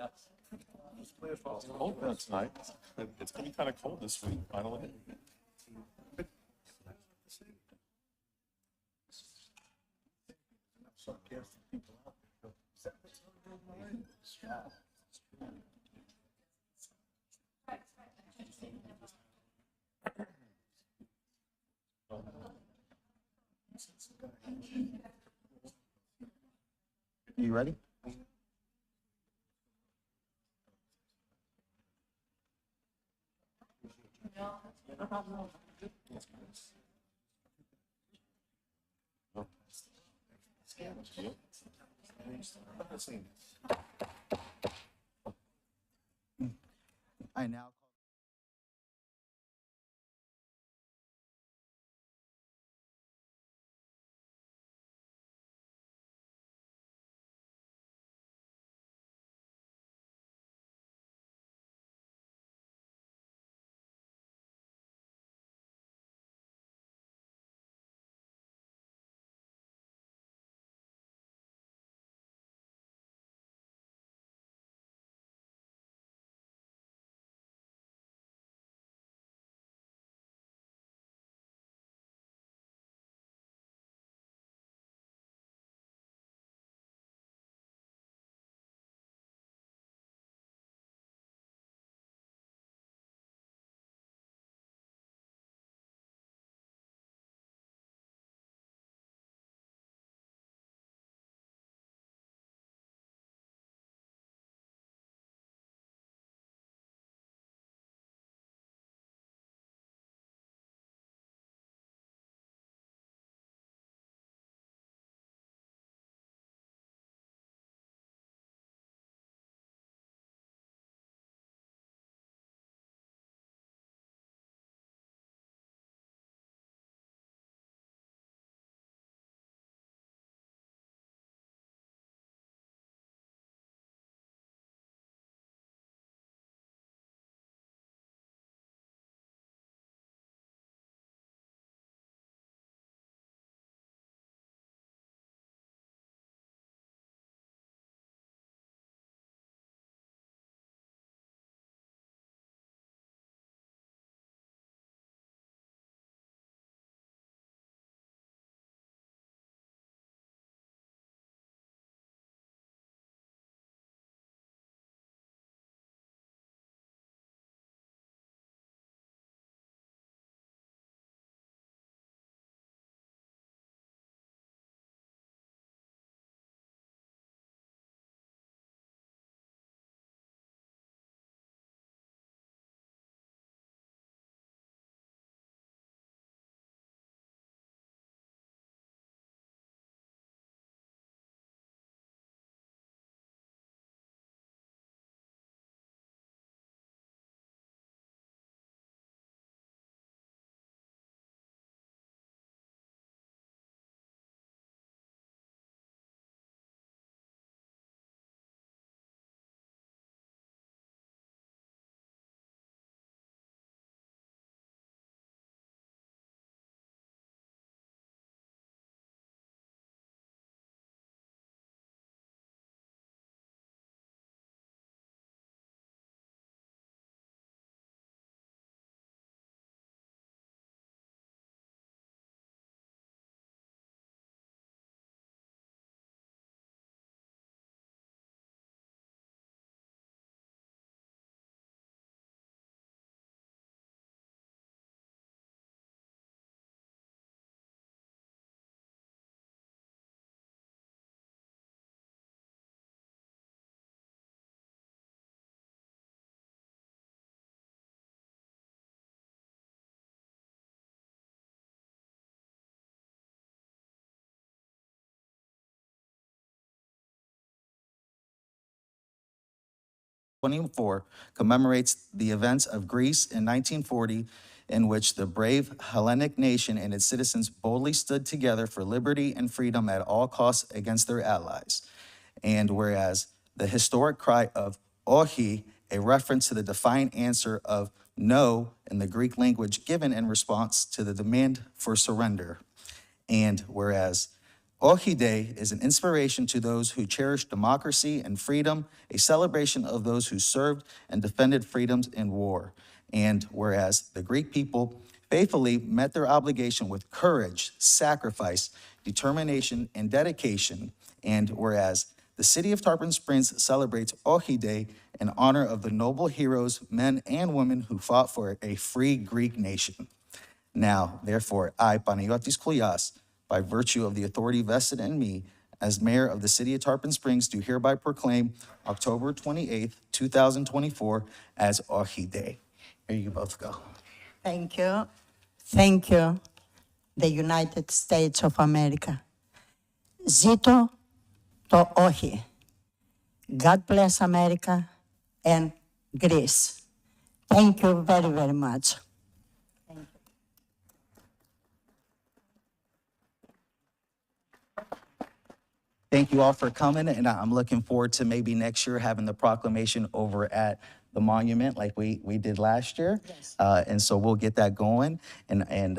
It's cold out tonight. It's gonna be kind of cold this week, finally. You ready? I now '24 commemorates the events of Greece in 1940, in which the brave Hellenic nation and its citizens boldly stood together for liberty and freedom at all costs against their allies. And whereas the historic cry of "Ohi," a reference to the defiant answer of "no" in the Greek language given in response to the demand for surrender. And whereas Ohi Day is an inspiration to those who cherish democracy and freedom, a celebration of those who served and defended freedoms in war. And whereas the Greek people faithfully met their obligation with courage, sacrifice, determination, and dedication, and whereas the city of Tarpon Springs celebrates Ohi Day in honor of the noble heroes, men and women who fought for a free Greek nation. Now, therefore, I, Panagiotis Koulias, by virtue of the authority vested in me as mayor of the city of Tarpon Springs, do hereby proclaim October 28th, 2024 as Ohi Day. Here you both go. Thank you. Thank you, the United States of America. Zito to Ohi. God bless America and Greece. Thank you very, very much. Thank you all for coming, and I'm looking forward to maybe next year having the proclamation over at the monument like we did last year. Yes. And so we'll get that going. And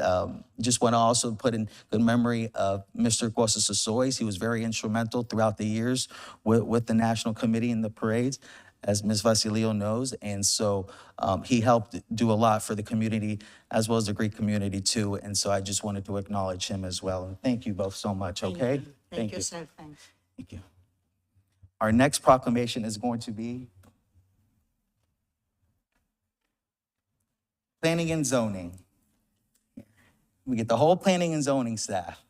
just want to also put in good memory of Mr. Kostas Sosois. He was very instrumental throughout the years with the National Committee and the parades, as Ms. Vasilio knows. And so he helped do a lot for the community as well as the Greek community too. And so I just wanted to acknowledge him as well. And thank you both so much, okay? Thank you, sir. Thanks. Thank you. Our next proclamation is going to be planning and zoning. We get the whole planning and zoning staff.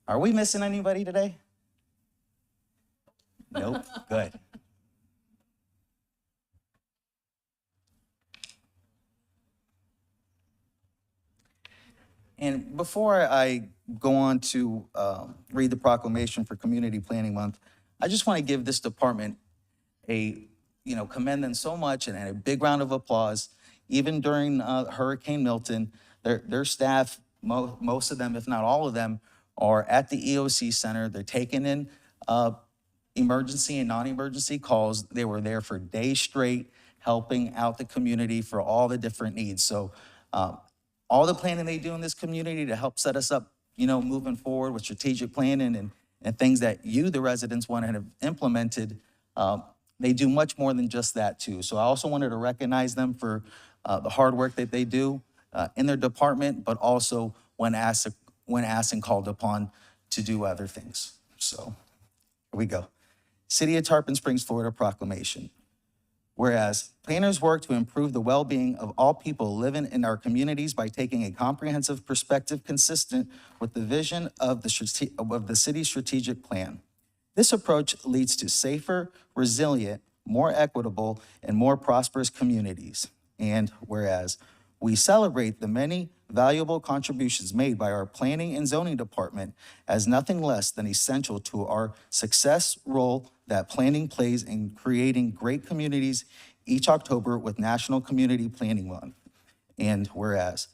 Are we missing anybody today? Nope, good. And before I go on to read the proclamation for Community Planning Month, I just want to give this department commend them so much and a big round of applause. Even during Hurricane Milton, their staff, most of them, if not all of them, are at the EOC Center. They're taking in emergency and non-emergency calls. They were there for days straight, helping out the community for all the different needs. So all the planning they do in this community to help set us up, moving forward with strategic planning and things that you, the residents, want to have implemented, they do much more than just that too. So I also wanted to recognize them for the hard work that they do in their department, but also when asked and called upon to do other things. So here we go. City of Tarpon Springs, Florida proclamation. Whereas planners work to improve the well-being of all people living in our communities by taking a comprehensive perspective consistent with the vision of the city's strategic plan. This approach leads to safer, resilient, more equitable, and more prosperous communities. And whereas we celebrate the many valuable contributions made by our planning and zoning department as nothing less than essential to our success role that planning plays in creating great communities each October with National Community Planning Month. And whereas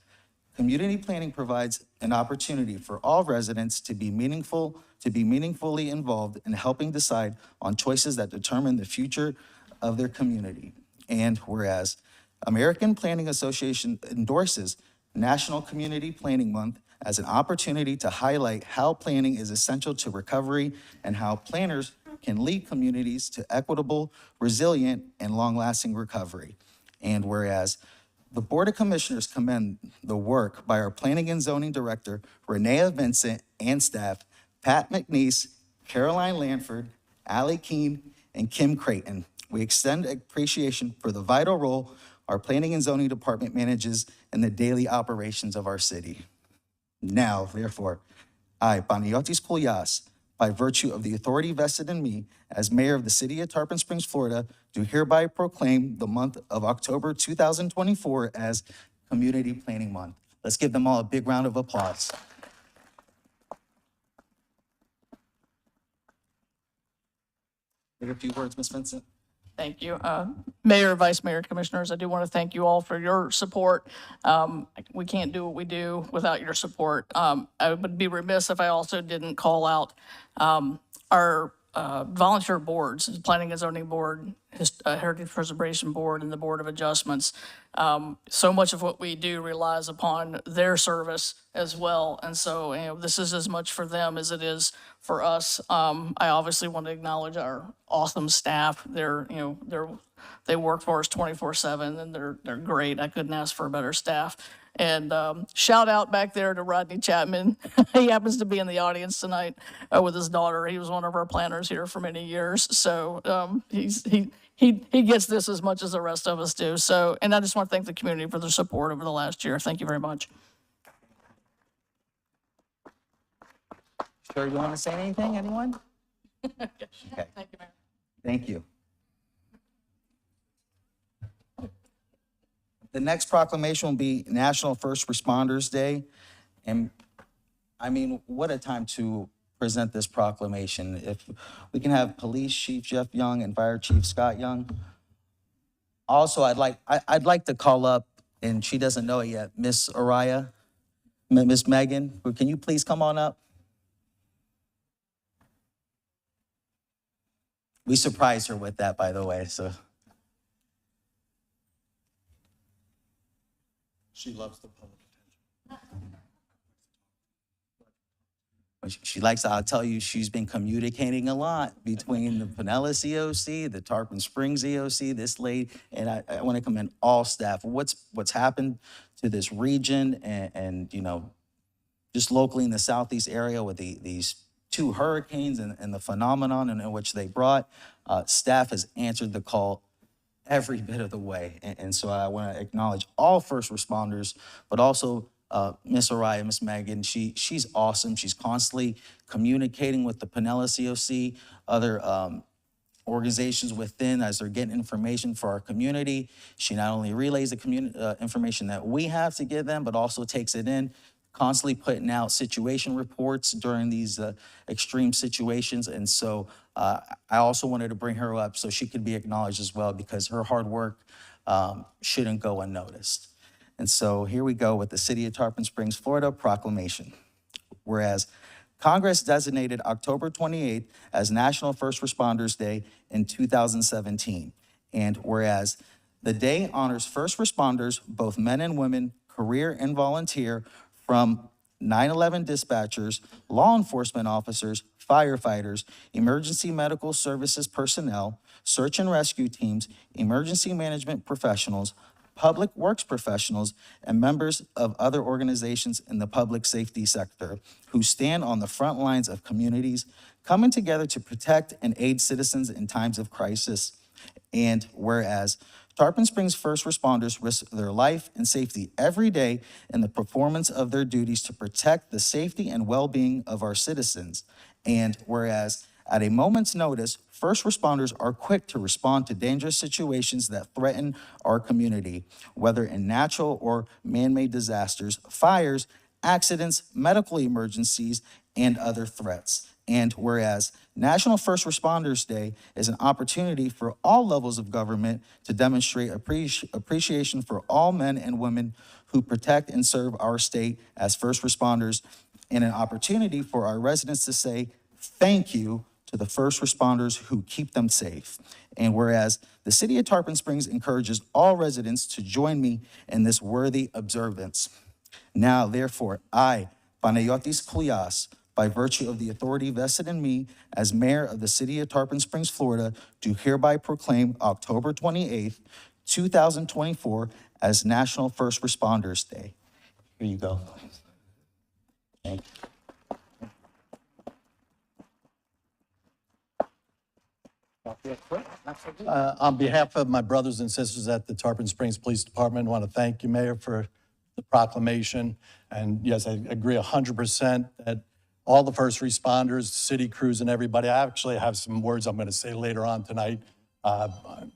community planning provides an opportunity for all residents to be meaningfully involved in helping decide on choices that determine the future of their community. And whereas American Planning Association endorses National Community Planning Month as an opportunity to highlight how planning is essential to recovery and how planners can lead communities to equitable, resilient, and long-lasting recovery. And whereas the Board of Commissioners commend the work by our Planning and Zoning Director, Renea Vincent, and staff, Pat McNeese, Caroline Lanford, Allie Keene, and Kim Creighton. We extend appreciation for the vital role our Planning and Zoning Department manages in the daily operations of our city. Now, therefore, I, Panagiotis Koulias, by virtue of the authority vested in me as mayor of the city of Tarpon Springs, Florida, do hereby proclaim the month of October 2024 as Community Planning Month. Let's give them all a big round of applause. Take a few words, Ms. Vincent. Thank you. Mayor, Vice Mayor, Commissioners, I do want to thank you all for your support. We can't do what we do without your support. I would be remiss if I also didn't call out our volunteer boards, the Planning and Zoning Board, Heritage Preservation Board, and the Board of Adjustments. So much of what we do relies upon their service as well. And so, this is as much for them as it is for us. I obviously want to acknowledge our awesome staff. They work for us 24/7, and they're great. I couldn't ask for a better staff. And shout out back there to Rodney Chapman. He happens to be in the audience tonight with his daughter. He was one of our planners here for many years. So he gets this as much as the rest of us do. So, and I just want to thank the community for their support over the last year. Thank you very much. Sure, you want to say anything, anyone? Okay. Thank you, Mayor. Thank you. The next proclamation will be National First Responders Day. And I mean, what a time to present this proclamation. If we can have Police Chief Jeff Young and Fire Chief Scott Young. Also, I'd like to call up, and she doesn't know it yet, Miss Araya, Miss Megan. Can you please come on up? We surprised her with that, by the way, so. She loves the public attention. She likes, I'll tell you, she's been communicating a lot between the Pinellas EOC, the Tarpon Springs EOC, this lady, and I want to commend all staff. What's happened to this region and just locally in the Southeast area with these two hurricanes and the phenomenon in which they brought, staff has answered the call every bit of the way. And so I want to acknowledge all first responders, but also Miss Araya, Miss Megan. She's awesome. She's constantly communicating with the Pinellas EOC, other organizations within as they're getting information for our community. She not only relays the information that we have to give them, but also takes it in, constantly putting out situation reports during these extreme situations. And so I also wanted to bring her up so she could be acknowledged as well, because her hard work shouldn't go unnoticed. And so here we go with the City of Tarpon Springs, Florida proclamation. Whereas Congress designated October 28th as National First Responders Day in 2017. And whereas the day honors first responders, both men and women, career and volunteer, from 9/11 dispatchers, law enforcement officers, firefighters, emergency medical services personnel, search and rescue teams, emergency management professionals, public works professionals, and members of other organizations in the public safety sector who stand on the front lines of communities, coming together to protect and aid citizens in times of crisis. And whereas Tarpon Springs first responders risk their life and safety every day in the performance of their duties to protect the safety and well-being of our citizens. And whereas at a moment's notice, first responders are quick to respond to dangerous situations that threaten our community, whether in natural or man-made disasters, fires, accidents, medical emergencies, and other threats. And whereas National First Responders Day is an opportunity for all levels of government to demonstrate appreciation for all men and women who protect and serve our state as first responders, and an opportunity for our residents to say thank you to the first responders who keep them safe. And whereas the City of Tarpon Springs encourages all residents to join me in this worthy observance. Now, therefore, I, Panayotis Koulias, by virtue of the authority vested in me as mayor of the City of Tarpon Springs, Florida, do hereby proclaim October 28th, 2024 as National First Responders Day. Here you go. Thank you. On behalf of my brothers and sisters at the Tarpon Springs Police Department, I want to thank you, Mayor, for the proclamation. And yes, I agree 100% that all the first responders, city crews, and everybody, I actually have some words I'm going to say later on tonight,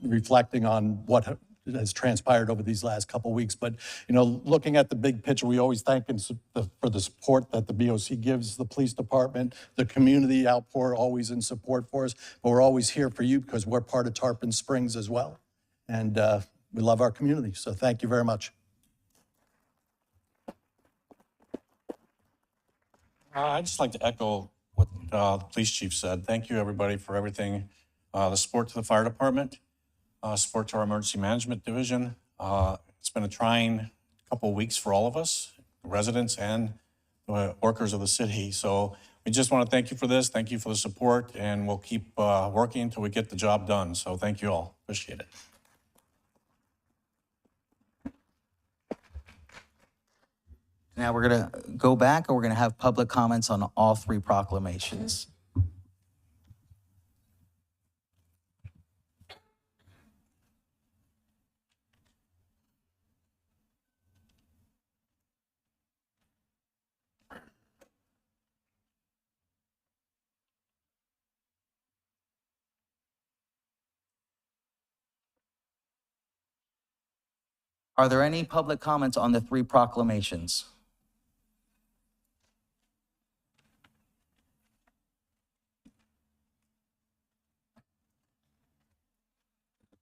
reflecting on what has transpired over these last couple of weeks. But, you know, looking at the big picture, we always thank for the support that the BOC gives the police department, the community outpour always in support for us, but we're always here for you because we're part of Tarpon Springs as well. And we love our community, so thank you very much. I'd just like to echo what the police chief said. Thank you, everybody, for everything. The support to the fire department, support to our emergency management division. It's been a trying couple of weeks for all of us, residents and workers of the city. So we just want to thank you for this. Thank you for the support, and we'll keep working until we get the job done. So thank you all. Appreciate it. Now we're going to go back and we're going to have public comments on all three proclamations. Are there any public comments on the three proclamations?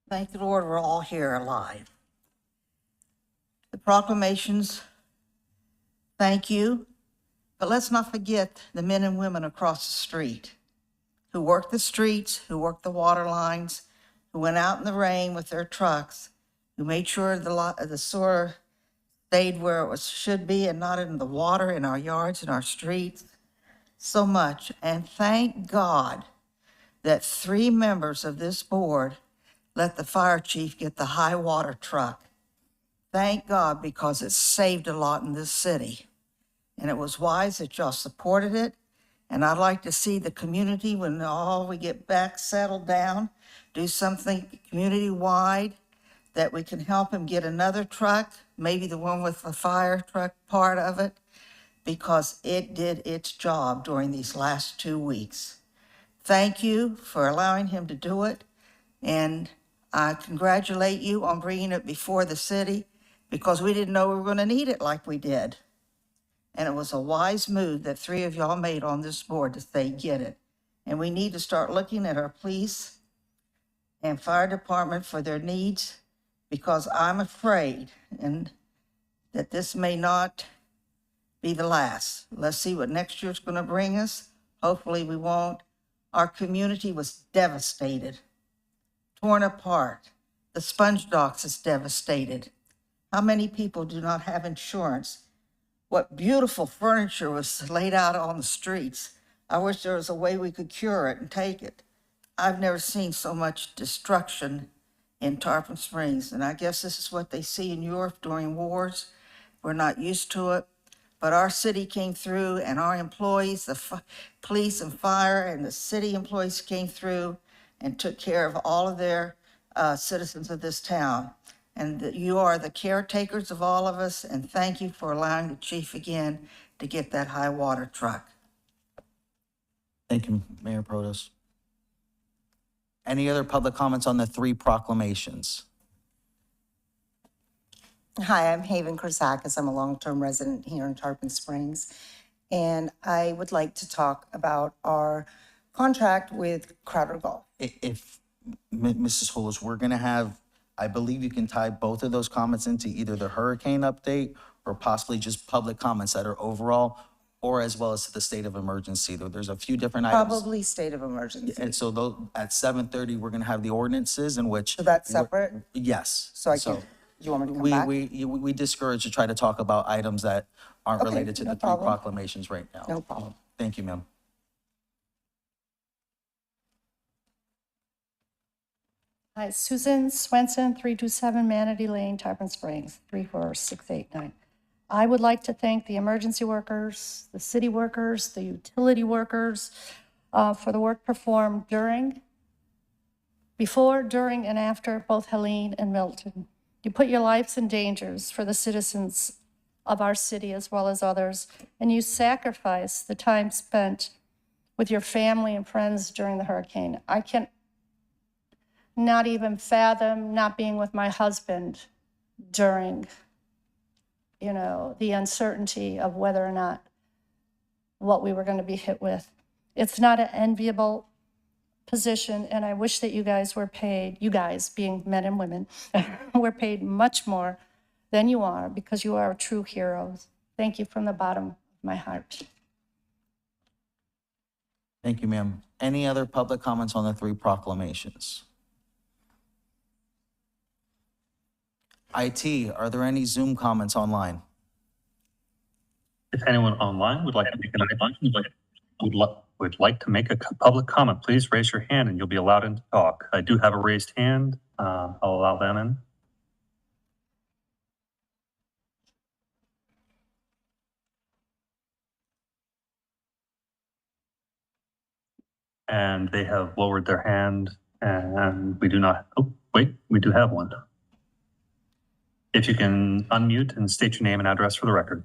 Thank the Lord we're all here alive. The proclamations, thank you, but let's not forget the men and women across the street who worked the streets, who worked the water lines, who went out in the rain with their trucks, who made sure the sewer stayed where it should be and not in the water in our yards and our streets. So much. And thank God that 3 members of this board let the fire chief get the high water truck. Thank God, because it saved a lot in this city. And it was wise that y'all supported it. And I'd like to see the community, when all we get back settled down, do something community-wide that we can help him get another truck, maybe the one with the fire truck part of it, because it did its job during these last 2 weeks. Thank you for allowing him to do it. And I congratulate you on bringing it before the city, because we didn't know we were going to need it like we did. And it was a wise move that 3 of y'all made on this board to say, get it. And we need to start looking at our police and fire department for their needs, because I'm afraid that this may not be the last. Let's see what next year's going to bring us. Hopefully we won't. Our community was devastated, torn apart. The sponge docks is devastated. How many people do not have insurance? What beautiful furniture was laid out on the streets. I wish there was a way we could cure it and take it. I've never seen so much destruction in Tarpon Springs, and I guess this is what they see in Europe during wars. We're not used to it, but our city came through, and our employees, the police and fire and the city employees came through and took care of all of their citizens of this town. And that you are the caretakers of all of us, and thank you for allowing the chief again to get that high water truck. Thank you, Mayor Protas. Any other public comments on the three proclamations? Hi, I'm Haven Korsakis. I'm a long-term resident here in Tarpon Springs. And I would like to talk about our contract with Crowder Golf. If, Mrs. Hollis, we're going to have, I believe you can tie both of those comments into either the hurricane update or possibly just public comments that are overall, or as well as to the state of emergency. There's a few different items. Probably state of emergency. And so at 7:30, we're going to have the ordinances in which. So that's separate? Yes. So I can, you want me to come back? We discourage to try to talk about items that aren't Okay, related to no the three problem. proclamations right now. No problem. Thank you, ma'am. Hi, Susan Swenson, 327 Manatee Lane, Tarpon Springs, 34689. I would like to thank the emergency workers, the city workers, the utility workers for the work performed before, during, and after both Helene and Milton. You put your lives in dangers for the citizens of our city as well as others, and you sacrifice the time spent with your family and friends during the hurricane. I can not even fathom not being with my husband during, the uncertainty of whether or not what we were going to be hit with. It's not an enviable position, and I wish that you guys were paid, you guys being men and women, were paid much more than you are, because you are true heroes. Thank you from the bottom of my heart. Thank you, ma'am. Any other public comments on the three proclamations? IT, are there any Zoom comments online? If anyone online would like to make public comment, please raise your hand and you'll be allowed in to talk. I do have a raised hand. I'll allow them in. And they have lowered their hand and we do not, oh, wait, we do have one. If you can unmute and state your name and address for the record.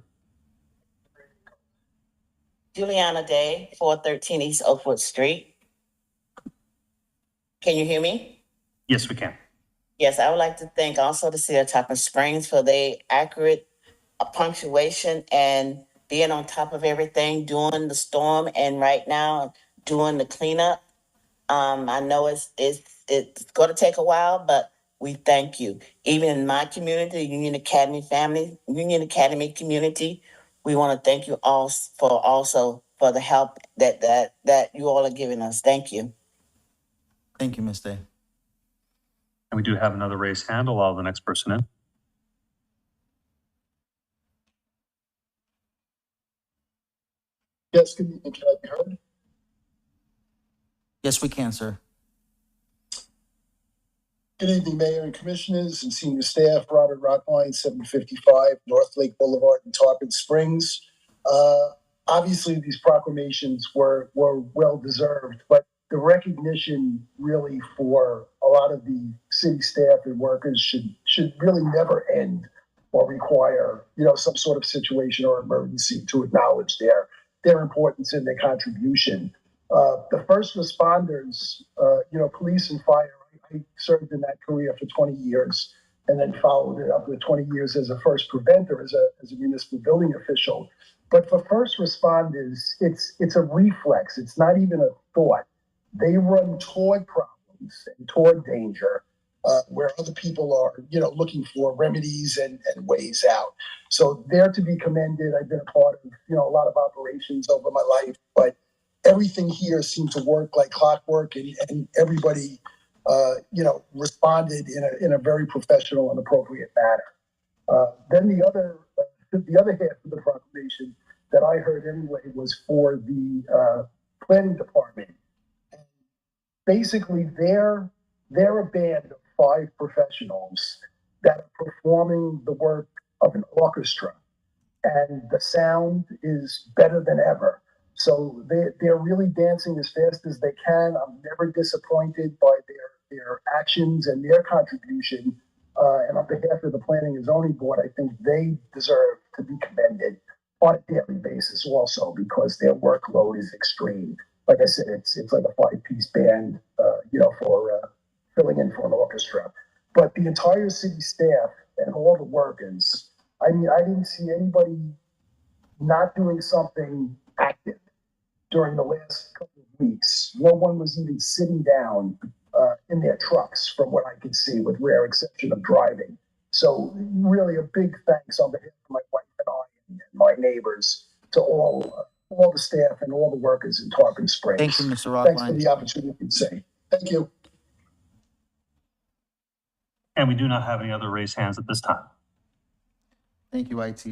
Juliana Day, 413 East Oakwood Street. Can you hear me? Yes, we can. Yes, I would like to thank also the City of Tarpon Springs for their accurate punctuation and being on top of everything during the storm and right now doing the cleanup. I know it's going to take a while, but we thank you. Even in my community, the Union Academy community, we want to thank you all for the help that you all are giving us. Thank you. Thank you, Ms. Day. And we do have another raised hand. I'll allow the next person in. Yes, can I be heard? Yes, we can, sir. Good evening, Mayor and Commissioners and senior staff. Robert Rockline, 755 North Lake Boulevard in Tarpon Springs. Obviously, these proclamations were well deserved, but the recognition really for a lot of the city staff and workers should really never end or require, some sort of situation or emergency to acknowledge their importance and their contribution. The first responders, police and fire, I served in that career for 20 years and then followed it up with 20 years as a first preventer, as a municipal building official. But for first responders, it's a reflex. It's not even a thought. They run toward problems and toward danger, where other people are, looking for remedies and ways out. So they're to be commended. I've been a part of, a lot of operations over my life, but everything here seemed to work like clockwork, and everybody, responded in a very professional and appropriate manner. Then the other half of the proclamation that I heard anyway was for the planning department. Basically, they're a band of 5 professionals that are performing the work of an orchestra, and the sound is better than ever. So they're really dancing as fast as they can. I'm never disappointed by their actions and their contribution. And on behalf of the Planning and Zoning Board, I think they deserve to be commended on a daily basis also, because their workload is extreme. Like I said, it's like a 5-piece band, for filling in for an orchestra. But the entire city staff and all the workers, I didn't see anybody not doing something active during the last couple of weeks. No one was even sitting down in their trucks, from what I could see, with rare exception of driving. So really a big thanks on behalf of my wife and I and my neighbors to all the staff and all the workers in Tarpon Springs. Thank you, Mr. Rockline. Thanks for the opportunity to say. Thank you. And we do not have any other raised hands at this time. Thank you, IT.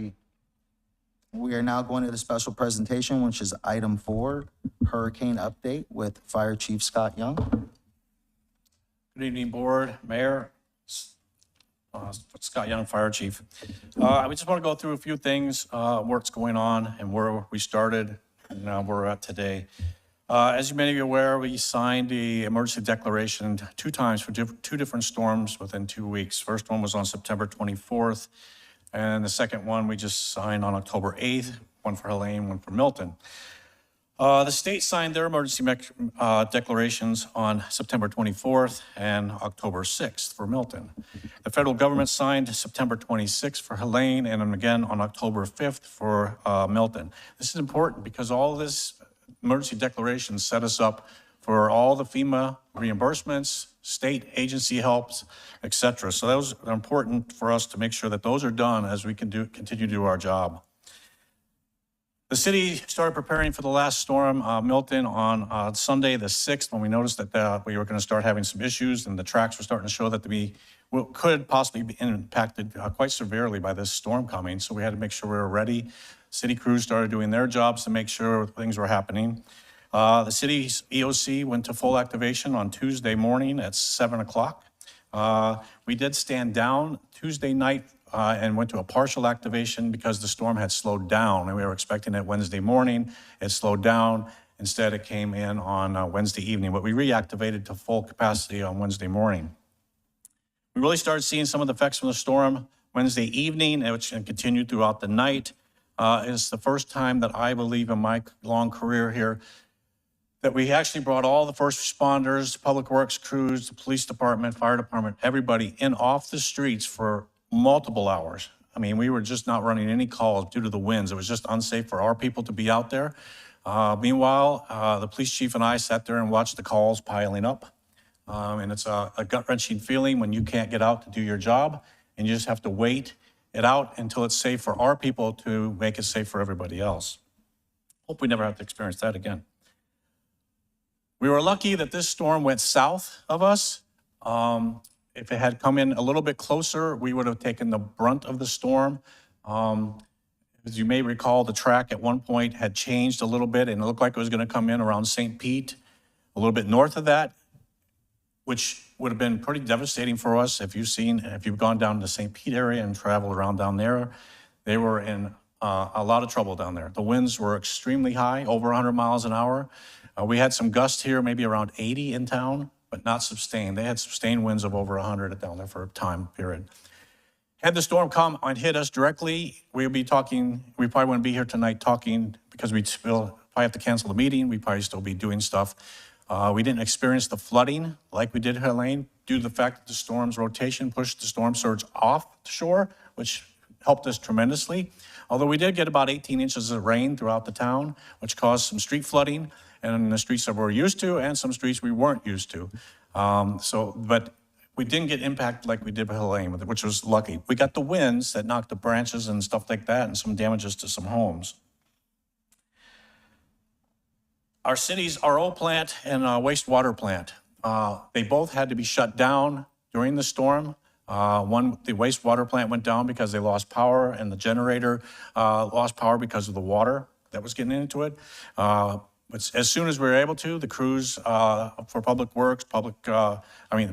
We are now going to the special presentation, which is item 4, hurricane update with Fire Chief Scott Young. Good evening, Board, Mayor, Scott Young, Fire Chief. We just want to go through a few things, what's going on and where we started and where we're at today. As you may be aware, we signed the emergency declaration 2 times for 2 different storms within 2 weeks. First one was on September 24th, and the second one we just signed on October 8th, one for Helene, one for Milton. The state signed their emergency declarations on September 24th and October 6th for Milton. The federal government signed September 26th for Helene and again on October 5th for Milton. This is important because all of this emergency declarations set us up for all the FEMA reimbursements, state agency helps, et cetera. So those are important for us to make sure that those are done as we can continue to do our job. The city started preparing for the last storm, Milton, on Sunday, the 6th, when we noticed that we were going to start having some issues and the tracks were starting to show that we could possibly be impacted quite severely by this storm coming. So we had to make sure we were ready. City crews started doing their jobs to make sure things were happening. The city's EOC went to full activation on Tuesday morning at 7 o'clock. We did stand down Tuesday night and went to a partial activation because the storm had slowed down, and we were expecting it Wednesday morning. It slowed down. Instead, it came in on Wednesday evening, but we reactivated to full capacity on Wednesday morning. We really started seeing some of the effects from the storm Wednesday evening, which continued throughout the night. It's the first time that I believe in my long career here that we actually brought all the first responders, public works crews, the police department, fire department, everybody in off the streets for multiple hours. I mean, we were just not running any calls due to the winds. It was just unsafe for our people to be out there. Meanwhile, the police chief and I sat there and watched the calls piling up. And it's a gut-wrenching feeling when you can't get out to do your job and you just have to wait it out until it's safe for our people to make it safe for everybody else. Hope we never have to experience that again. We were lucky that this storm went south of us. If it had come in a little bit closer, we would have taken the brunt of the storm. As you may recall, the track at one point had changed a little bit and it looked like it was going to come in around St. Pete, a little bit north of that, which would have been pretty devastating for us. If you've gone down to the St. Pete area and traveled around down there, they were in a lot of trouble down there. The winds were extremely high, over 100 miles an hour. We had some gusts here, maybe around 80 in town, but not sustained. They had sustained winds of over 100 down there for a time period. Had the storm come and hit us directly, we'd be talking, we probably wouldn't be here tonight talking because we'd still probably have to cancel the meeting. We'd probably still be doing stuff. We didn't experience the flooding like we did in Helene due to the fact that the storm's rotation pushed the storm surge off the shore, which helped us tremendously. Although we did get about 18 inches of rain throughout the town, which caused some street flooding and the streets that we're used to and some streets we weren't used to. But we didn't get impacted like we did with Helene, which was lucky. We got the winds that knocked the branches and stuff like that and some damages to some homes. Our city's RO plant and wastewater plant, they both had to be shut down during the storm. The wastewater plant went down because they lost power, and the generator lost power because of the water that was getting into it. As soon as we were able to, the crews for public works, the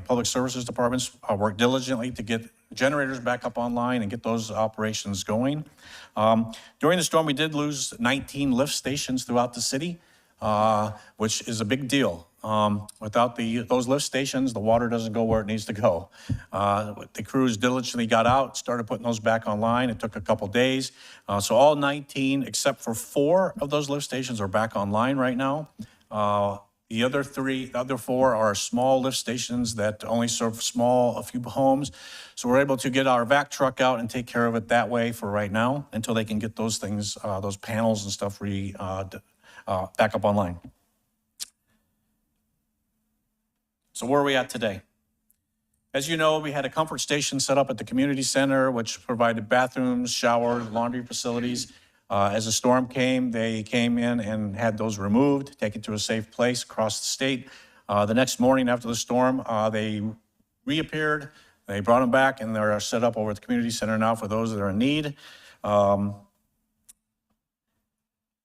public services departments worked diligently to get generators back up online and get those operations going. During the storm, we did lose 19 lift stations throughout the city, which is a big deal. Without those lift stations, the water doesn't go where it needs to go. The crews diligently got out, started putting those back online. It took a couple days. So all 19, except for 4 of those lift stations are back online right now. The other 4 are small lift stations that only serve a few homes. So we're able to get our vac truck out and take care of it that way for right now until they can get those things, those panels and stuff back up online. So where are we at today? As you know, we had a comfort station set up at the community center, which provided bathrooms, showers, laundry facilities. As the storm came, they came in and had those removed, taken to a safe place across the state. The next morning after the storm, they reappeared. They brought them back, and they're set up over at the community center now for those that are in need.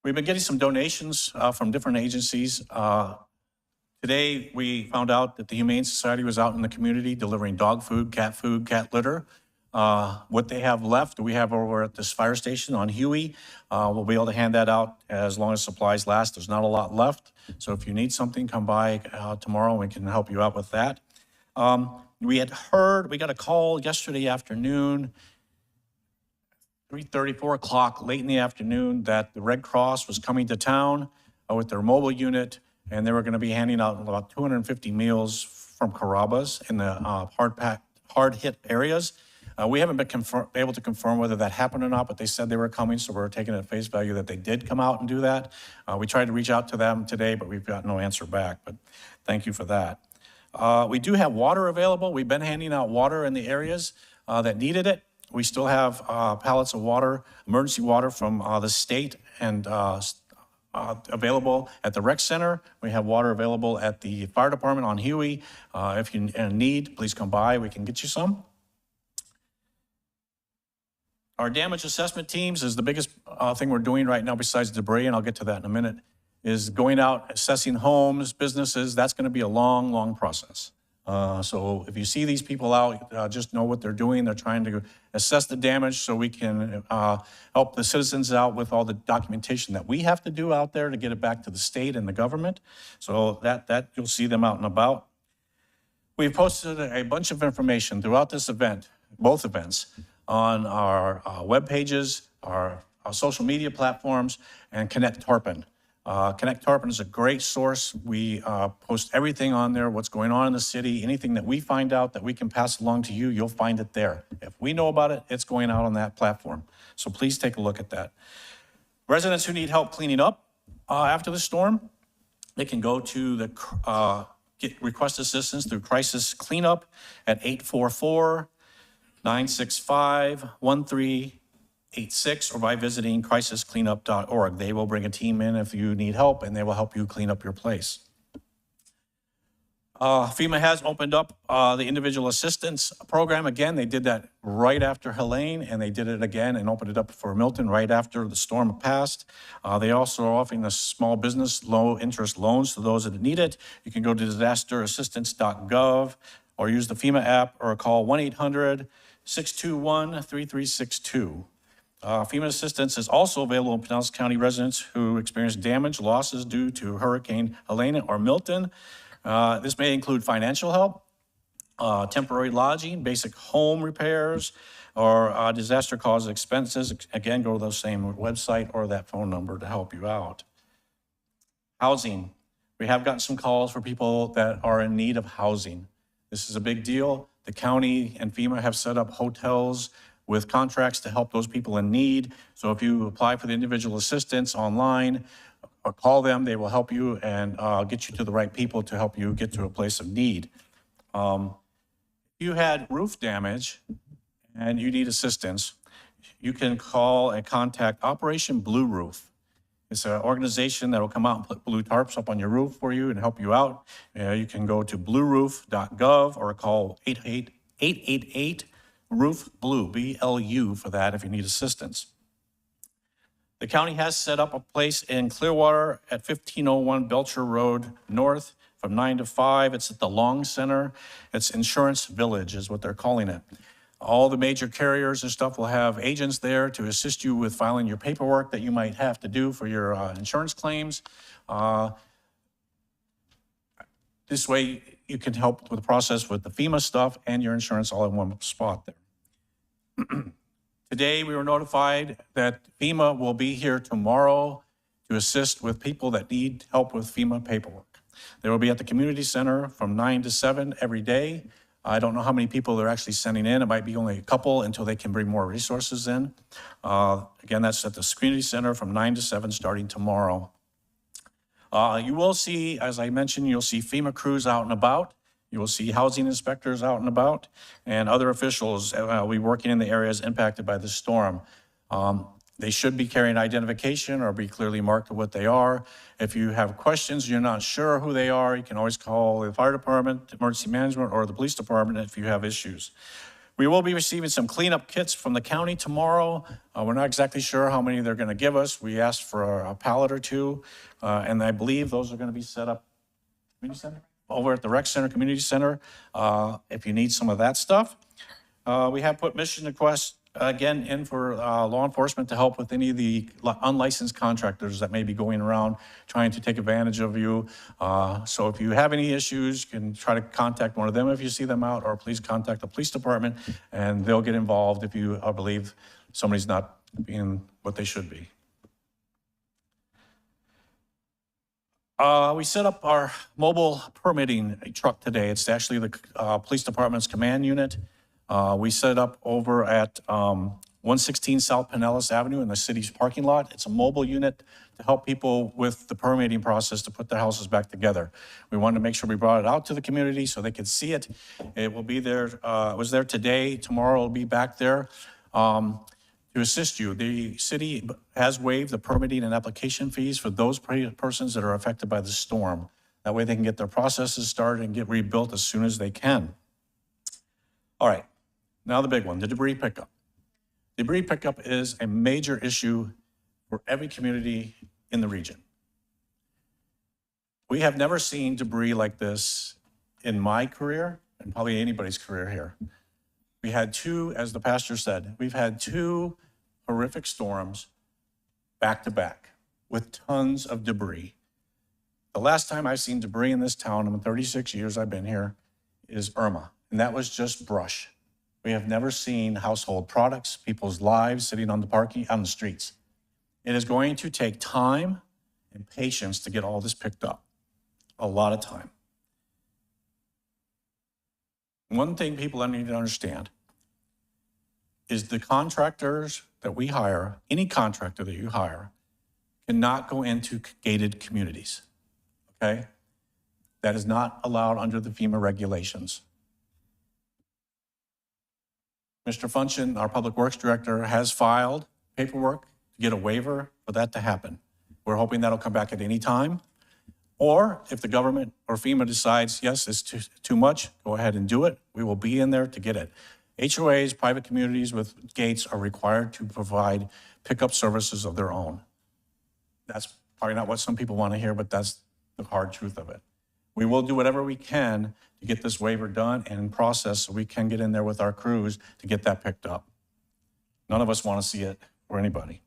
We've been getting some donations from different agencies. Today, we found out that the Humane Society was out in the community delivering dog food, cat litter. What they have left, we have over at this fire station on Huey. We'll be able to hand that out as long as supplies last. There's not a lot left. So if you need something, come by tomorrow and we can help you out with that. We got a call yesterday afternoon, 3:30, 4 o'clock, late in the afternoon, that the Red Cross was coming to town with their mobile unit, and they were going to be handing out about 250 meals from Carrabba's in the hard-hit areas. We haven't been able to confirm whether that happened or not, but they said they were coming, so we're taking it at face value that they did come out and do that. We tried to reach out to them today, but we've got no answer back, but thank you for that. We do have water available. We've been handing out water in the areas that needed it. We still have pallets of water, emergency water from the state and available at the rec center. We have water available at the fire department on Huey. If you need, please come by. We can get you some. Our damage assessment teams is the biggest thing we're doing right now besides debris, and I'll get to that in a minute, is going out, assessing homes, businesses. That's going to be a long, long process. So if you see these people out, just know what they're doing. They're trying to assess the damage so we can help the citizens out with all the documentation that we have to do out there to get it back to the state and the government. So that you'll see them out and about. We've posted a bunch of information throughout this event, both events, on our web pages, our social media platforms, and Connect Tarpon. Connect Tarpon is a great source. We post everything on there, what's going on in the city, anything that we find out that we can pass along to you, you'll find it there. If we know about it, it's going out on that platform. So please take a look at that. Residents who need help cleaning up after the storm, they can go to the request assistance through Crisis Cleanup at 844-965-1386 or by visiting crisiscleanup.org. They will bring a team in if you need help, and they will help you clean up your place. FEMA has opened up the individual assistance program again. They did that right after Helene, and they did it again and opened it up for Milton right after the storm passed. They also are offering the small business low interest loans to those that need it. You can go to disasterassistance.gov or use the FEMA app or call 1-800-621-3362. FEMA assistance is also available in Pinellas County residents who experience damage, losses due to Hurricane Helene or Milton. This may include financial help, temporary lodging, basic home repairs, or disaster-caused expenses. Again, go to the same website or that phone number to help you out. Housing. We have gotten some calls for people that are in need of housing. This is a big deal. The county and FEMA have set up hotels with contracts to help those people in need. So if you apply for the individual assistance online, or call them, they will help you and get you to the right people to help you get to a place of need. If you had roof damage and you need assistance, you can call and contact Operation Blue Roof. It's an organization that will come out and put blue tarps up on your roof for you and help you out. You can go to blueroof.gov or call 888-ROOF-BLUE, BLU for that if you need assistance. The county has set up a place in Clearwater at 1501 Belcher Road North from 9 to 5. It's at the Long Center. It's Insurance Village is what they're calling it. All the major carriers and stuff will have agents there to assist you with filing your paperwork that you might have to do for your insurance claims. This way you can help with the process with the FEMA stuff and your insurance all in one spot there. Today, we were notified that FEMA will be here tomorrow to assist with people that need help with FEMA paperwork. They will be at the community center from 9 to 7 every day. I don't know how many people they're actually sending in. It might be only a couple until they can bring more resources in. Again, that's at the community center from 9 to 7 starting tomorrow. You will see, as I mentioned, you'll see FEMA crews out and about. You will see housing inspectors out and about, and other officials will be working in the areas impacted by the storm. They should be carrying identification or be clearly marked what they are. If you have questions, you're not sure who they are, you can always call the fire department, emergency management, or the police department if you have issues. We will be receiving some cleanup kits from the county tomorrow. We're not exactly sure how many they're going to give us. We asked for a pallet or two, and I believe those are going to be set up community center? Over at the rec center, community center, if you need some of that stuff. We have put mission requests again in for law enforcement to help with any of the unlicensed contractors that may be going around trying to take advantage of you. So if you have any issues, you can try to contact one of them if you see them out, or please contact the police department and they'll get involved if you believe somebody's not being what they should be. We set up our mobile permitting truck today. It's actually the police department's command unit. We set it up over at 116 South Pinellas Avenue in the city's parking lot. It's a mobile unit to help people with the permitting process to put their houses back together. We wanted to make sure we brought it out to the community so they could see it. It will be there, it was there today. Tomorrow it'll be back there. To assist you, the city has waived the permitting and application fees for those persons that are affected by the storm. That way they can get their processes started and get rebuilt as soon as they can. All right, now the big one, the debris pickup. Debris pickup is a major issue for every community in the region. We have never seen debris like this in my career and probably anybody's career here. We had two, as the pastor said, we've had two horrific storms back to back with tons of debris. The last time I've seen debris in this town in the 36 years I've been here is Irma, and that was just brush. We have never seen household products, people's lives sitting on the streets. It is going to take time and patience to get all this picked up. A lot of time. One thing people need to understand is the contractors that we hire, any contractor that you hire, cannot go into gated communities, okay? That is not allowed under the FEMA regulations. Mr. Funchen, our Public Works Director, has filed paperwork to get a waiver for that to happen. We're hoping that'll come back at any time. Or if the government or FEMA decides, yes, it's too much, go ahead and do it. We will be in there to get it. HOAs, private communities with gates are required to provide pickup services of their own. That's probably not what some people want to hear, but that's the hard truth of it. We will do whatever we can to get this waiver done and in process so we can get in there with our crews to get that picked up. None of us want to see it or anybody.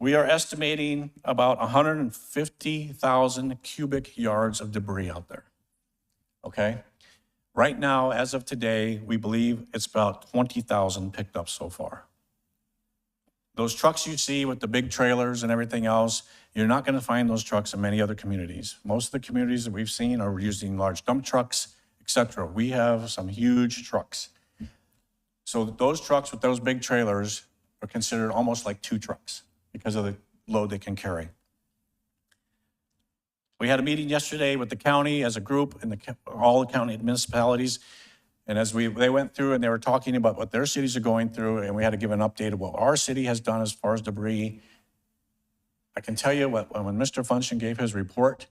We are estimating about 150,000 cubic yards of debris out there, okay? Right now, as of today, we believe it's about 20,000 picked up so far. Those trucks you see with the big trailers and everything else, you're not going to find those trucks in many other communities. Most of the communities that we've seen are using large dump trucks, et cetera. We have some huge trucks. So those trucks with those big trailers are considered almost like two trucks because of the load they can carry. We had a meeting yesterday with the county as a group and all the county municipalities. And as they went through and they were talking about what their cities are going through, and we had to give an update of what our city has done as far as debris. I can tell you when Mr. Funchen gave his report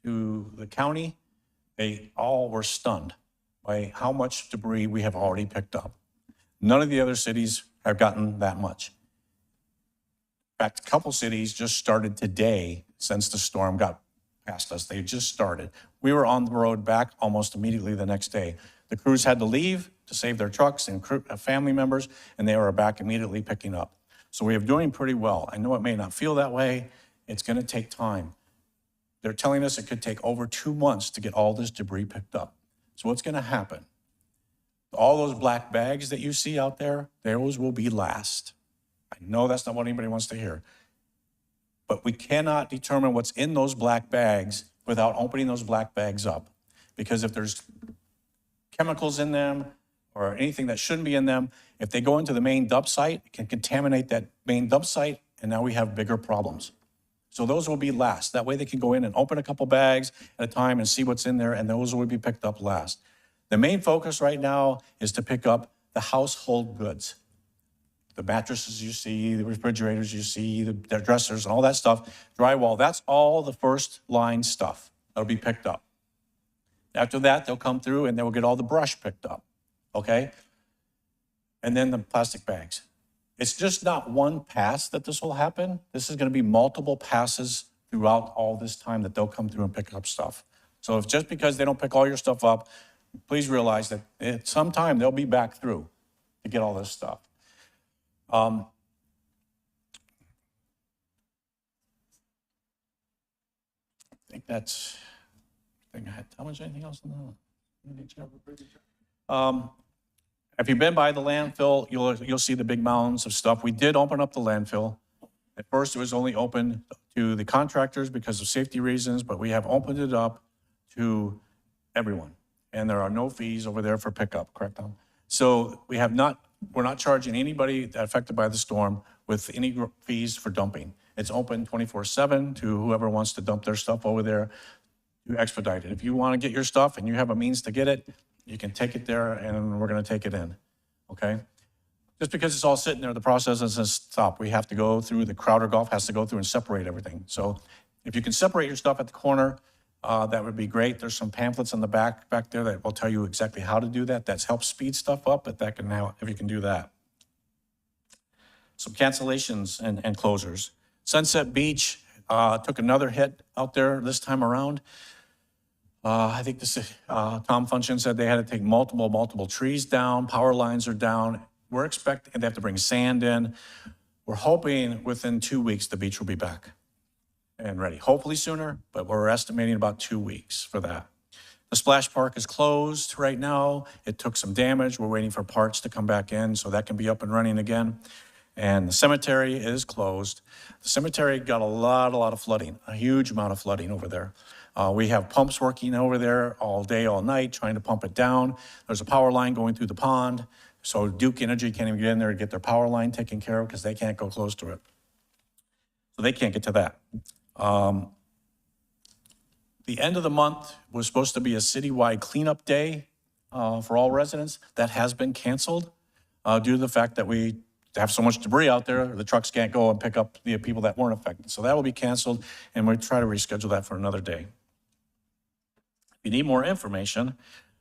to the county, they all were stunned by how much debris we have already picked up. None of the other cities have gotten that much. In fact, a couple cities just started today since the storm got past us. They just started. We were on the road back almost immediately the next day. The crews had to leave to save their trucks and family members, and they were back immediately picking up. So we are doing pretty well. I know it may not feel that way. It's going to take time. They're telling us it could take over 2 months to get all this debris picked up. So what's going to happen? All those black bags that you see out there, those will be last. I know that's not what anybody wants to hear. But we cannot determine what's in those black bags without opening those black bags up. Because if there's chemicals in them or anything that shouldn't be in them, if they go into the main dump site, it can contaminate that main dump site, and now we have bigger problems. So those will be last. That way they can go in and open a couple bags at a time and see what's in there, and those will be picked up last. The main focus right now is to pick up the household goods. The mattresses you see, the refrigerators you see, the dressers and all that stuff, drywall, that's all the first line stuff that'll be picked up. After that, they'll come through and they'll get all the brush picked up, okay? And then the plastic bags. It's just not one pass that this will happen. This is gonna be multiple passes throughout all this time that they'll come through and pick up stuff. So if just because they don't pick all your stuff up, please realize that at some time they'll be back through to get all this stuff. I think that's, how much anything else in the if you've been by the landfill, you'll see the big mounds of stuff. We did open up the landfill. At first, it was only open to the contractors because of safety reasons, but we have opened it up to everyone. And there are no fees over there for pickup, correct, Tom? So we're not charging anybody affected by the storm with any fees for dumping. It's open 24/7 to whoever wants to dump their stuff over there to expedite it. If you want to get your stuff and you have a means to get it, you can take it there and we're going to take it in, okay? just because it's all sitting there, the process doesn't stop. We have to go through, the Crowder Golf has to go through and separate everything. So if you can separate your stuff at the corner, that would be great. There's some pamphlets on the back there that will tell you exactly how to do that. That's helped speed stuff up, but that can now, if you can do that. Some cancellations and closures. Sunset Beach took another hit out there this time around. I think this, Tom Function said they had to take multiple trees down, power lines are down. We're expecting, they have to bring sand in. We're hoping within 2 weeks, the beach will be back and ready. Hopefully sooner, but we're estimating about 2 weeks for that. The splash park is closed right now. It took some damage. We're waiting for parts to come back in so that can be up and running again. And the cemetery is closed. The cemetery got a lot of flooding, a huge amount of flooding over there. We have pumps working over there all day, all night, trying to pump it down. There's a power line going through the pond. So Duke Energy can't even get in there to get their power line taken care of because they can't go close to it. So they can't get to that. The end of the month was supposed to be a citywide cleanup day for all residents. That has been canceled due to the fact that we have so much debris out there, the trucks can't go and pick up the people that weren't affected. So that will be canceled, and we'll try to reschedule that for another day. If you need more information,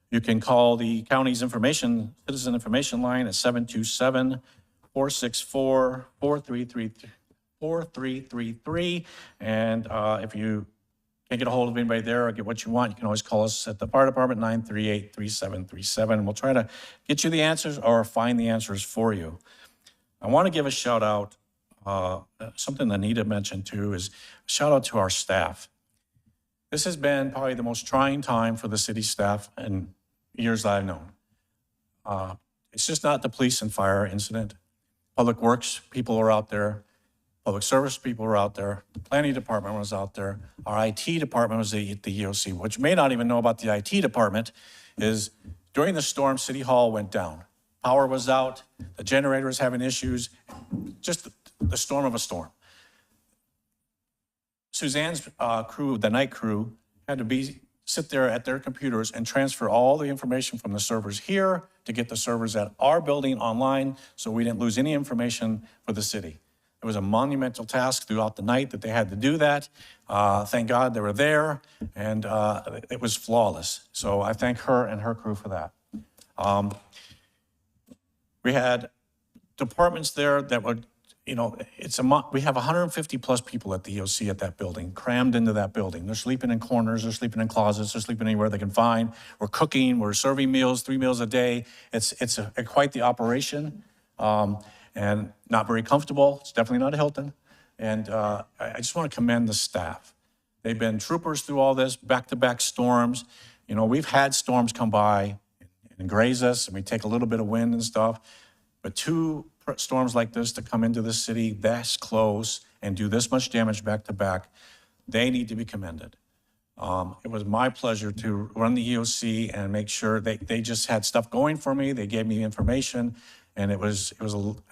you can call the county's citizen information line at 727-464-4333. And if you can't get a hold of anybody there or get what you want, you can always call us at the fire department, 938-3737. We'll try to get you the answers or find the answers for you. I want to give a shout out, something Anita mentioned too, is a shout out to our staff. This has been probably the most trying time for the city staff in years that I've known. It's just not the police and fire incident. Public Works people are out there. Public service people are out there. The planning department was out there. Our IT department was at the EOC. What you may not even know about the IT department is during the storm, City Hall went down. Power was out. The generator was having issues. Just the storm of a storm. Suzanne's crew, the night crew, had to sit there at their computers and transfer all the information from the servers here to get the servers at our building online so we didn't lose any information for the city. It was a monumental task throughout the night that they had to do that. Thank God they were there, and it was flawless. So I thank her and her crew for that. We had departments there that would, we have 150 plus people at the EOC at that building, crammed into that building. They're sleeping in corners, they're sleeping in closets, they're sleeping anywhere they can find. We're cooking, we're serving meals, 3 meals a day. It's quite the operation, and not very comfortable. It's definitely not a Hilton. And I just want to commend the staff. They've been troopers through all this, back-to-back storms. We've had storms come by and graze us, and we take a little bit of wind and stuff. But 2 storms like this to come into the city this close and do this much damage back to back, they need to be commended. It was my pleasure to run the EOC and make sure they just had stuff going for me. They gave me information, and I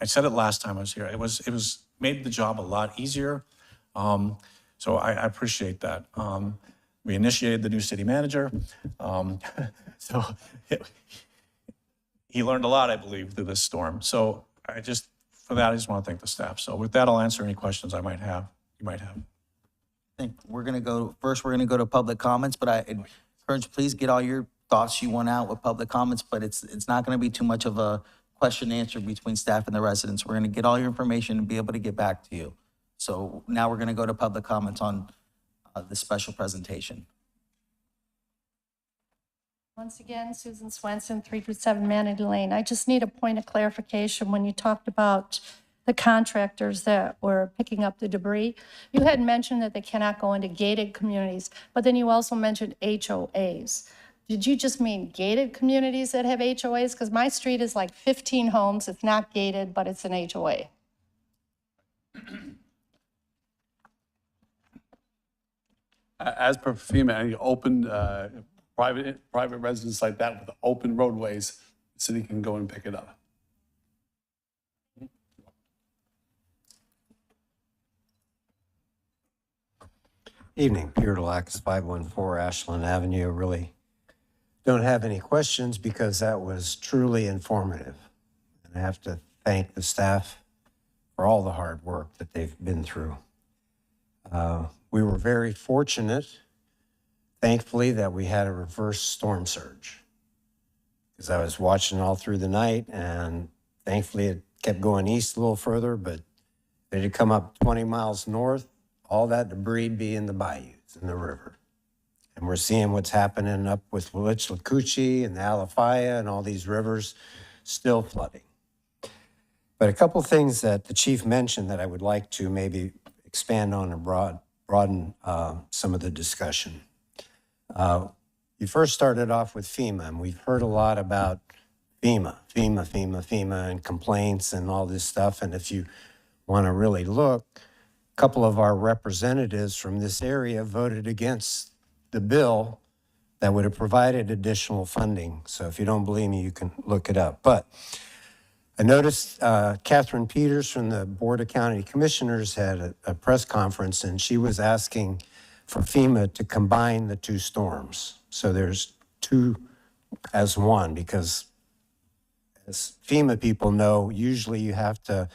said it last time I was here. It was made the job a lot easier. So I appreciate that. We initiated the new city manager. He learned a lot, I believe, through this storm. So I just want to thank the staff. So with that, I'll answer any questions you might have. I think we're going to go to public comments, but I encourage, please get all your thoughts you want out with public comments, but it's not going to be too much of a question and answer between staff and the residents. We're going to get all your information and be able to get back to you. So now we're going to go to public comments on the special presentation. Once again, Susan Swenson, 327 Manatee Lane. I just need a point of clarification. When you talked about the contractors that were picking up the debris, you had mentioned that they cannot go into gated communities, but then you also mentioned HOAs. Did you just mean gated communities that have HOAs? Because my street is like 15 homes. It's not gated, but it's an HOA. As per FEMA, any open private residence like that with open roadways, the city can go and pick it up. Evening, Peter Delax, 514 Ashland Avenue. Really don't have any questions because that was truly informative. And I have to thank the staff for all the hard work that they've been through. We were very fortunate, thankfully, that we had a reverse storm surge. Because I was watching all through the night, and thankfully it kept going east a little further, but it had come up 20 miles north, all that debris be in the bayous and the river. And we're seeing what's happening up with Withlacoochee and the Alafaya and all these rivers still flooding. But a couple things that the chief mentioned that I would like to maybe expand on and broaden some of the discussion. You first started off with FEMA, and we've heard a lot about FEMA, and complaints and all this stuff. And if you want to really look, a couple of our representatives from this area voted against the bill that would have provided additional funding. So if you don't believe me, you can look it up. But I noticed Catherine Peters from the Board of County Commissioners had a press conference, and she was asking for FEMA to combine the two storms. So there's two as one, because as FEMA people know, usually you have to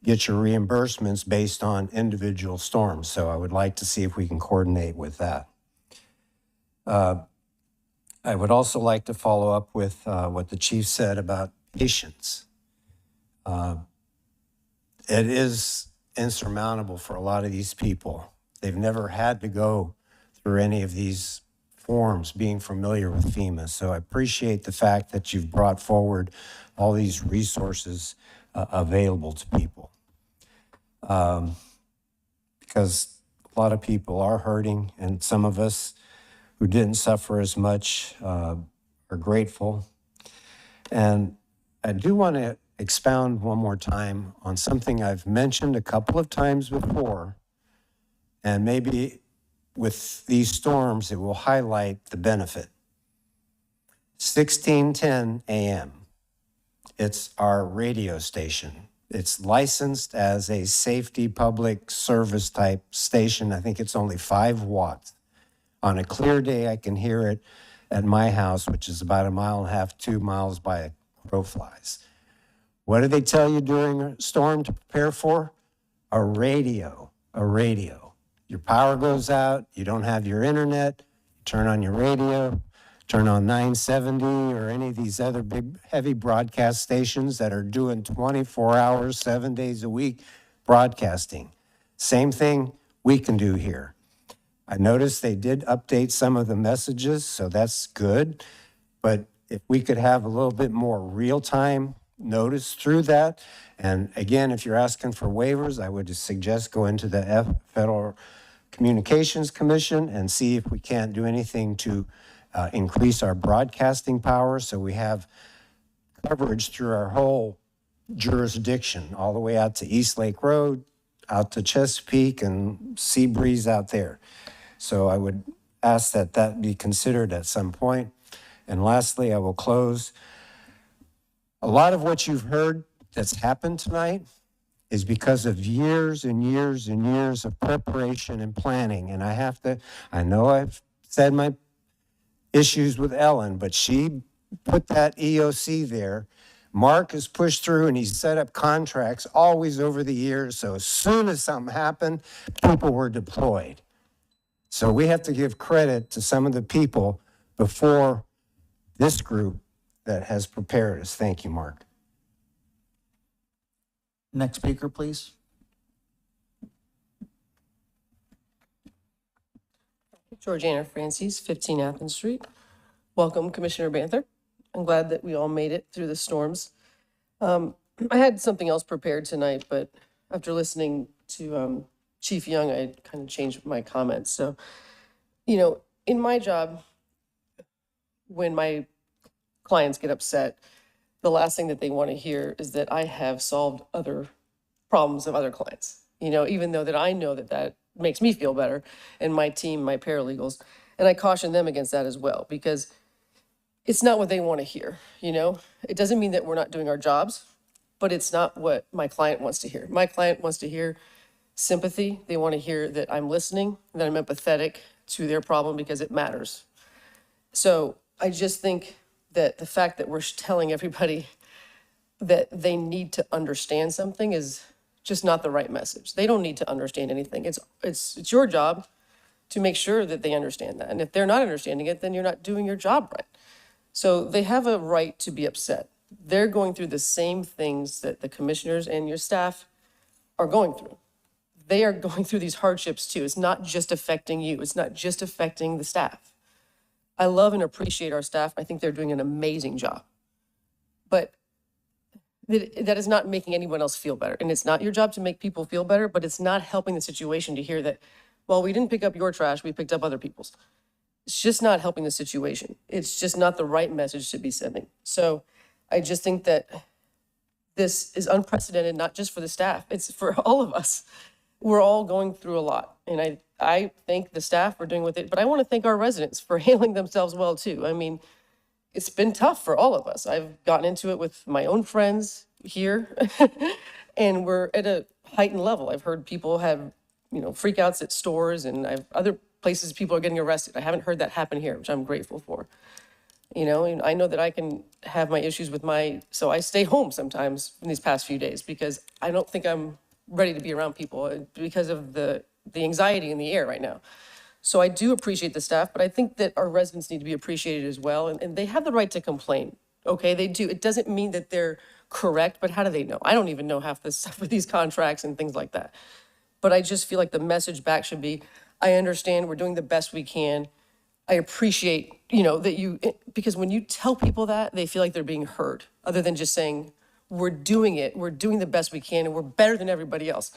get your reimbursements based on individual storms. So I would like to see if we can coordinate with that. I would also like to follow up with what the chief said about patience. It is insurmountable for a lot of these people. They've never had to go through any of these forms being familiar with FEMA. So I appreciate the fact that you've brought forward all these resources available to people. Because a lot of people are hurting, and some of us who didn't suffer as much are grateful. And I do want to expound one more time on something I've mentioned a couple of times before, and maybe with these storms, it will highlight the benefit. 1610 AM. It's our radio station. It's licensed as a safety public service type station. I think it's only 5 watts. On a clear day, I can hear it at my house, which is about 1.5 miles, 2 miles by a crow flies. What do they tell you during a storm to prepare for? A radio. Your power goes out, you don't have your internet, you turn on your radio, turn on 970 or any of these other big, heavy broadcast stations that are doing 24 hours, 7 days a week broadcasting. Same thing we can do here. I noticed they did update some of the messages, so that's good. But if we could have a little bit more real-time notice through that, and again, if you're asking for waivers, I would just suggest go into the Federal Communications Commission and see if we can't do anything to increase our broadcasting power so we have coverage through our whole jurisdiction, all the way out to East Lake Road, out to Chesapeake and Sea Breeze out there. So I would ask that that be considered at some point. And lastly, I will close. A lot of what you've heard that's happened tonight is because of years and years and years of preparation and planning. And I know I've said my issues with Ellen, but she put that EOC there. Mark has pushed through and he's set up contracts always over the years. So as soon as something happened, people were deployed. So we have to give credit to some of the people before this group that has prepared us. Thank you, Mark. Next speaker, please. Georgiana Francis, 15 Athens Street. Welcome, Commissioner Banther. I'm glad that we all made it through the storms. I had something else prepared tonight, but after listening to Chief Young, I kind of changed my comments. So, you know, in my job, when my clients get upset, the last thing that they want to hear is that I have solved other problems of other clients. You know, even though that I know that that makes me feel better and my team, my paralegals, and I caution them against that as well, because it's not what they want to hear. You know, it doesn't mean that we're not doing our jobs, but it's not what my client wants to hear. My client wants to hear sympathy. They want to hear that I'm listening, that I'm empathetic to their problem because it matters. So I just think that the fact that we're telling everybody that they need to understand something is just not the right message. They don't need to understand anything. It's your job to make sure that they understand that. And if they're not understanding it, then you're not doing your job right. So they have a right to be upset. They're going through the same things that the commissioners and your staff are going through. They are going through these hardships too. It's not just affecting you. It's not just affecting the staff. I love and appreciate our staff. I think they're doing an amazing job. But that is not making anyone else feel better. And it's not your job to make people feel better, but it's not helping the situation to hear that, well, we didn't pick up your trash, we picked up other people's. It's just not helping the situation. It's just not the right message to be sending. So I just think that this is unprecedented, not just for the staff, it's for all of us. We're all going through a lot. And I thank the staff for doing with it, but I want to thank our residents for handling themselves well too. I mean, it's been tough for all of us. I've gotten into it with my own friends here and we're at a heightened level. I've heard people have, freakouts at stores and other places people are getting arrested. I haven't heard that happen here, which I'm grateful for. And I know that I can have my issues with so I stay home sometimes in these past few days because I don't think I'm ready to be around people because of the anxiety in the air right now. So I do appreciate the staff, but I think that our residents need to be appreciated as well. And they have the right to complain. Okay, they do. It doesn't mean that they're correct, but how do they know? I don't even know half this stuff with these contracts and things like that. But I just feel like the message back should be, I understand we're doing the best we can. I appreciate, because when you tell people that, they feel like they're being heard, other than just saying, we're doing the best we can, and we're better than everybody else.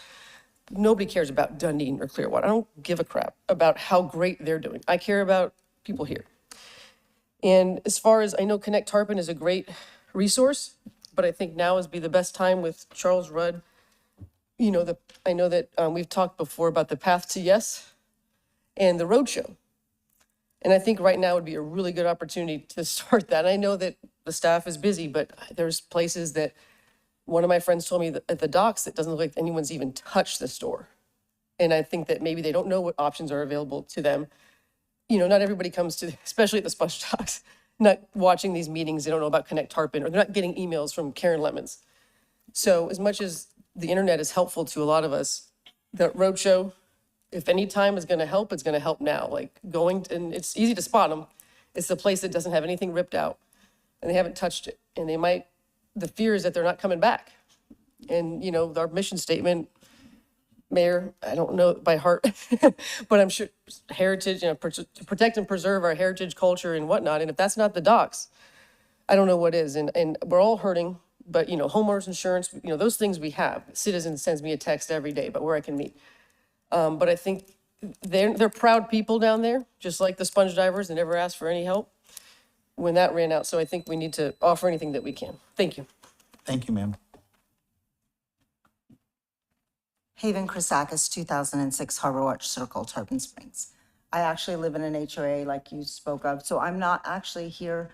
Nobody cares about Dunedin or Clearwater. I don't give a crap about how great they're doing. I care about people here. And as far as I know, Connect Tarpon is a great resource, but I think now would be the best time with Charles Rudd. I know that we've talked before about the Path to Yes and the roadshow. And I think right now would be a really good opportunity to start that. I know that the staff is busy, but there's places that one of my friends told me that at the docks, it doesn't look like anyone's even touched the store. And I think that maybe they don't know what options are available to them. Not everybody comes to, especially at the sponge docks, not watching these meetings. They don't know about Connect Tarpon, or they're not getting emails from Karen Lemons. So as much as the internet is helpful to a lot of us, that roadshow, if any time is going to help, it's going to help now. And it's easy to spot them. It's the place that doesn't have anything ripped out and they haven't touched it. And the fear is that they're not coming back. And, our mission statement, Mayor, I don't know it by heart, but I'm sure heritage, to protect and preserve our heritage, culture and whatnot. And if that's not the docks, I don't know what is. And we're all hurting, but, homeowners insurance, those things we have. Citizen sends me a text every day about where I can meet. But I think they're proud people down there, just like the sponge divers. They never asked for any help when that ran out. So I think we need to offer anything that we can. Thank you. Thank you, ma'am. Haven Chrisakis, 2006 Harbor Watch Circle, Tarpon Springs. I actually live in an HOA like you spoke of, so I'm not actually here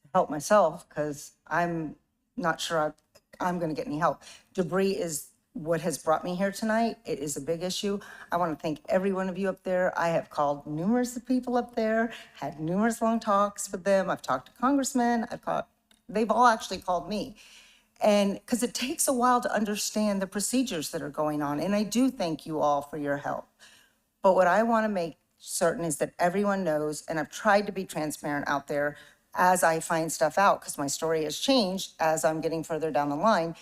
to help myself because I'm not sure I'm going to get any help. Debris is what has brought me here tonight. It is a big issue. I want to thank every one of you up there. I have called numerous people up there, had numerous long talks with them. I've talked to congressmen. They've all actually called me. And because it takes a while to understand the procedures that are going on. And I do thank you all for your help. But what I want to make certain is that everyone knows, and I've tried to be transparent out there as I find stuff out, because my story has changed as I'm getting further down the line,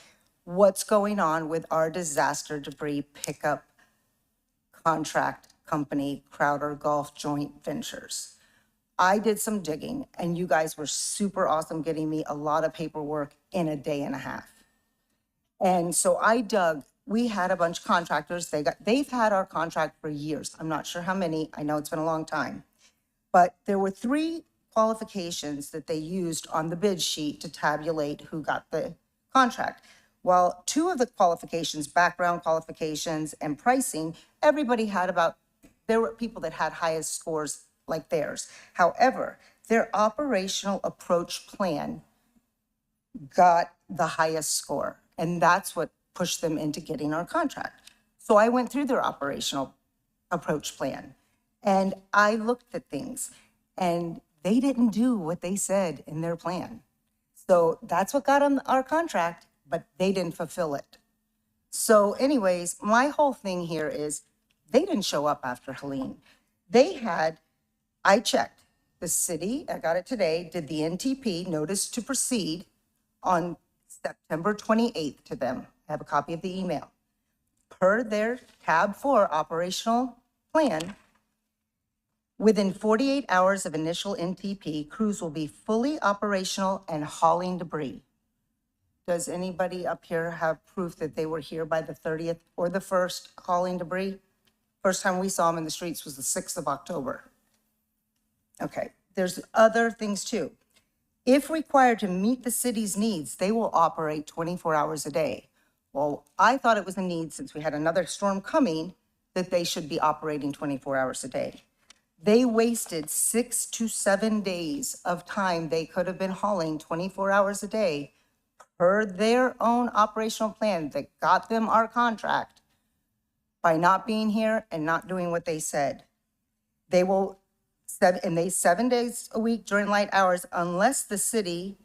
what's going on with our disaster debris pickup contract company, Crowder Golf Joint Ventures. I did some digging, and you guys were super awesome getting me a lot of paperwork in a day and a half. And so I dug. We had a bunch of contractors. They've had our contract for years. I'm not sure how many. I know it's been a long time. But there were 3 qualifications that they used on the bid sheet to tabulate who got the contract. Well, 2 of the qualifications, background qualifications and pricing, everybody had there were people that had highest scores like theirs. However, their operational approach plan got the highest score, and that's what pushed them into getting our contract. So I went through their operational approach plan, and I looked at things, and they didn't do what they said in their plan. So that's what got on our contract, but they didn't fulfill it. So anyways, my whole thing here is they didn't show up after Helene. I checked, the city, I got it today, did the NTP, notice to proceed, on September 28th to them. I have a copy of the email. Per their tab 4 operational plan, within 48 hours of initial NTP, crews will be fully operational and hauling debris. Does anybody up here have proof that they were here by the 30th or the 1st hauling debris? First time we saw them in the streets was the 6th of October. Okay, there's other things too. If required to meet the city's needs, they will operate 24 hours a day. Well, I thought it was a need, since we had another storm coming, that they should be operating 24 hours a day. They wasted 6 to 7 days of time they could have been hauling 24 hours a day per their own operational plan that got them our contract by not being here and not doing what they said. They will, 7 days a week during light hours, unless the city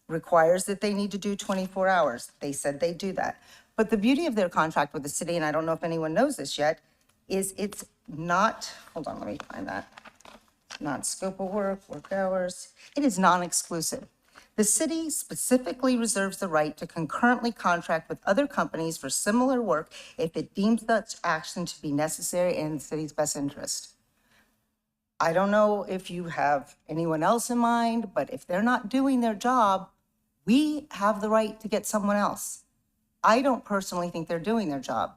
requires that they need to do 24 hours. They said they do that. But the beauty of their contract with the city, and I don't know if anyone knows this yet, is it's not, hold on, let me find that. Not scope of work, work hours. It is non-exclusive. The city specifically reserves the right to concurrently contract with other companies for similar work if it deems such action to be necessary in the city's best interest. I don't know if you have anyone else in mind, but if they're not doing their job, we have the right to get someone else. I don't personally think they're doing their job.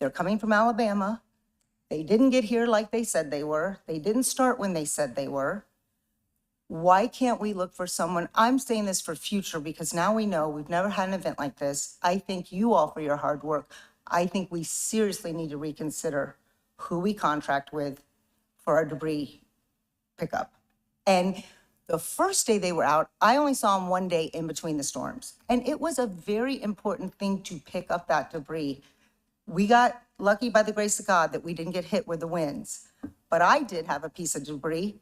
They're coming from Alabama. They didn't get here like they said they were. They didn't start when they said they were. Why can't we look for someone? I'm saying this for future because now we know we've never had an event like this. I thank you all for your hard work. I think we seriously need to reconsider who we contract with for our debris pickup. And the first day they were out, I only saw them one day in between the storms. And it was a very important thing to pick up that debris. We got lucky by the grace of God that we didn't get hit with the winds. But I did have a piece of debris,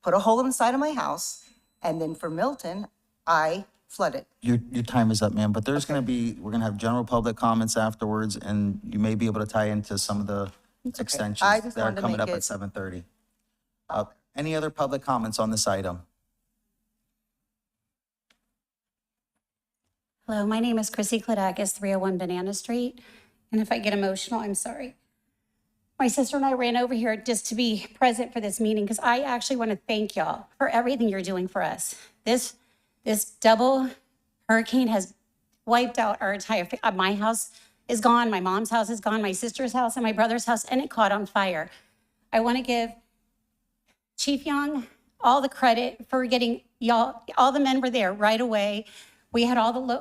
put a hole in the side of my house, and then for Milton, I flooded. Your time is up, ma'am, but we're gonna have general public comments afterwards, and you may be able to tie into some of the I extensions just that are wanted to coming make up at it- 7:30. Any other public comments on this item? Hello, my name is Chrissy Kladakis, 301 Banana Street. And if I get emotional, I'm sorry. My sister and I ran over here just to be present for this meeting because I actually want to thank y'all for everything you're doing for us. This double hurricane has wiped out our entire, my house is gone, my mom's house is gone, my sister's house and my brother's house, and it caught on fire. I want to give Chief Young all the credit for getting y'all, all the men were there right away. We had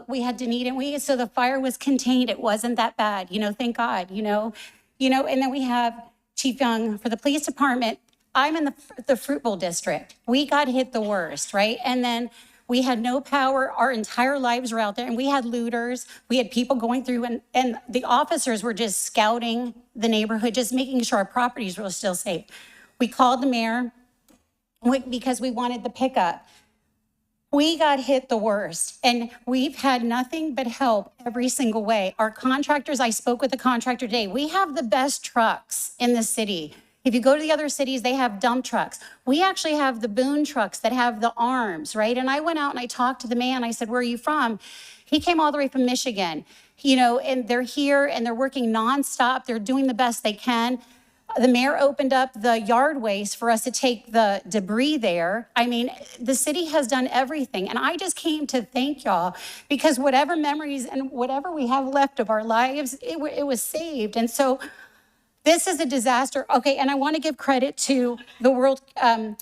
we had Danita, so the fire was contained. It wasn't that bad, thank God, and then we have Chief Young for the police department. I'm in the Fruit Bowl district. We got hit the worst, right? And then we had no power. Our entire lives were out there, and we had looters. We had people going through, and the officers were just scouting the neighborhood, just making sure our properties were still safe. We called the mayor because we wanted the pickup. We got hit the worst, and we've had nothing but help every single way. Our contractors, I spoke with the contractor today, we have the best trucks in the city. If you go to the other cities, they have dump trucks. We actually have the Boone trucks that have the arms, right? And I went out and I talked to the man. I said, where are you from? He came all the way from Michigan, and they're here and they're working nonstop. They're doing the best they can. The mayor opened up the yard waste for us to take the debris there. I mean, the city has done everything. And I just came to thank y'all because whatever memories and whatever we have left of our lives, it was saved. And so this is a disaster. Okay, and I want to give credit to the World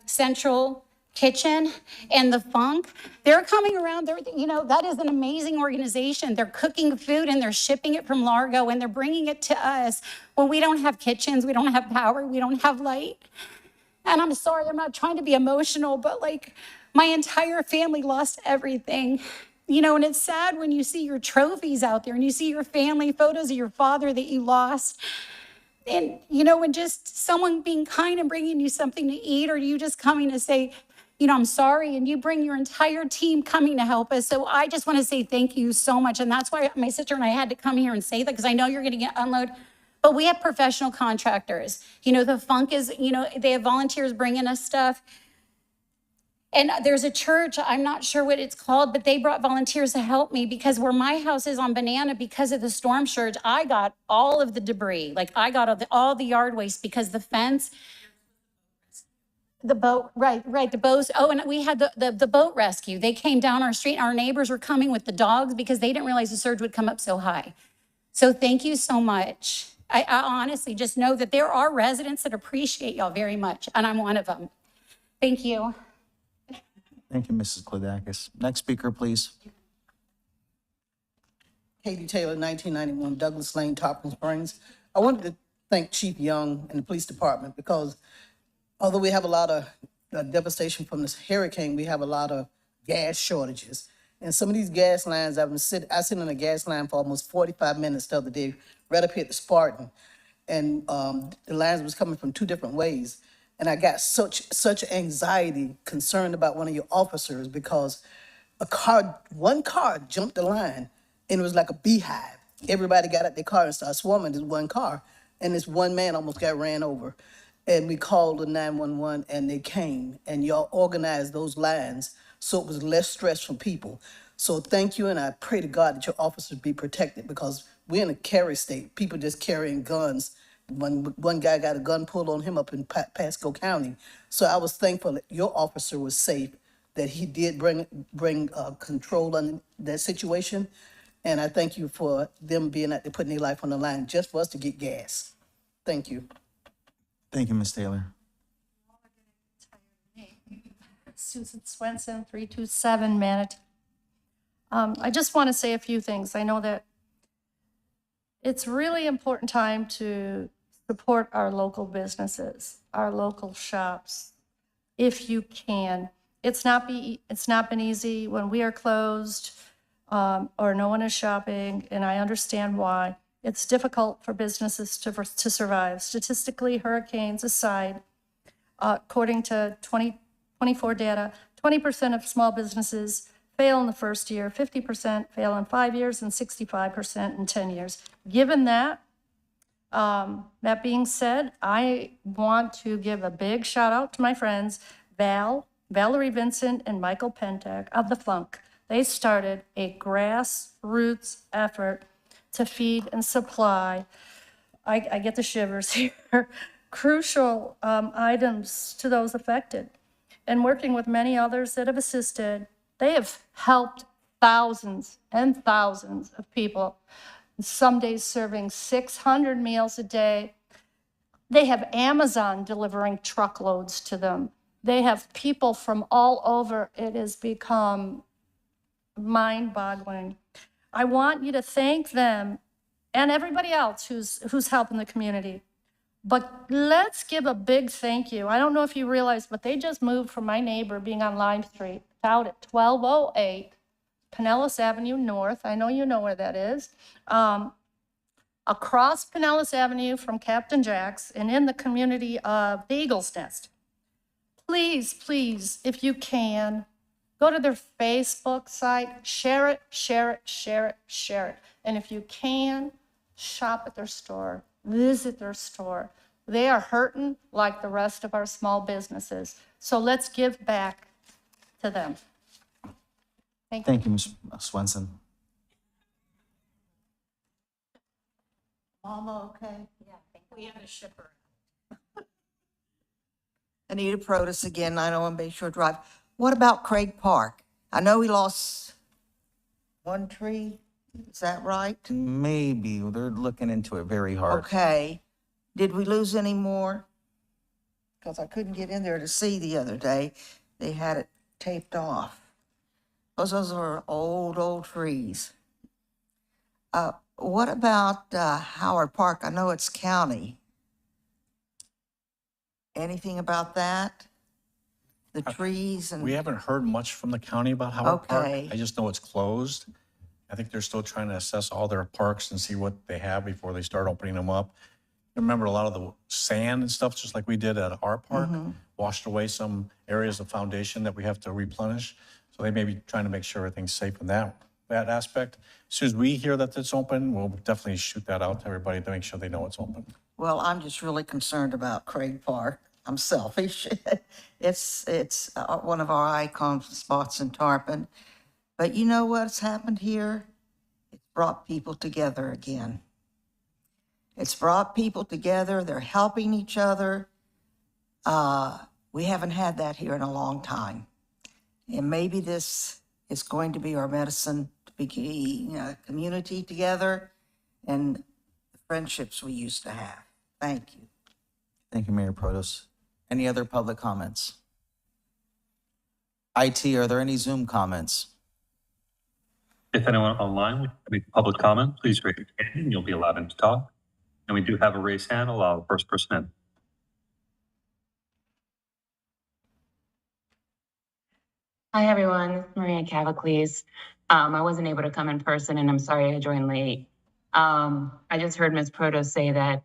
Central Kitchen and the Funk. They're coming around, that is an amazing organization. They're cooking food and they're shipping it from Largo and they're bringing it to us when we don't have kitchens, we don't have power, we don't have light. And I'm sorry, I'm not trying to be emotional, but my entire family lost everything. And it's sad when you see your trophies out there and you see your family photos of your father that you lost. And, and just someone being kind and bringing you something to eat, or you just coming to say, I'm sorry, and you bring your entire team coming to help us. So I just want to say thank you so much. And that's why my sister and I had to come here and say that, because I know you're going to get unload. But we have professional contractors. The funk is, they have volunteers bringing us stuff. And there's a church, I'm not sure what it's called, but they brought volunteers to help me, because where my house is on Banana, because of the storm surge, I got all of the debris. Like, I got all the yard waste, because the fence, the boat, right, the boats. Oh, and we had the boat rescue. They came down our street. Our neighbors were coming with the dogs because they didn't realize the surge would come up so high. So thank you so much. I honestly just know that there are residents that appreciate y'all very much, and I'm one of them. Thank you. Thank you, Mrs. Kladakis. Next speaker, please. Katie Taylor, 1991, Douglas Lane, Tarpon Springs. I wanted to thank Chief Young and the police department, because although we have a lot of devastation from this hurricane, we have a lot of gas shortages. And some of these gas lines, I sit in a gas line for almost 45 minutes the other day, right up here at the Spartan. And the lines was coming from 2 different ways. And I got such anxiety, concerned about one of your officers, because one car jumped the line, and it was like a beehive. Everybody got out their car and started swarming this one car, and this one man almost got ran over. And we called the 911, and they came, and y'all organized those lines so it was less stress from people. So thank you, and I pray to God that your officers be protected, because we're in a carry state. People just carrying guns. One guy got a gun pulled on him up in Pasco County. So I was thankful that your officer was safe, that he did bring control on that situation. And I thank you for them being out there putting their life on the line just for us to get gas. Thank you. Thank you, Ms. Taylor. Susan Swenson, 327 Manatee. I just want to say a few things. I know that it's really important time to support our local businesses, our local shops, if you can. It's not been easy when we are closed or no one is shopping, and I understand why. It's difficult for businesses to survive. Statistically, hurricanes aside, according to 2024 data, 20% of small businesses fail in the first year, 50% fail in 5 years, and 65% in 10 years. Given that, that being said, I want to give a big shout out to my friends, Valerie Vincent and Michael Pentak of the Funk. They started a grassroots effort to feed and supply, I get the shivers here, crucial items to those affected. And working with many others that have assisted, they have helped thousands and thousands of people, some days serving 600 meals a day. They have Amazon delivering truckloads to them. They have people from all over. It has become mind-boggling. I want you to thank them and everybody else who's helping the community. But let's give a big thank you. I don't know if you realize, but they just moved from my neighbor being on Lime Street out at 1208 Pinellas Avenue North. I know you know where that is. Across Pinellas Avenue from Captain Jack's and in the community of the Eagle's Nest. Please, please, if you can, go to their Facebook site, share it, share it, share it, share it. And if you can, shop at their store, visit their store. They are hurting like the rest of our small businesses. So let's give back to them. Thank you. Thank you, Ms. Swenson. Mama, okay? Yeah, we have a shipper. Anita Protus again, 901 Bayshore Drive. What about Craig Park? I know we lost one tree. Is that right? Maybe. They're looking into it very hard. Okay. Did we lose any more? Because I couldn't get in there to see the other day. They had it taped off. Those are old trees. What about Howard Park? I know it's county. Anything about that? The trees and... We haven't heard much from the county about Howard Park. Okay. I just know it's closed. I think they're still trying to assess all their parks and see what they have before they start opening them up. remember a lot of the sand and stuff, just like we did at our park, washed away some areas of foundation that we have to replenish. So they may be trying to make sure everything's safe in that aspect. As soon as we hear that it's open, we'll definitely shoot that out to everybody to make sure they know it's open. Well, I'm just really concerned about Craig Park. I'm selfish. It's one of our icon spots in Tarpon. But you know what's happened here? It's brought people together again. It's brought people together. They're helping each other. We haven't had that here in a long time. And maybe this is going to be our medicine to be a community together and the friendships we used to have. Thank you. Thank you, Mayor Protos. Any other public comments? IT, are there any Zoom comments? If anyone online would make a public comment, please raise your hand and you'll be allowed in to talk. And we do have a raised hand. Allow the first person in. Hi, everyone. This is Maria Cavacles. I wasn't able to come in person, and I'm sorry I joined late. I just heard Ms. Proto say that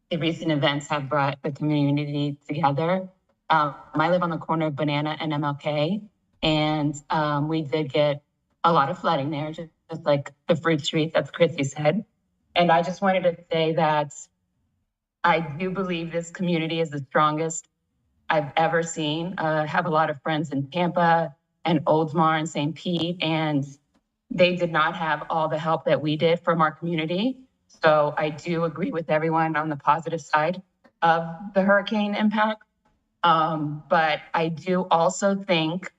the recent events have brought the community together. I live on the corner of Banana and MLK, and we did get a lot of flooding there, just like the Fruit Street, that's Chrissy said. And I just wanted to say that I do believe this community is the strongest I've ever seen. I have a lot of friends in Tampa and Oldsmar and St. Pete, and they did not have all the help that we did from our community. So I do agree with everyone on the positive side of the hurricane impact. But I do also think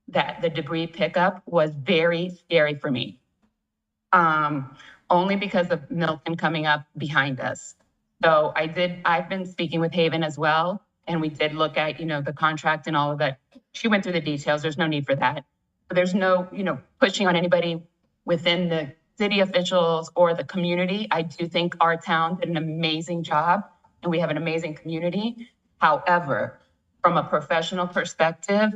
that the debris pickup was very scary for me. Only because of Milton coming up behind us. So I've been speaking with Haven as well. And we did look at, the contract and all of that. She went through the details. There's no need for that. But there's no, pushing on anybody within the city officials or the community. I do think our town did an amazing job and we have an amazing community. However, from a professional perspective,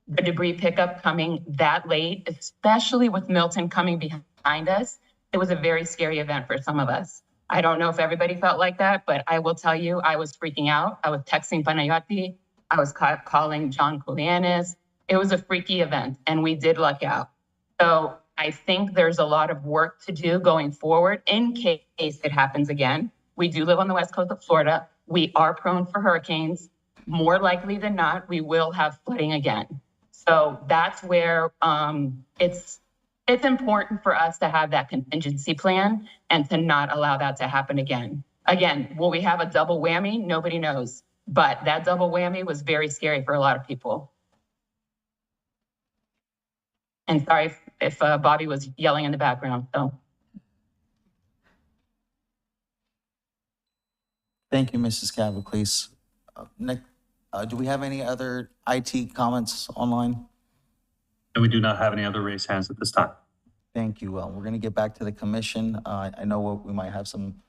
the debris pickup coming that late, especially with Milton coming behind us, it was a very scary event for some of us. I don't know if everybody felt like that, but I will tell you, I was freaking out. I was texting Panayoti. I was calling John Koulianis. It was a freaky event, and we did luck out. So I think there's a lot of work to do going forward in case it happens again. We do live on the west coast of Florida. We are prone for hurricanes. More likely than not, we will have flooding again. So that's where it's important for us to have that contingency plan and to not allow that to happen again. Again, will we have a double whammy? Nobody knows. But that double whammy was very scary for a lot of people. And sorry if Bobby was yelling in the background. So. Thank you, Mrs. Cavacles. Nick, do we have any other IT comments online? And we do not have any other raised hands at this time. Thank you. We're going to get back to the commission. I know we might have some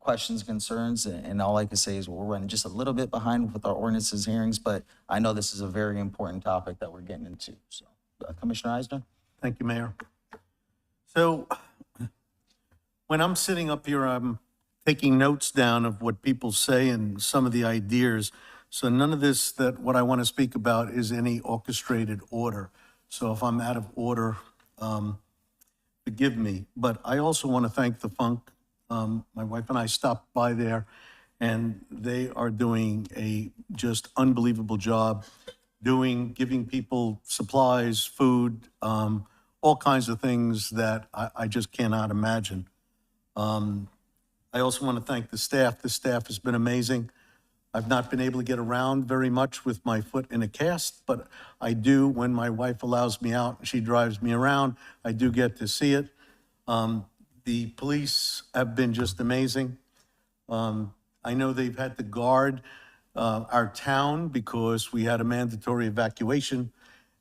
questions, concerns, and all I can say is we're running just a little bit behind with our ordinances hearings, but I know this is a very important topic that we're getting into. So, Commissioner Eisner? Thank you, Mayor. So when I'm sitting up here, I'm taking notes down of what people say and some of the ideas. So none of this what I want to speak about is any orchestrated order. So if I'm out of order, forgive me. But I also want to thank the Funk. My wife and I stopped by there, and they are doing a just unbelievable job giving people supplies, food, all kinds of things that I just cannot imagine. I also want to thank the staff. The staff has been amazing. I've not been able to get around very much with my foot in a cast, but I do when my wife allows me out and she drives me around. I do get to see it. The police have been just amazing. I know they've had to guard our town because we had a mandatory evacuation,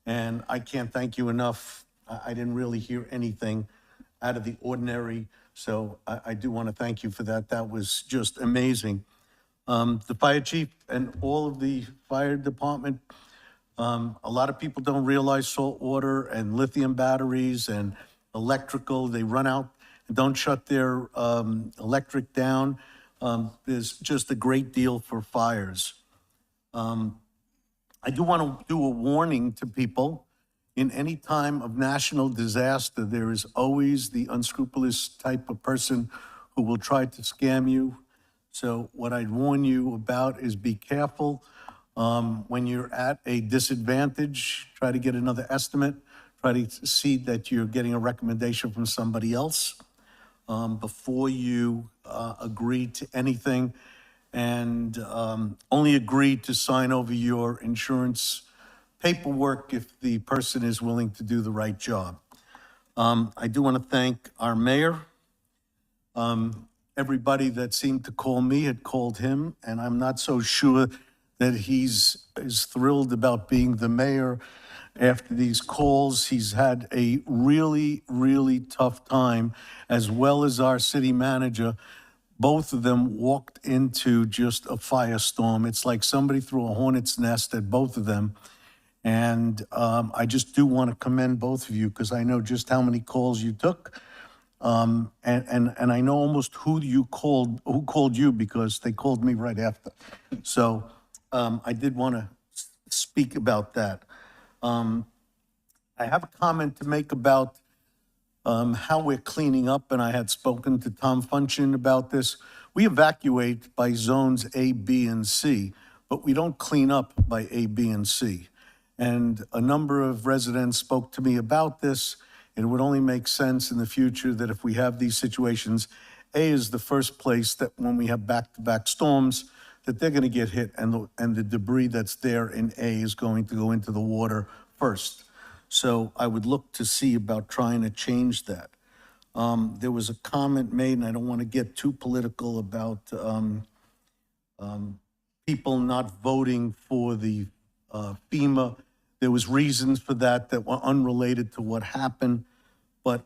and I can't thank you enough. I didn't really hear anything out of the ordinary, so I do want to thank you for that. That was just amazing. The fire chief and all of the fire department, a lot of people don't realize salt water and lithium batteries and electrical, they run out don't shut their electric down. There's just a great deal for fires. I do want to do a warning to people. In any time of national disaster, there is always the unscrupulous type of person who will try to scam you. So what I'd warn you about is be careful. When you're at a disadvantage, try to get another estimate. Try to see that you're getting a recommendation from somebody else before you agree to anything. And only agree to sign over your insurance paperwork if the person is willing to do the right job. I do want to thank our mayor. Everybody that seemed to call me had called him, and I'm not so sure that he's as thrilled about being the mayor after these calls. He's had a really, really tough time, as well as our city manager. Both of them walked into just a firestorm. It's like somebody threw a hornet's nest at both of them. And I just do want to commend both of you because I know just how many calls you took. And I know almost who called you because they called me right after. So I did want to speak about that. I have a comment to make about how we're cleaning up, and I had spoken to Tom Funchin about this. We evacuate by zones A, B, and C, but we don't clean up by A, B, and C. And a number of residents spoke to me about this. It would only make sense in the future that if we have these situations, A is the first place that when we have back-to-back storms, that they're going to get hit, and the debris that's there in A is going to go into the water first. So I would look to see about trying to change that. There was a comment made, and I don't want to get too political, about people not voting for the FEMA. There was reasons for that were unrelated to what happened, but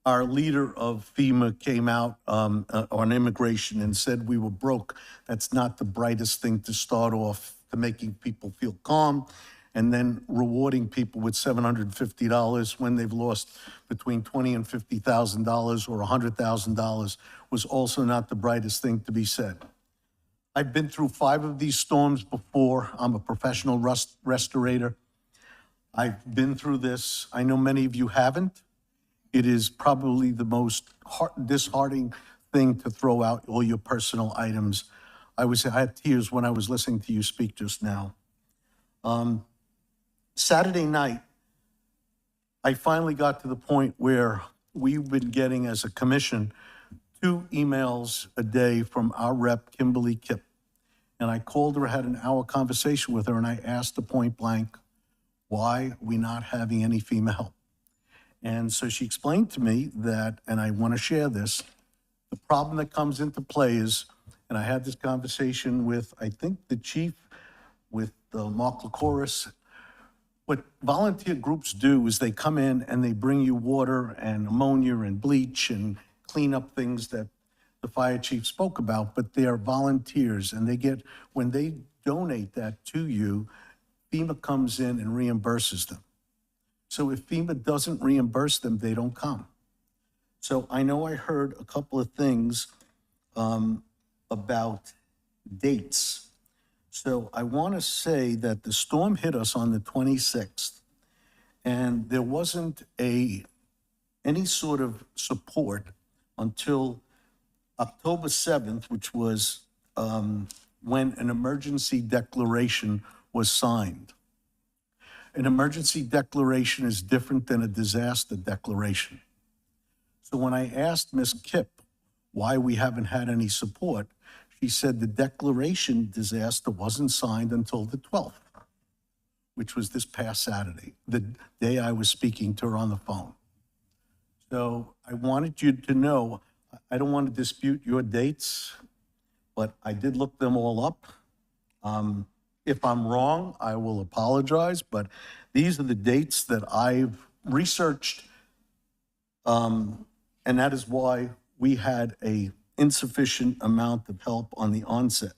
our leader of FEMA came out on immigration and said we were broke. That's not the brightest thing to start off, to making people feel calm, and then rewarding people with $750 when they've lost between $20,000 and $50,000 or $100,000 was also not the brightest thing to be said. I've been through 5 of these storms before. I'm a professional restorator. I've been through this. I know many of you haven't. It is probably the most disheartening thing to throw out all your personal items. I had tears when I was listening to you speak just now. Saturday night, I finally got to the point where we've been getting, as a commission, 2 emails a day from our rep, Kimberly Kipp. And I called her, had an hour conversation with her, and I asked her point blank, why are we not having any FEMA help? And so she explained to me that, and I want to share this, the problem that comes into play is, and I had this conversation with, I think, the chief, with Mark Lacoris. What volunteer groups do is they come in and they bring you water and ammonia and bleach and clean up things that the fire chief spoke about, but they are volunteers, and they get, when they donate that to you, FEMA comes in and reimburses them. So if FEMA doesn't reimburse them, they don't come. So I know I heard a couple of things about dates. So I want to say that the storm hit us on the 26th, and there wasn't any sort of support until October 7th, which was when an emergency declaration was signed. An emergency declaration is different than a disaster declaration. So when I asked Ms. Kipp why we haven't had any support, she said the declaration disaster wasn't signed until the 12th, which was this past Saturday, the day I was speaking to her on the phone. So I wanted you to know, I don't want to dispute your dates, but I did look them all up. If I'm wrong, I will apologize, but these are the dates that I've researched, and that is why we had a insufficient amount of help on the onset.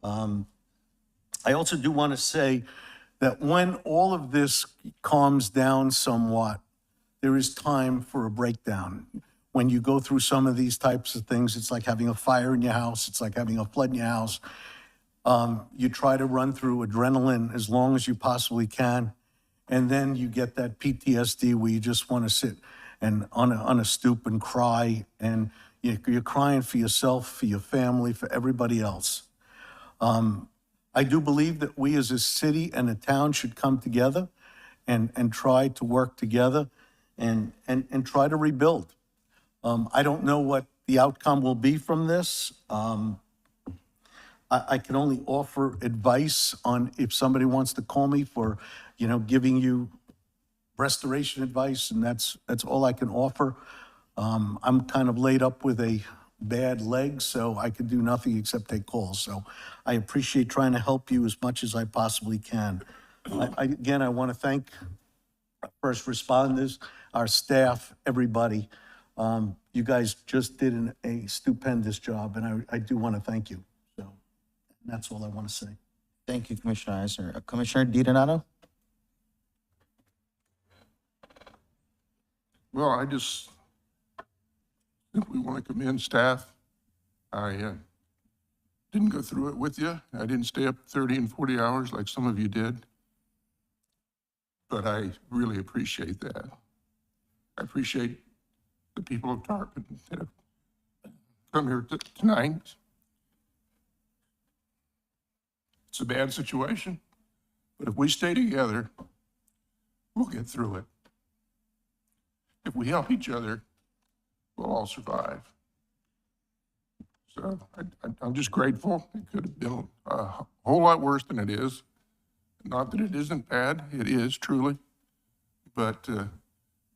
I also do want to say that when all of this calms down somewhat, there is time for a breakdown. when you go through some of these types of things, it's like having a fire in your house, it's like having a flood in your house. You try to run through adrenaline as long as you possibly can. And then you get that PTSD where you just want to sit and on a stoop and cry. And you're crying for yourself, for your family, for everybody else. I do believe that we as a city and a town should come together and try to work together and try to rebuild. I don't know what the outcome will be from this. I can only offer advice on if somebody wants to call me for, giving you restoration advice, and that's all I can offer. I'm kind of laid up with a bad leg, so I can do nothing except take calls. So I appreciate trying to help you as much as I possibly can. Again, I want to thank first responders, our staff, everybody. You guys just did a stupendous job, and I do want to thank you. So that's all I want to say. Thank you, Commissioner Eisner. Commissioner DiDonato? Well, I just simply want to commend staff. I didn't go through it with you. I didn't stay up 30 and 40 hours like some of you did. But I really appreciate that. I appreciate the people of Tarpon that have come here tonight. It's a bad situation, but if we stay together, we'll get through it. If we help each other, we'll all survive. So I'm just grateful. It could have been a whole lot worse than it is. Not that it isn't bad, it is truly. But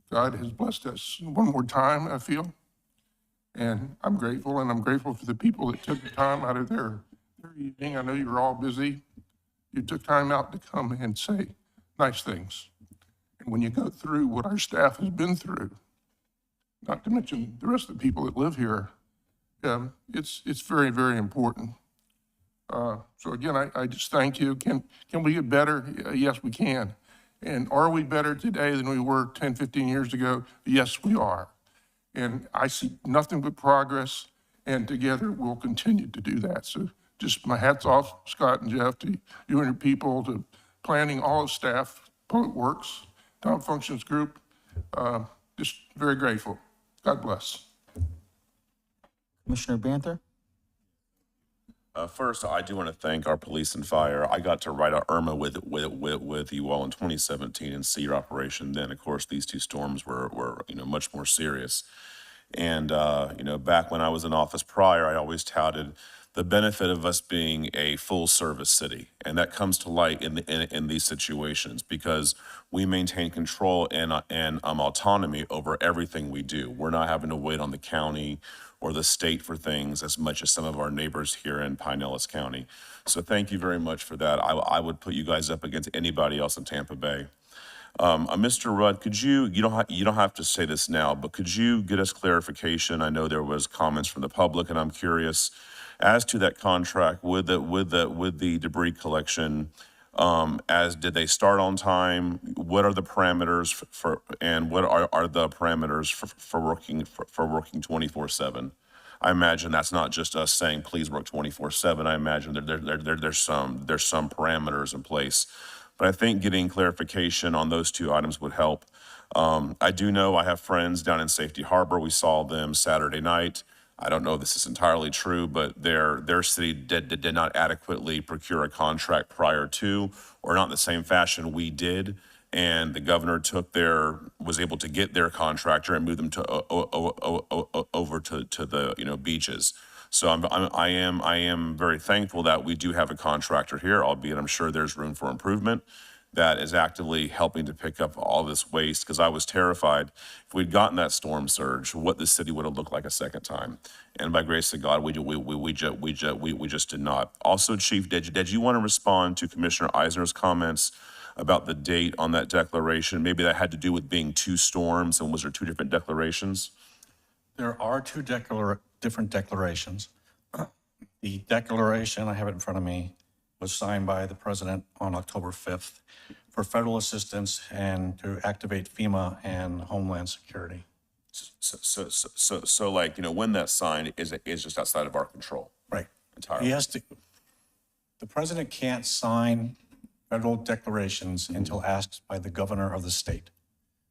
God has blessed us one more time, I feel. And I'm grateful, and I'm grateful for the people that took the time out of their evening. I know you were all busy. You took time out to come and say nice things. And when you go through what our staff has been through, not to mention the rest of the people that live here, it's very, very important. So again, I just thank you. Can we get better? Yes, we can. And are we better today than we were 10, 15 years ago? Yes, we are. And I see nothing but progress, and together we'll continue to do that. So just my hat's off, Scott and Jeff, to you and your people, to planning, all of staff, Public Works, Town Functions Group. Just very grateful. God bless. Commissioner Banther? First, I do want to thank our police and fire. I got to ride a Irma with you all in 2017 and see your operation then. Of course, these two storms were much more serious. And back when I was in office prior, I always touted the benefit of us being a full-service city, and that comes to light in these situations because we maintain control and autonomy over everything we do. We're not having to wait on the county or the state for things as much as some of our neighbors here in Pinellas County. So thank you very much for that. I would put you guys up against anybody else in Tampa Bay. Mr. Rudd, could you don't have to say this now, but could you get us clarification? I know there was comments from the public, and I'm curious as to that contract with the debris collection. Did they start on time? What are the parameters and what are the parameters for working 24/7? I imagine that's not just us saying please work 24/7. I imagine there's some parameters in place. But I think getting clarification on those two items would help. I do know I have friends down in Safety Harbor. We saw them Saturday night. I don't know if this is entirely true, but their city did not adequately procure a contract prior to, or not in the same fashion we did. And the governor was able to get their contractor and move them over to the beaches. So I am very thankful that we do have a contractor here, albeit I'm sure there's room for improvement, that is actively helping to pick up all this waste, because I was terrified if we'd gotten that storm surge, what the city would have looked like a second time. And by grace of God, we just did not. Also, Chief, did you want to respond to Commissioner Eisner's comments about the date on that declaration? Maybe that had to do with being two storms, and was there two different declarations? There are two different declarations. The declaration, I have it in front of me, was signed by the president on October 5th for federal assistance and to activate FEMA and Homeland Security. So like, when that's signed is just outside of our control Right. entirely. He has to, the president can't sign federal declarations until asked by the governor of the state.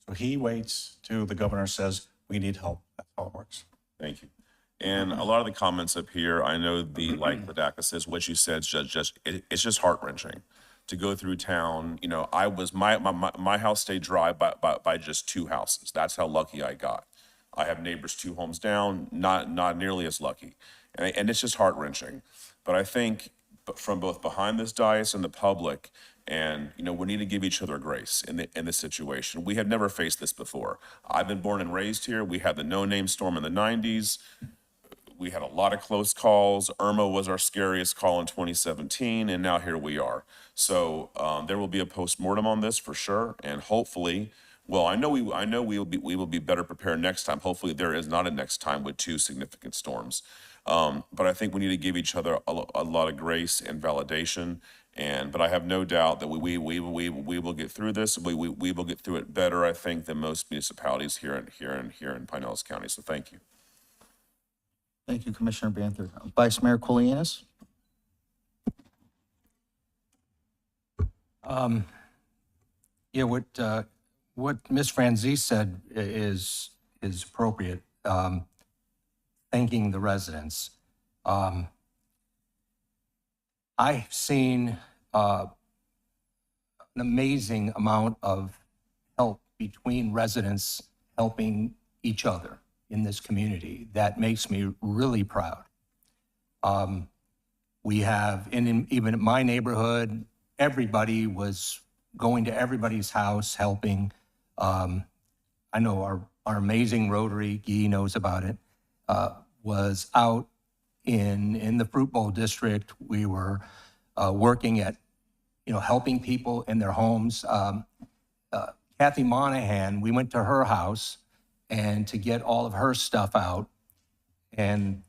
So he waits till the governor says, we need help. That's how it works. Thank you. And a lot of the comments up here, I know like Ladaka says, what you said is it's just heart wrenching to go through town. My house stayed dry by just 2 houses. That's how lucky I got. I have neighbors 2 homes down, not nearly as lucky. And it's just heart wrenching. But I think from both behind this dais and the public, and we need to give each other grace in this situation. We have never faced this before. I've been born and raised here. We had the no-name storm in the 90s. We had a lot of close calls. Irma was our scariest call in 2017, and now here we are. So there will be a postmortem on this for sure, and hopefully, well, I know we will be better prepared next time. Hopefully, there is not a next time with 2 significant storms. But I think we need to give each other a lot of grace and validation. But I have no doubt that we will get through this. We will get through it better, I think, than most municipalities here in Pinellas County. So thank you. Thank you, Commissioner Banther. Vice Mayor Kulianis? Yeah, what Ms. Franzese said is appropriate. Thanking the residents. I've seen an amazing amount of help between residents helping each other in this community. That makes me really proud. We have, even in my neighborhood, everybody was going to everybody's house, helping. I know our amazing Rotary, Guy knows about it, was out in the Fruit Bowl district. We were working at, helping people in their homes. Kathy Monahan, we went to her house and to get all of her stuff out, and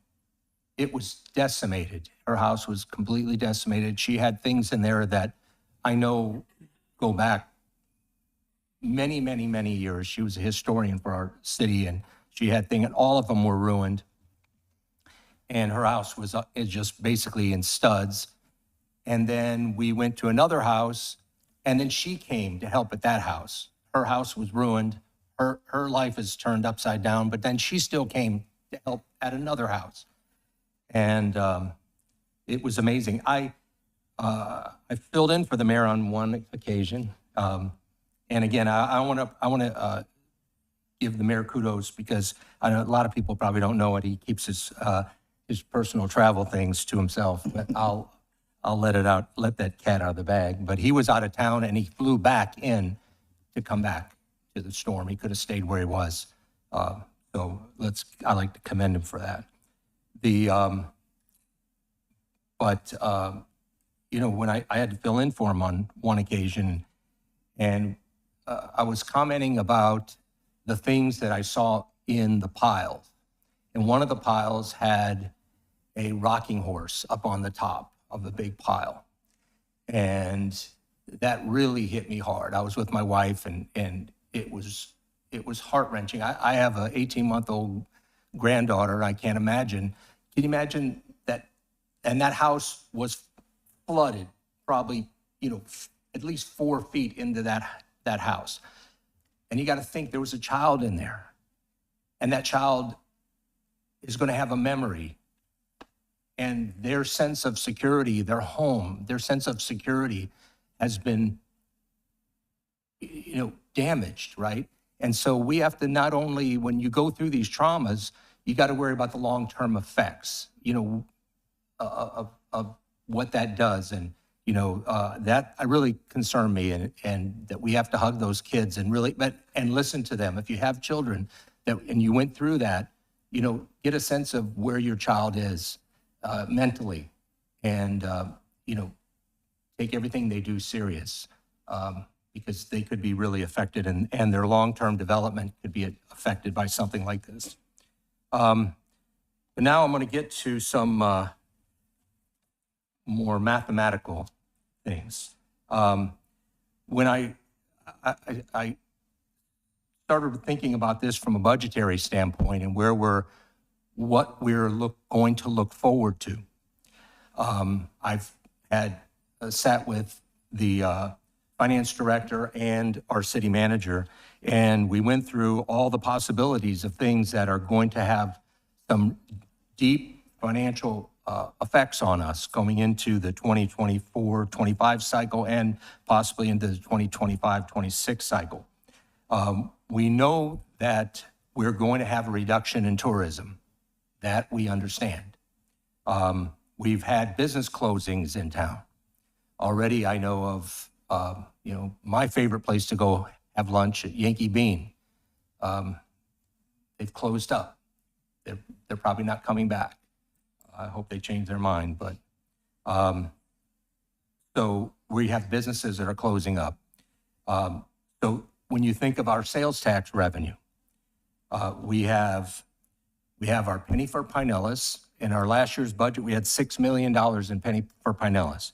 it was decimated. Her house was completely decimated. She had things in there that I know go back many, many, many years. She was a historian for our city, and she had things, and all of them were ruined. And her house was just basically in studs. And then we went to another house, and then she came to help at that house. Her house was ruined. Her life is turned upside down, but then she still came to help at another house. And it was amazing. I filled in for the mayor on one occasion. And again, I want to give the mayor kudos, because I know a lot of people probably don't know it. He keeps his personal travel things to himself, but I'll let that cat out of the bag. But he was out of town, and he flew back in to come back to the storm. He could have stayed where he was. So I like to commend him for that. When I had to fill in for him on one occasion, and I was commenting about the things that I saw in the piles. And one of the piles had a rocking horse up on the top of the big pile. And that really hit me hard. I was with my wife, and it was heart-wrenching. I have an 18-month-old granddaughter. I can't imagine. Can you imagine that? And that house was flooded, probably, at least 4 feet into that house. And you got to think, there was a child in there. And that child is going to have a memory. And their sense of security, their home, their sense of security has been, damaged, right? And so we have to, not only when you go through these traumas, you got to worry about the long-term effects, of what that does. And, that really concerned me, and that we have to hug those kids and really, and listen to them. If you have children and you went through that, get a sense of where your child is mentally, and, take everything they do serious, because they could be really affected, and their long-term development could be affected by something like this. But now I'm going to get to some more mathematical things. When I started thinking about this from a budgetary standpoint and what we're going to look forward to. I've had sat with the finance director and our city manager, and we went through all the possibilities of things that are going to have some deep financial effects on us going into the 2024-25 cycle and possibly into the 2025-26 cycle. We know that we're going to have a reduction in tourism. That we understand. We've had business closings in town. Already I know of, my favorite place to go have lunch at Yankee Bean. They've closed up. They're probably not coming back. I hope they change their mind, but so we have businesses that are closing up. So when you think of our sales tax revenue, we have our penny for Pinellas. In our last year's budget, we had $6 million in penny for Pinellas.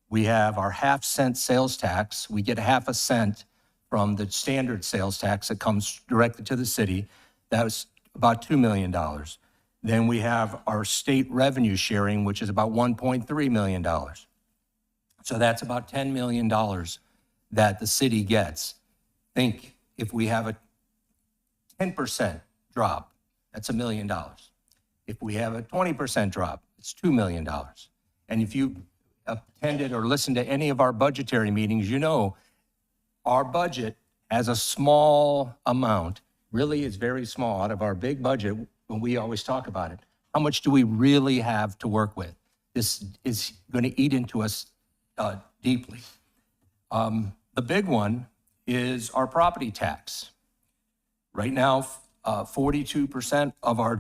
We have our half-cent sales tax. We get half a cent from the standard sales tax that comes directly to the city. That was about $2 million. Then we have our state revenue sharing, which is about $1.3 million. So that's about $10 million that the city gets. Think if we have a 10% drop, that's $1 million. If we have a 20% drop, it's $2 million. And if you attended or listened to any of our budgetary meetings, you know our budget has a small amount, really is very small out of our big budget when we always talk about it. How much do we really have to work with? This is going to eat into us deeply. The big one is our property tax. Right now, 42% of our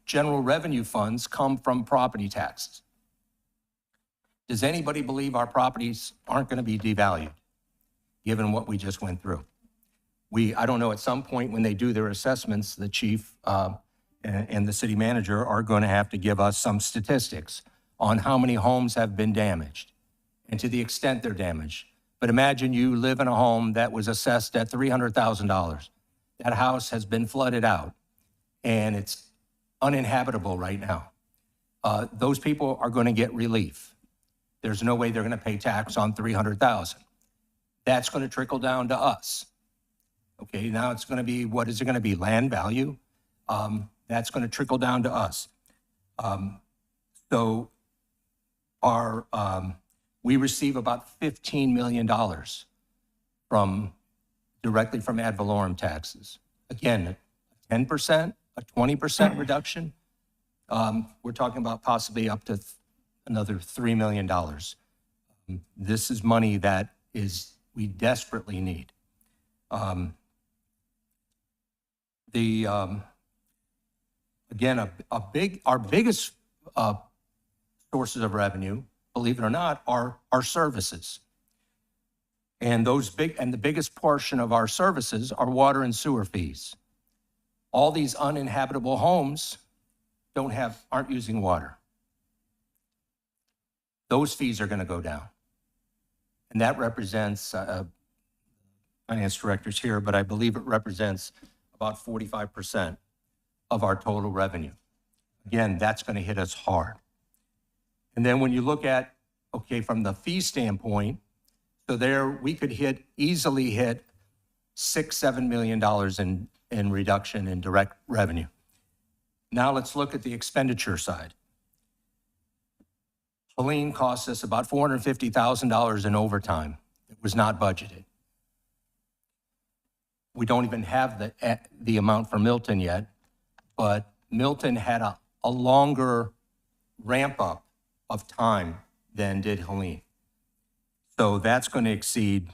general revenue funds come from property taxes. Does anybody believe our properties aren't going to be devalued, given what we just went through? I don't know, at some point when they do their assessments, the chief and the city manager are going to have to give us some statistics on how many homes have been damaged and to the extent they're damaged. But imagine you live in a home that was assessed at $300,000. That house has been flooded out and it's uninhabitable right now. Those people are going to get relief. There's no way they're going to pay tax on $300,000. That's going to trickle down to us. Okay, now it's going to be, what is it going to be? Land value? That's going to trickle down to us. So we receive about $15 million directly from ad valorem taxes. Again, 10%, a 20% reduction. We're talking about possibly up to another $3 million. This is money that we desperately need. Again, our biggest sources of revenue, believe it or not, are our services. And the biggest portion of our services are water and sewer fees. All these uninhabitable homes aren't using water. Those fees are going to go down. And that represents, finance director's here, but I believe it represents about 45% of our total revenue. Again, that's going to hit us hard. And then when you look at, okay, from the fee standpoint, so there we could easily hit $6-7 million in reduction in direct revenue. Now let's look at the expenditure side. Helene cost us about $450,000 in overtime. It was not budgeted. We don't even have the amount for Milton yet, but Milton had a longer ramp up of time than did Helene. So that's going to exceed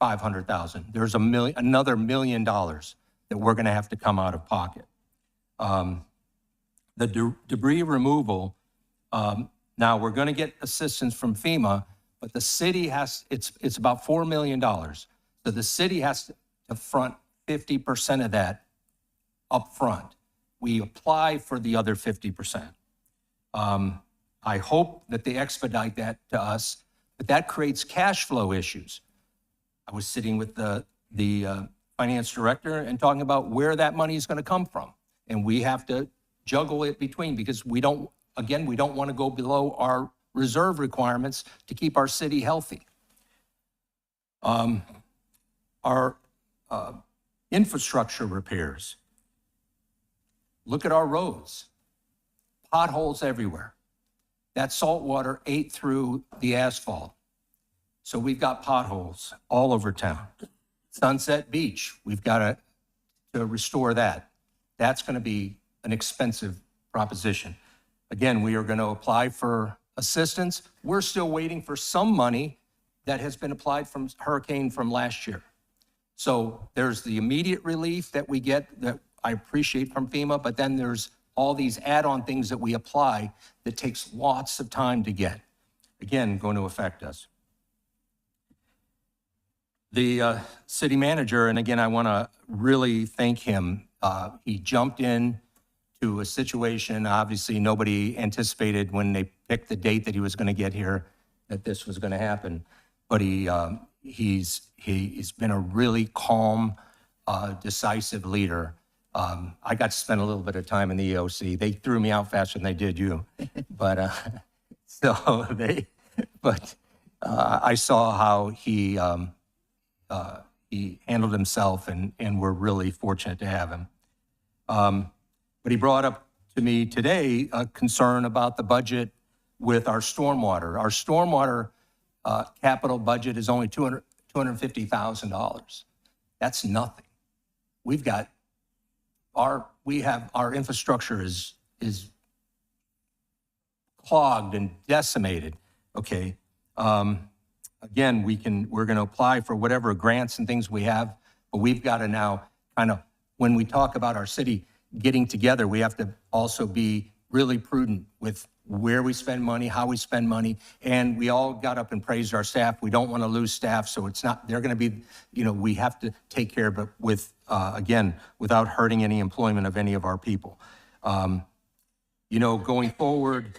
$500,000. There's another $1 million that we're going to have to come out of pocket. The debris removal, now we're going to get assistance from FEMA, but the city it's about $4 million. So the city has to front 50% of that up front. We apply for the other 50%. I hope that they expedite that to us, but that creates cash flow issues. I was sitting with the finance director and talking about where that money is going to come from. And we have to juggle it between, because we don't want to go below our reserve requirements to keep our city healthy. Our infrastructure repairs. Look at our roads. Potholes everywhere. That salt water ate through the asphalt. So we've got potholes all over town. Sunset Beach, we've got to restore that. That's going to be an expensive proposition. Again, we are going to apply for assistance. We're still waiting for some money that has been applied from hurricane from last year. So there's the immediate relief that we get that I appreciate from FEMA, but then there's all these add-on things that we apply that takes lots of time to get. Again, going to affect us. The city manager, and again, I want to really thank him. He jumped in to a situation, obviously nobody anticipated when they picked the date that he was going to get here that this was going to happen. But he's been a really calm, decisive leader. I got to spend a little bit of time in the EOC. They threw me out faster than they did you. But I saw how he handled himself, and we're really fortunate to have him. But he brought up to me today a concern about the budget with our stormwater. Our stormwater capital budget is only $250,000. That's nothing. Our infrastructure is clogged and decimated. Okay. Again, we're going to apply for whatever grants and things we have, but we've got to now kind of, when we talk about our city getting together, we have to also be really prudent with where we spend money, how we spend money. And we all got up and praised our staff. We don't want to lose staff. So they're going to be, we have to take care of it with, again, without hurting any employment of any of our people. Going forward,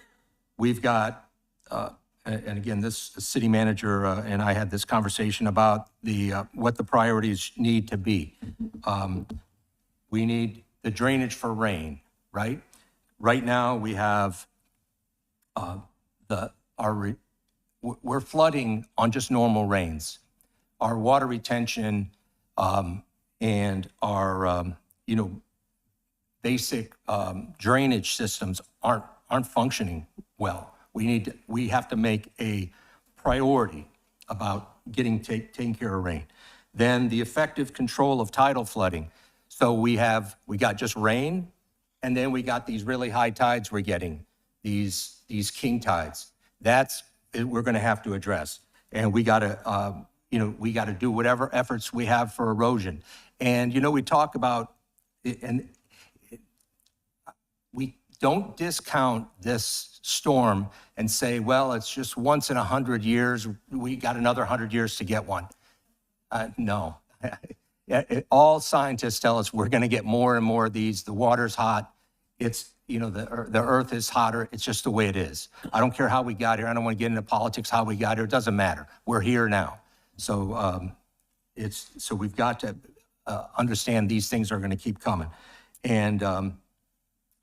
we've got, and again, this city manager and I had this conversation about what the priorities need to be. We need the drainage for rain, right? Right now we have we're flooding on just normal rains. Our water retention and our basic drainage systems aren't functioning well. We have to make a priority about taking care of rain. Then the effective control of tidal flooding. So we got just rain, and then we got these really high tides we're getting, these king tides. We're going to have to address, and we got to do whatever efforts we have for erosion. And we talk about, and we don't discount this storm and say, well, it's just once in 100 years. We got another 100 years to get one. No. All scientists tell us we're going to get more and more of these. The water's hot. It's, the earth is hotter. It's just the way it is. I don't care how we got here. I don't want to get into politics, how we got here. It doesn't matter. We're here now. So so we've got to understand these things are going to keep coming. And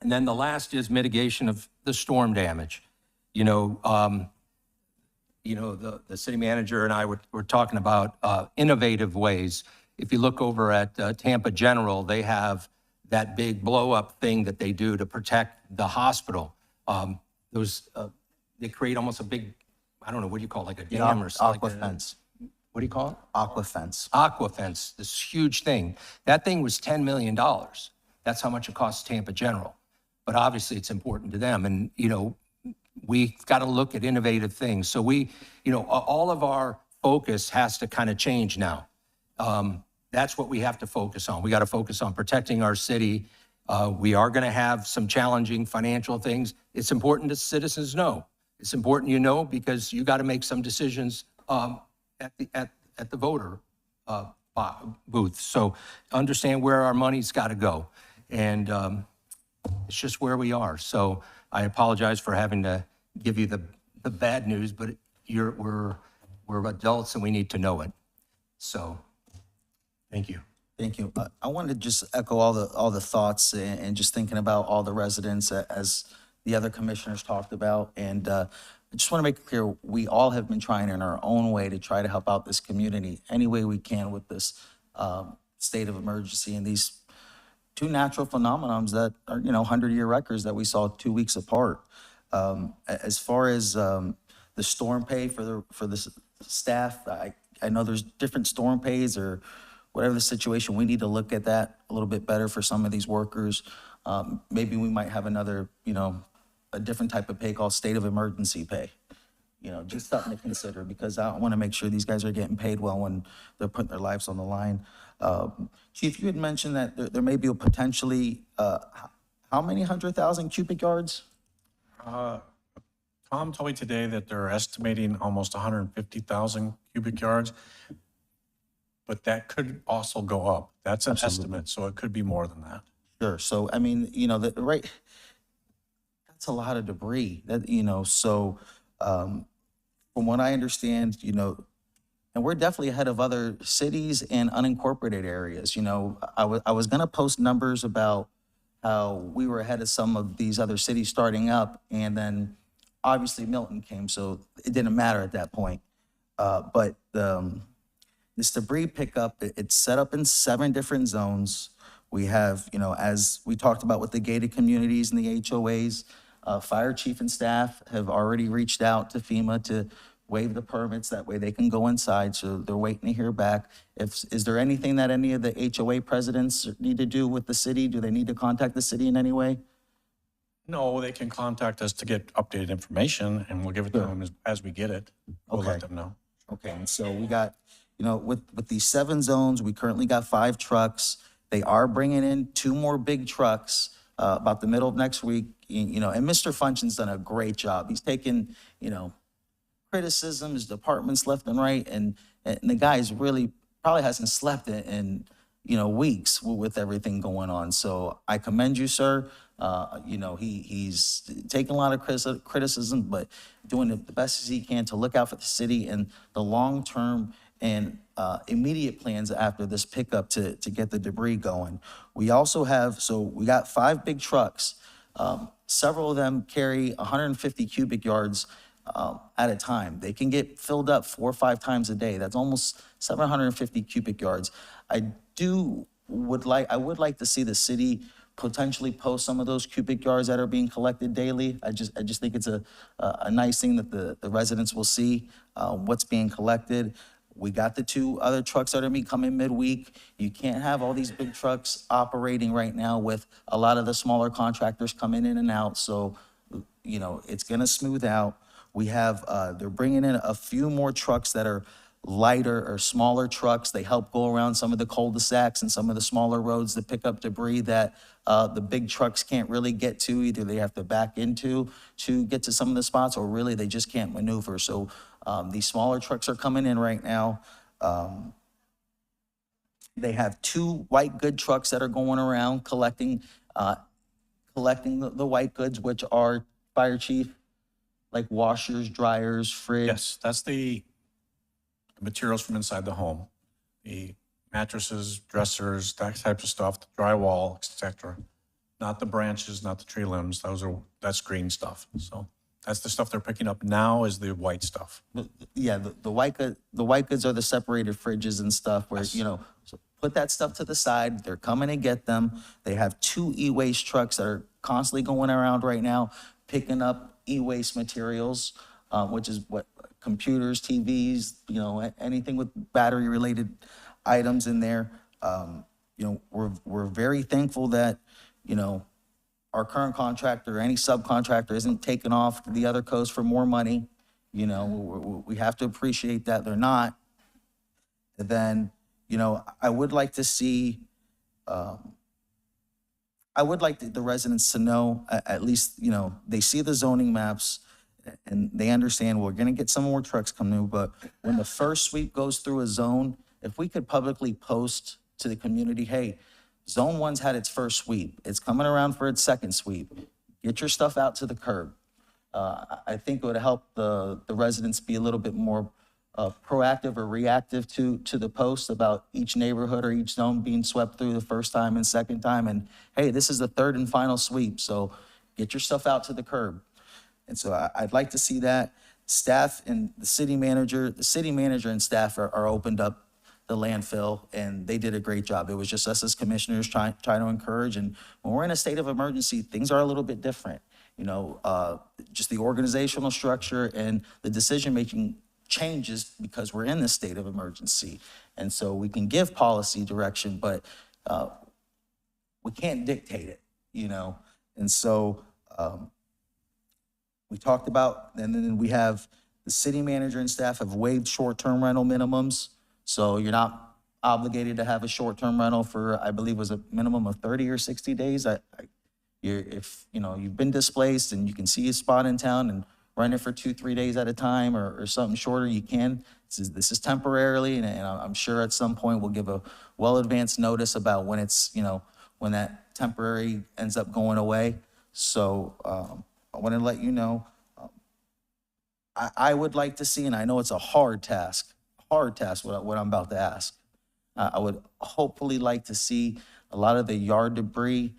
then the last is mitigation of the storm damage. The city manager and I were talking about innovative ways. If you look over at Tampa General, they have that big blow-up thing that they do to protect the hospital. They create almost a big, I don't know, what do you call it, like a dam or something? Aqua fence. What do you call it? Aqua fence. Aqua fence, this huge thing. That thing was $10 million. That's how much it costs Tampa General. But obviously it's important to them. And, we've got to look at innovative things. So all of our focus has to kind of change now. That's what we have to focus on. We got to focus on protecting our city. We are going to have some challenging financial things. It's important that citizens know. It's important because you got to make some decisions at the voter booth. So understand where our money's got to go. And it's just where we are. So I apologize for having to give you the bad news, but we're adults and we need to know it. So, thank you. Thank you. I wanted to just echo all the thoughts and just thinking about all the residents as the other commissioners talked about. And I just want to make it clear, we all have been trying in our own way to try to help out this community any way we can with this state of emergency and these two natural phenomenons that are, 100-year records that we saw 2 weeks apart. As far as the storm pay for the staff, I know there's different storm pays or whatever the situation. We need to look at that a little bit better for some of these workers. Maybe we might have another, a different type of pay called state of emergency pay. Just something to consider, because I want to make sure these guys are getting paid well when they're putting their lives on the line. Chief, you had mentioned that there may be a potentially, how many 100,000 cubic yards? Tom told me today that they're estimating almost 150,000 cubic yards, but that could also go up. That's an estimate, so it could be more than that. Sure. So, that's a lot of debris so, from what I understand, and we're definitely ahead of other cities and unincorporated areas. I was going to post numbers about how we were ahead of some of these other cities starting up, and then obviously Milton came, so it didn't matter at that point. But this debris pickup, it's set up in 7 different zones. We have, as we talked about with the gated communities and the HOAs, fire chief and staff have already reached out to FEMA to waive the permits. That way they can go inside, so they're waiting to hear back. Is there anything that any of the HOA presidents need to do with the city? Do they need to contact the city in any way? No, they can contact us to get updated information, and we'll give it to them as we get it. We'll let them know. Okay, and so we got, with these 7 zones, we currently got 5 trucks. They are bringing in 2 more big trucks about the middle of next week. And Mr. Function's done a great job. He's taken, criticisms, departments left and right, and the guy's really probably hasn't slept in weeks with everything going on. So I commend you, sir. He's taking a lot of criticism, but doing the best as he can to look out for the city and the long-term and immediate plans after this pickup to get the debris going. We also have, we got 5 big trucks. Several of them carry 150 cubic yards at a time. They can get filled up 4 or 5 times a day. That's almost 750 cubic yards. I would like to see the city potentially post some of those cubic yards that are being collected daily. I just think it's a nice thing that the residents will see what's being collected. We got the 2 other trucks that are gonna be coming midweek. You can't have all these big trucks operating right now with a lot of the smaller contractors coming in and out. So, it's gonna smooth out. We have, they're bringing in a few more trucks that are lighter or smaller trucks. They help go around some of the cul-de-sacs and some of the smaller roads to pick up debris that the big trucks can't really get to. Either they have to back into to get to some of the spots, or really they just can't maneuver. So these smaller trucks are coming in right now. They have 2 white good trucks that are going around collecting the white goods, which are, Fire Chief, like washers, dryers, fridge. Yes, that's the materials from inside the home. The mattresses, dressers, that type of stuff, the drywall, etc. Not the branches, not the tree limbs. That's green stuff. So that's the stuff they're picking up now, is the white stuff. Yeah, the white goods are the separated fridges and stuff where, so put that stuff to the side. They're coming to get them. They have 2 e-waste trucks that are constantly going around right now, picking up e-waste materials, which is what computers, TVs, anything with battery related items in there. We're very thankful that, our current contractor or any subcontractor isn't taking off the other coast for more money. We have to appreciate that they're not. And then, I would like to see, I would like the residents to know, at least, they see the zoning maps and they understand we're gonna get some more trucks coming, but when the first sweep goes through a zone, if we could publicly post to the community, hey, Zone 1's had its first sweep. It's coming around for its second sweep. Get your stuff out to the curb. I think it would help the residents be a little bit more proactive or reactive to the post about each neighborhood or each zone being swept through the first time and second time. And hey, this is the third and final sweep, so get your stuff out to the curb. And so I'd like to see that. Staff and the city manager and staff are opened up the landfill, and they did a great job. It was just us as commissioners trying to encourage. And when we're in a state of emergency, things are a little bit different. You know, just the organizational structure and the decision-making changes because we're in this state of emergency. And so we can give policy direction, but we can't dictate it, you know? And so we talked about, and then we have the city manager and staff have waived short-term rental minimums. So you're not obligated to have a short-term rental for, I believe, was a minimum of 30 or 60 days. If you know you've been displaced and you can see a spot in town and rent it for 2-3 days at a time or something shorter, you can. This is temporarily, and I'm sure at some point we'll give a well-advanced notice about when it's, you know, when that temporary ends up going away. So I want to let you know, I would like to see, and I know it's a hard task what I'm about to ask. I would hopefully like to see a lot of the yard debris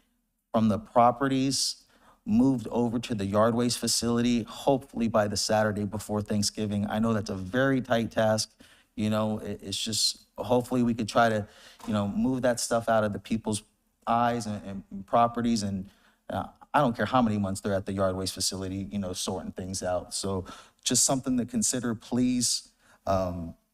from the properties moved over to the yard waste facility, hopefully by the Saturday before Thanksgiving. I know that's a very tight task. You know, it's just, hopefully we could try to, you know, move that stuff out of the people's eyes and properties. And I don't care how many months they're at the yard waste facility, you know, sorting things out. So just something to consider, please.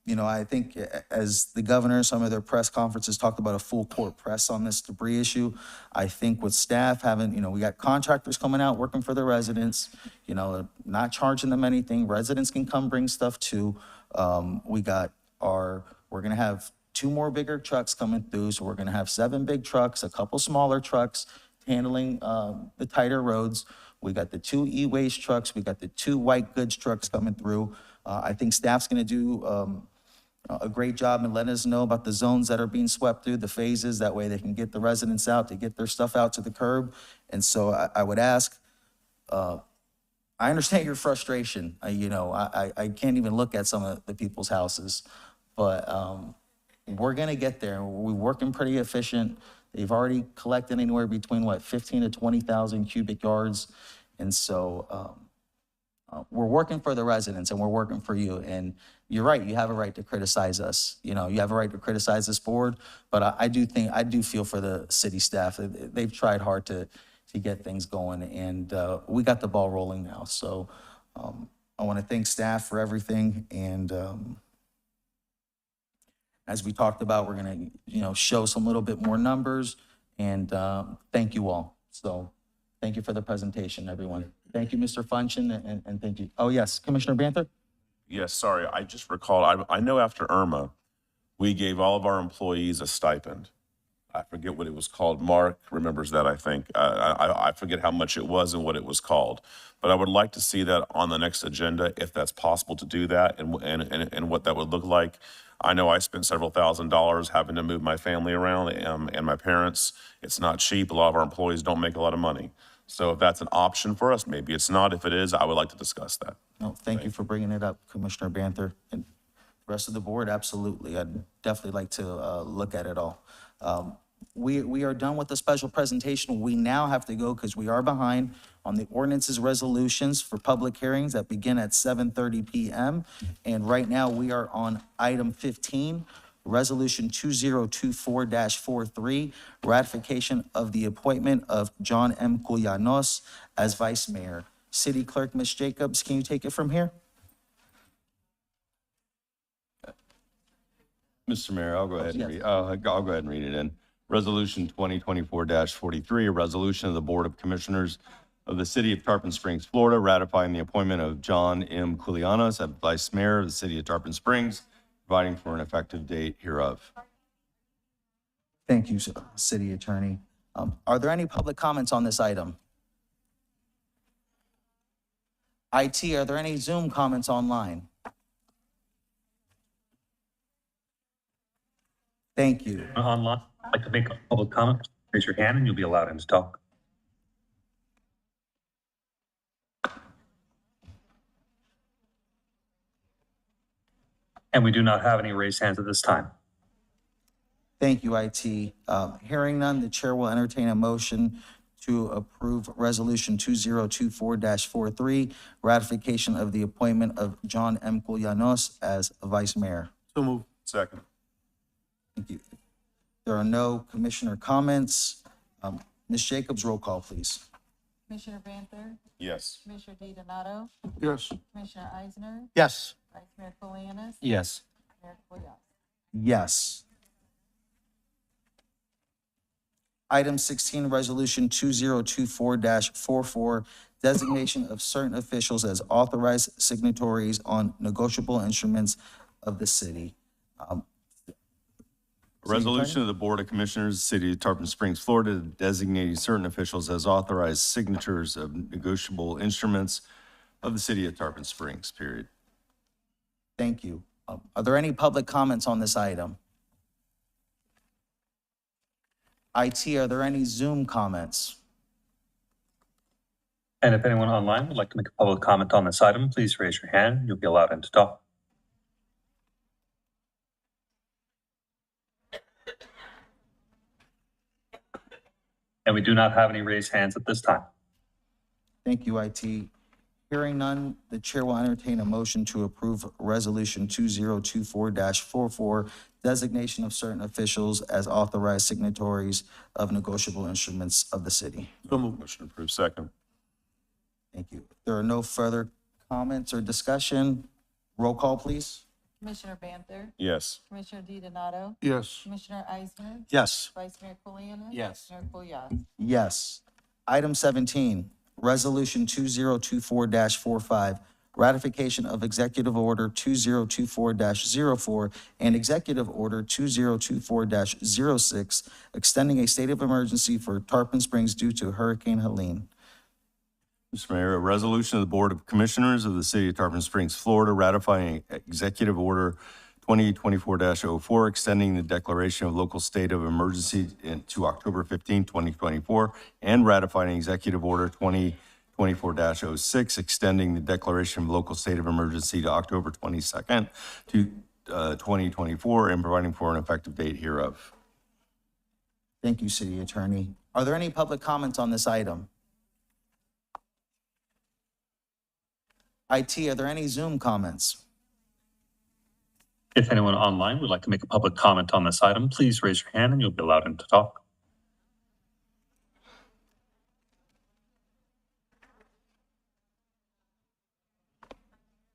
You know, I think as the governor, some of their press conferences talked about a full court press on this debris issue. I think with staff having, you know, we got contractors coming out working for the residents, you know, not charging them anything. Residents can come bring stuff too. We're gonna have 2 more bigger trucks coming through. So we're gonna have 7 big trucks, a couple smaller trucks handling the tighter roads. We got the 2 e-waste trucks. We got the 2 white goods trucks coming through. I think staff's gonna do a great job in letting us know about the zones that are being swept through, the phases. That way they can get the residents out to get their stuff out to the curb. And so I would ask, I understand your frustration. You know, I can't even look at some of the people's houses, but we're gonna get there. We're working pretty efficient. They've already collected anywhere between, 15 to 20,000 cubic yards. And so we're working for the residents and we're working for you. And you're right, you have a right to criticize us. You know, you have a right to criticize this board, but I do feel for the city staff. They've tried hard to get things going, and we got the ball rolling now. So I want to thank staff for everything. And as we talked about, we're gonna, you know, show some little bit more numbers, and thank you all. So thank you for the presentation, everyone. Thank you, Mr. Funchin, and thank you. Oh, yes, Commissioner Banther? Yes, sorry, I just recalled, I know after Irma, we gave all of our employees a stipend. I forget what it was called. Mark remembers that, I think. I forget how much it was and what it was called. But I would like to see that on the next agenda, if that's possible to do that, and what that would look like. I know I spent several $1,000s having to move my family around, and my parents. It's not cheap. A lot of our employees don't make a lot of money. So if that's an option for us, maybe it's not. If it is, I would like to discuss that. No, thank you for bringing it up, Commissioner Banther. And the rest of the board, absolutely. I'd definitely like to look at it all. We are done with the special presentation. We now have to go, because we are behind, on the ordinances resolutions for public hearings that begin at 7:30 p.m. And right now, we are on item 15, Resolution 2024-43, ratification of the appointment of John M. Culianos as vice mayor. City Clerk, Ms. Jacobs, can you take it from here? Mr. Mayor, I'll go ahead and read. I'll go ahead and read it in. Resolution 2024-43, a resolution of the Board of Commissioners of the City of Tarpon Springs, Florida, ratifying the appointment of John M. Culianos as vice mayor of the City of Tarpon Springs, providing for an effective date hereof. Thank you, City Attorney. Are there any public comments on this item? IT, are there any Zoom comments online? Thank you. Online, I'd like to make a public comment. Raise your hand and you'll be allowed in to talk. And we do not have any raised hands at this time. Thank you, IT. Hearing none, the chair will entertain a motion to approve Resolution 2024-43, ratification of the appointment of John M. Kulianos as vice mayor. So moved. Second. Thank you. There are no commissioner comments. Ms. Jacobs, roll call, please. Commissioner Banther, Yes. Commissioner DiDonato, Yes. Commissioner Eisner, Yes. Vice Mayor Colianis, Yes. Mayor Kulyas. Yes. Item 16, Resolution 2024-44, designation of certain officials as authorized signatories on negotiable instruments of the city. A resolution of the Board of Commissioners, of the City of Tarpon Springs, Florida, designating certain officials as authorized signatures of negotiable instruments of the City of Tarpon Springs, period. Thank you. Are there any public comments on this item? IT, are there any Zoom comments? And if anyone online would like to make a public comment on this item, please raise your hand. You'll be allowed in to talk. And we do not have any raised hands at this time. Thank you, IT. Hearing none, the chair will entertain a motion to approve Resolution 2024-44, designation of certain officials as authorized signatories of negotiable instruments of the city. So moved. Motion approved. Second. Thank you. There are no further comments or discussion. Roll call, please. Commissioner Banther, Yes. Commissioner DiDonato, Yes. Commissioner Eisner, Yes. Vice Mayor Colianis. Yes. Mayor Kulyas. Yes. Item 17, Resolution 2024-45, ratification of Executive Order 2024-04 and Executive Order 2024-06, extending a state of emergency for Tarpon Springs due to Hurricane Helene. Mr. Mayor, a resolution of the Board of Commissioners of the City of Tarpon Springs, Florida, ratifying Executive Order 2024-04, extending the declaration of local state of emergency to October 15, 2024, and ratifying Executive Order 2024-06, extending the declaration of local state of emergency to October 22nd, 2024, and providing for an effective date hereof. Thank you, City Attorney. Are there any public comments on this item? IT, are there any Zoom comments? If anyone online would like to make a public comment on this item, please raise your hand and you'll be allowed in to talk.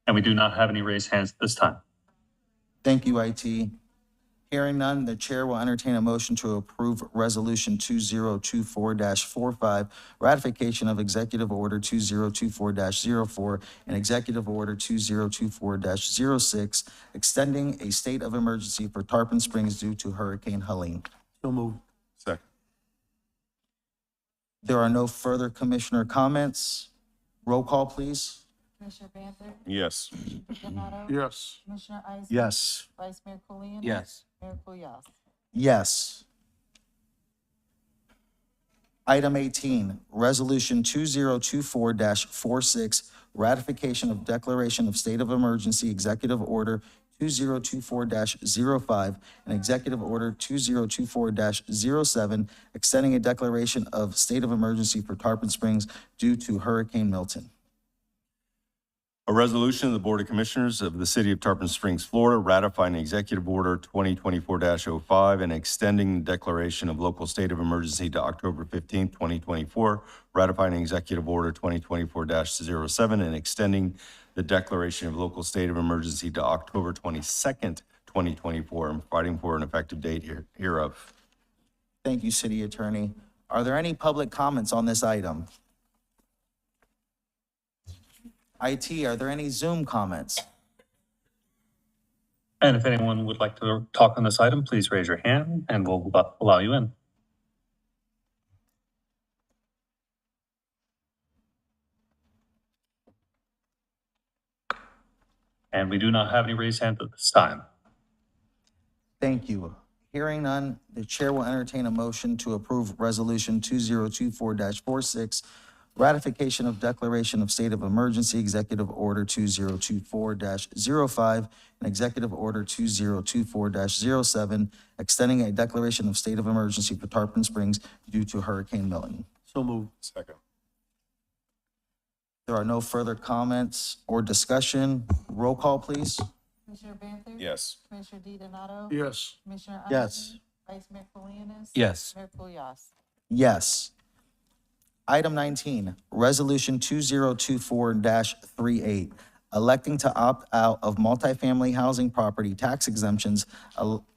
And we do not have any raised hands at this time. Thank you, IT. Hearing none, the chair will entertain a motion to approve Resolution 2024-45, ratification of Executive Order 2024-04 and Executive Order 2024-06, extending a state of emergency for Tarpon Springs due to Hurricane Helene. So moved. Second. There are no further commissioner comments. Roll call, please. Commissioner Banther, Yes. DiDonato, Yes. Commissioner Eisner. Yes. Vice Mayor Colianis. Yes. Mayor Kulyas. Yes. Item 18, Resolution 2024-46, ratification of declaration of state of emergency, Executive Order 2024-05 and Executive Order 2024-07, extending a declaration of state of emergency for Tarpon Springs due to Hurricane Milton. A resolution of the Board of Commissioners of the City of Tarpon Springs, Florida, ratifying Executive Order 2024-05 and extending the declaration of local state of emergency to October 15, 2024, ratifying Executive Order 2024-07 and extending the declaration of local state of emergency to October 22nd, 2024, and providing for an effective date hereof. Thank you, City Attorney. Are there any public comments on this item? IT, are there any Zoom comments? And if anyone would like to talk on this item, please raise your hand and we'll allow you in. And we do not have any raised hands at this time. Thank you. Hearing none, the chair will entertain a motion to approve Resolution 2024-46, Ratification of Declaration of State of Emergency, Executive Order 2024-05 and Executive Order 2024-07, extending a declaration of state of emergency for Tarpon Springs due to Hurricane Milton. So moved. Second. There are no further comments or discussion. Roll call, please. Commissioner Banther? Yes. Commissioner DiDonato? Yes. Commissioner Yes. Anderson? Vice Mayor Colianis? Yes. Mayor Kulyas? Yes. Item 19, Resolution 2024-38, electing to opt out of multifamily housing property tax exemptions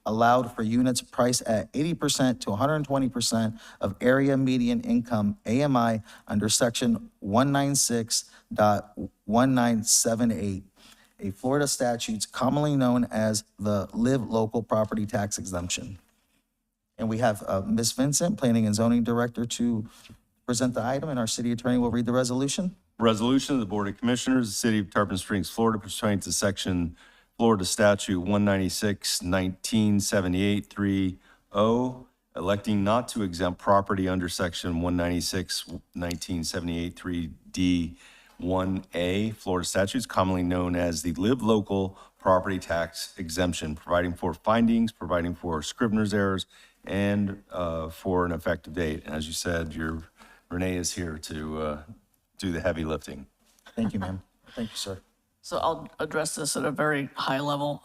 allowed for units priced at 80% to 120% of area median income, AMI, under Section 196.1978, a Florida statute commonly known as the Live Local Property Tax Exemption. And we have Ms. Vincent, Planning and Zoning Director, to present the item, and our city attorney will read the resolution. Resolution of the Board of Commissioners, of the City of Tarpon Springs, Florida, pursuant to Section Florida Statute 196-1978-3O, electing not to exempt property under Section 196-1978-3D1A, Florida statutes commonly known as the Live Local Property Tax Exemption, providing for findings, providing for scrivener's errors, and for an effective date. And as you said, Renee is here to do the heavy lifting. Thank you, ma'am. Thank you, sir. So I'll address this at a very high level.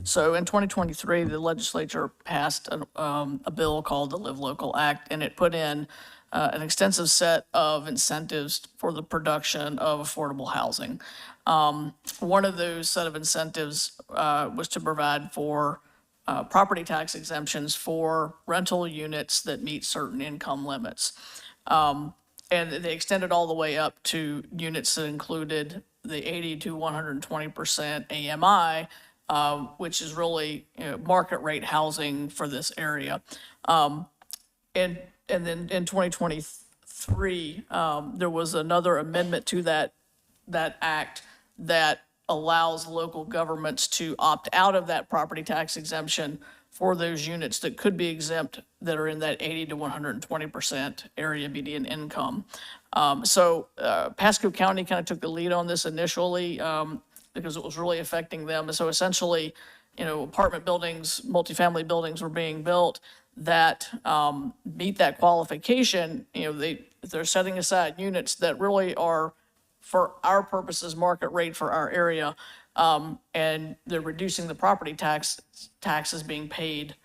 So in 2023, the legislature passed a bill called the Live Local Act, and it put in an extensive set of incentives for the production of affordable housing. One of those set of incentives was to provide for property tax exemptions for rental units that meet certain income limits. And they extended all the way up to units that included the 80 to 120% AMI, which is really market rate housing for this area. And then in 2023, there was another amendment to that act that allows local governments to opt out of that property tax exemption for those units that could be exempt that are in that 80 to 120% area median income. So Pasco County kind of took the lead on this initially because it was really affecting them. And so essentially, apartment buildings, multifamily buildings were being built that meet that qualification. They're setting aside units that really are, for our purposes, market rate for our area. And they're reducing the property taxes being paid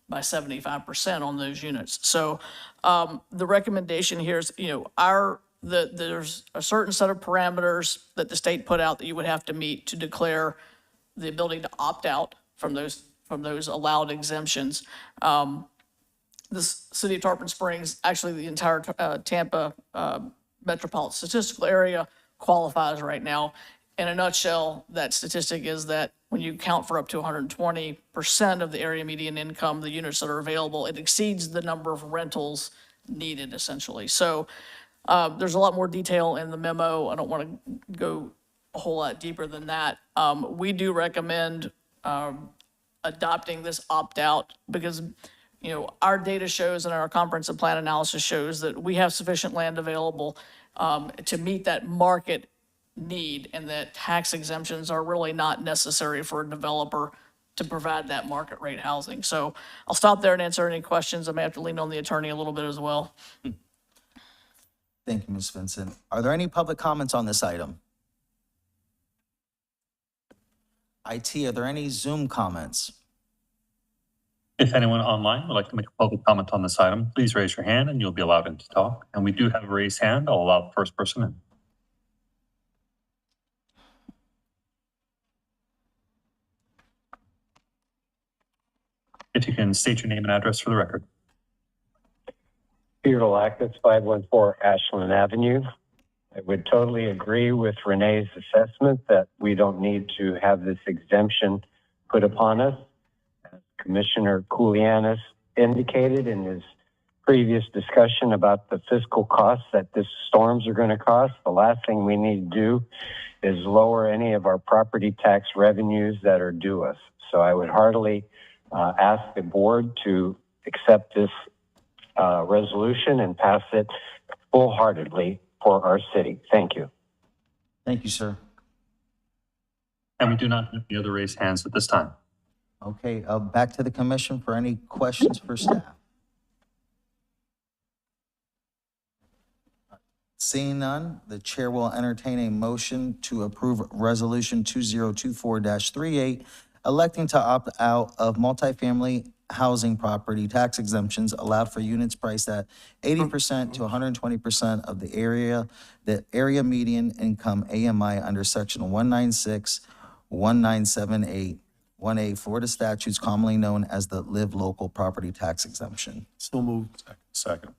by 75% on those units. So the recommendation here is, there's a certain set of parameters that the state put out that you would have to meet to declare the ability to opt out from those allowed exemptions. The city of Tarpon Springs, actually the entire Tampa metropolitan statistical area qualifies right now. In a nutshell, that statistic is that when you count for up to 120% of the area median income, the units that are available, it exceeds the number of rentals needed, essentially. So there's a lot more detail in the memo. I don't want to go a whole lot deeper than that. We do recommend adopting this opt-out because our data shows and our comprehensive plan analysis shows that we have sufficient land available to meet that market need, and that tax exemptions are really not necessary for a developer to provide that market rate housing. So I'll stop there and answer any questions. I may have to lean on the attorney a little bit as well. Thank you, Ms. Vincent. Are there any public comments on this item? IT, are there any Zoom comments? If anyone online would like to make a public comment on this item, please raise your hand and you'll be allowed in to talk. And we do have a raised hand. I'll allow the first person in. If you can state your name and address for the record. Peter Lackus, 514 Ashland Avenue. I would totally agree with Renee's assessment that we don't need to have this exemption put upon us. As Commissioner Kulianis indicated in his previous discussion about the fiscal costs that these storms are going to cost, the last thing we need to do is lower any of our property tax revenues that are due us. So I would heartily ask the board to accept this resolution and pass it full-heartedly for our city. Thank you. Thank you, sir. And we do not have any other raised hands at this time. Okay, back to the commission for any questions for staff. Seeing none, the chair will entertain a motion to approve Resolution 2024-38, electing to opt out of multifamily housing property tax exemptions allowed for units priced at 80% to 120% of the area median income AMI under Section 196-1978 1A Florida statutes commonly known as the Live Local Property Tax Exemption. So moved. Second.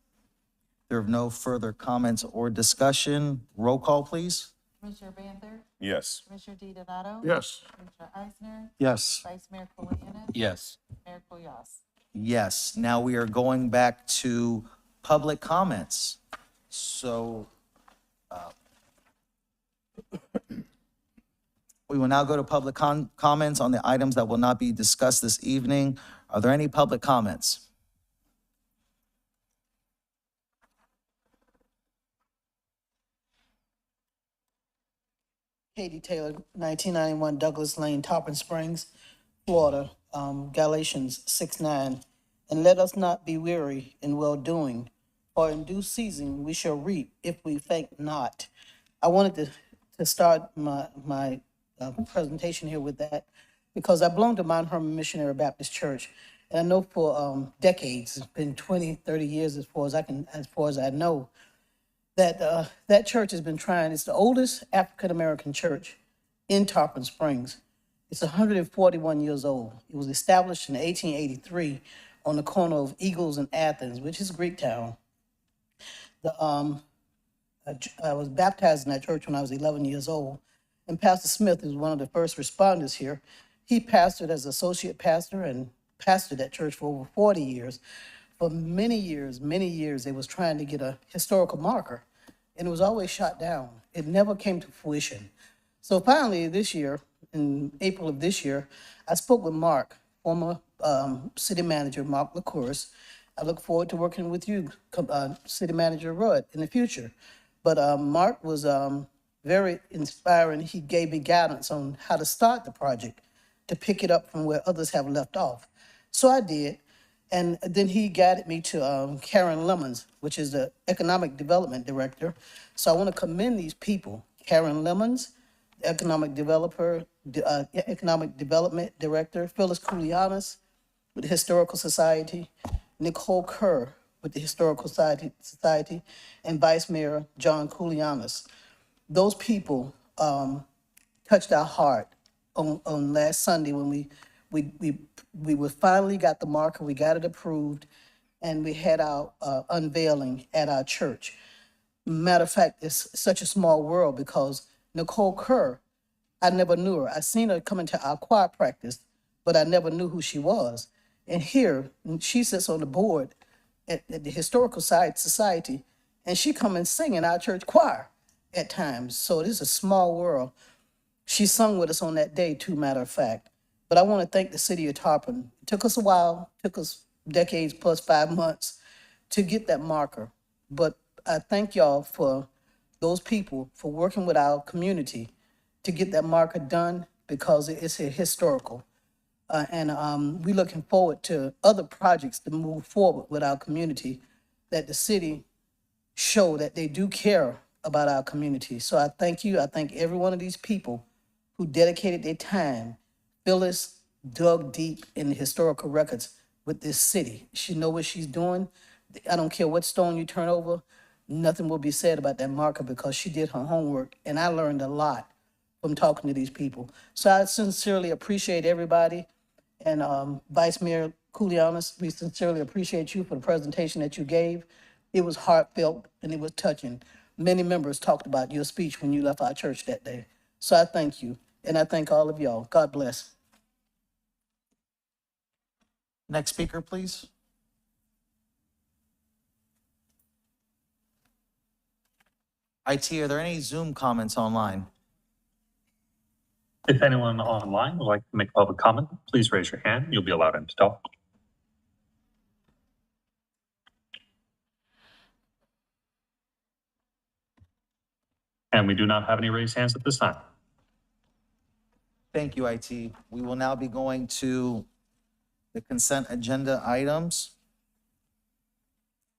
There are no further comments or discussion. Roll call, please. Commissioner Banther? Yes. Commissioner DiDonato? Yes. Commissioner Eisner? Yes. Vice Mayor Colianis? Yes. Mayor Kulyas? Yes, now we are going back to public comments. So we will now go to public comments on the items that will not be discussed this evening. Are there any public comments? Katie Taylor, 1991 Douglas Lane, Tarpon Springs, Florida, Galatians 6:9. And let us not be weary in well-doing, for in due season we shall reap if we faint not. I wanted to start my presentation here with that because I belong to Mount Hermon Missionary Baptist Church. And I know for decades, it's been 20, 30 years as far as I know, that that church has been trying. It's the oldest African-American church in Tarpon Springs. It's 141 years old. It was established in 1883 on the corner of Eagles and Athens, which is Greektown. I was baptized in that church when I was 11 years old. And Pastor Smith is one of the first responders here. He pastored as associate pastor and pastored that church for over 40 years. For many years, they was trying to get a historical marker, and it was always shot down. It never came to fruition. So finally this year, in April of this year, I spoke with Mark, former city manager, Mark LaCourse. I look forward to working with you, City Manager Rudd, in the future. But Mark was very inspiring. He gave me guidance on how to start the project, to pick it up from where others have left off. So I did. And then he guided me to Karen Lemons, which is the Economic Development Director. So I want to commend these people. Karen Lemons, the Economic Development Director. Phyllis Koulianis with the Historical Society. Nicole Kerr with the Historical Society. And Vice Mayor John Koulianis. Those people touched our heart on last Sunday when we finally got the marker, we got it approved, and we had our unveiling at our church. Matter of fact, it's such a small world because Nicole Kerr, I never knew her. I seen her come into our choir practice, but I never knew who she was. And here, she sits on the board at the Historical Society, and she come and sing in our church choir at times. So it is a small world. She sung with us on that day too, matter of fact. But I want to thank the city of Tarpon. It took us a while, took us decades plus 5 months to get that marker. But I thank y'all for those people for working with our community to get that marker done because it's historical. And we're looking forward to other projects to move forward with our community, that the city show that they do care about our community. So I thank you. I thank every one of these people who dedicated their time. Phyllis dug deep in the historical records with this city. She know what she's doing. I don't care what stone you turn over, nothing will be said about that marker because she did her homework. And I learned a lot from talking to these people. So I sincerely appreciate everybody. And Vice Mayor Koulianis, we sincerely appreciate you for the presentation that you gave. It was heartfelt and it was touching. Many members talked about your speech when you left our church that day. So I thank you, and I thank all of y'all. God bless. Next speaker, please. IT, are there any Zoom comments online? If anyone online would like to make a public comment, please raise your hand. You'll be allowed in to talk. And we do not have any raised hands at this time. Thank you, IT. We will now be going to the consent agenda items.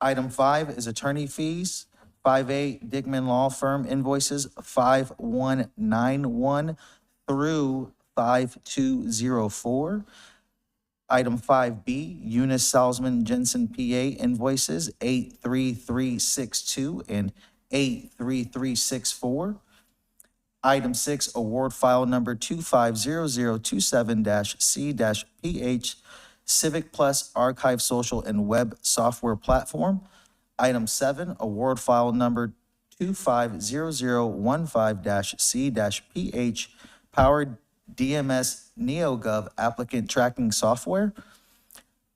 Item 5 is attorney fees. 5A, Dickman Law Firm invoices 5191 through 5204. Item 5B, Eunice Salzman Jensen PA invoices 83362 and 83364. Item 6, award file number 250027-C-PH Civic Plus Archive Social and Web Software Platform. Item 7, award file number 250015-C-PH Powered DMS NeoGov Applicant Tracking Software.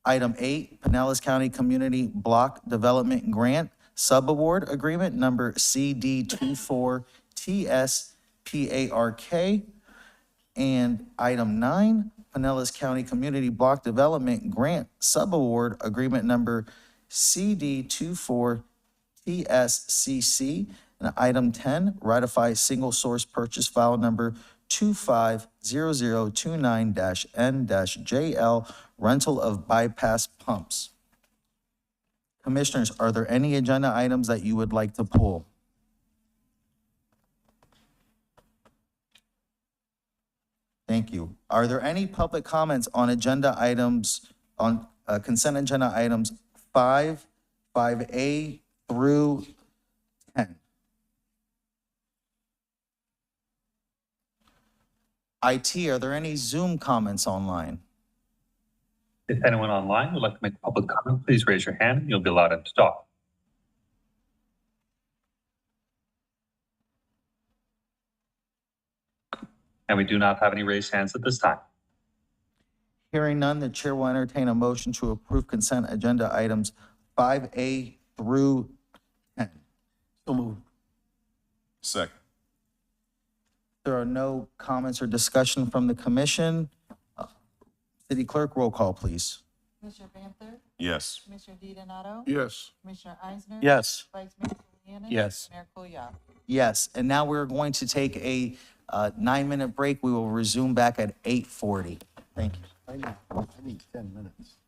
Item 8, Pinellas County Community Block Development Grant Subaward Agreement Number CD24TSPARK. And item 9, Pinellas County Community Block Development Grant Subaward Agreement Number CD24TSCC. And item 10, ratify single source purchase file number 250029-N-JL rental of bypass pumps. Commissioners, are there any agenda items that you would like to pull? Thank you. Are there any public comments on agenda items, on consent agenda items 5, 5A through 10? IT, are there any Zoom comments online? If anyone online would like to make a public comment, please raise your hand and you'll be allowed to talk. And we do not have any raised hands at this time. Hearing none, the chair will entertain a motion to approve consent agenda items 5A through 10. So moved. Second. There are no comments or discussion from the commission. City Clerk, roll call, please. Commissioner Banther? Yes. Commissioner DiDonato? Yes. Commissioner Eisner? Yes. Vice Mayor Juliana? Yes. Mayor Kulyas? Yes, and now we're going to take a 9-minute break. We will resume back at 8:40. Thank you. I need 10 minutes.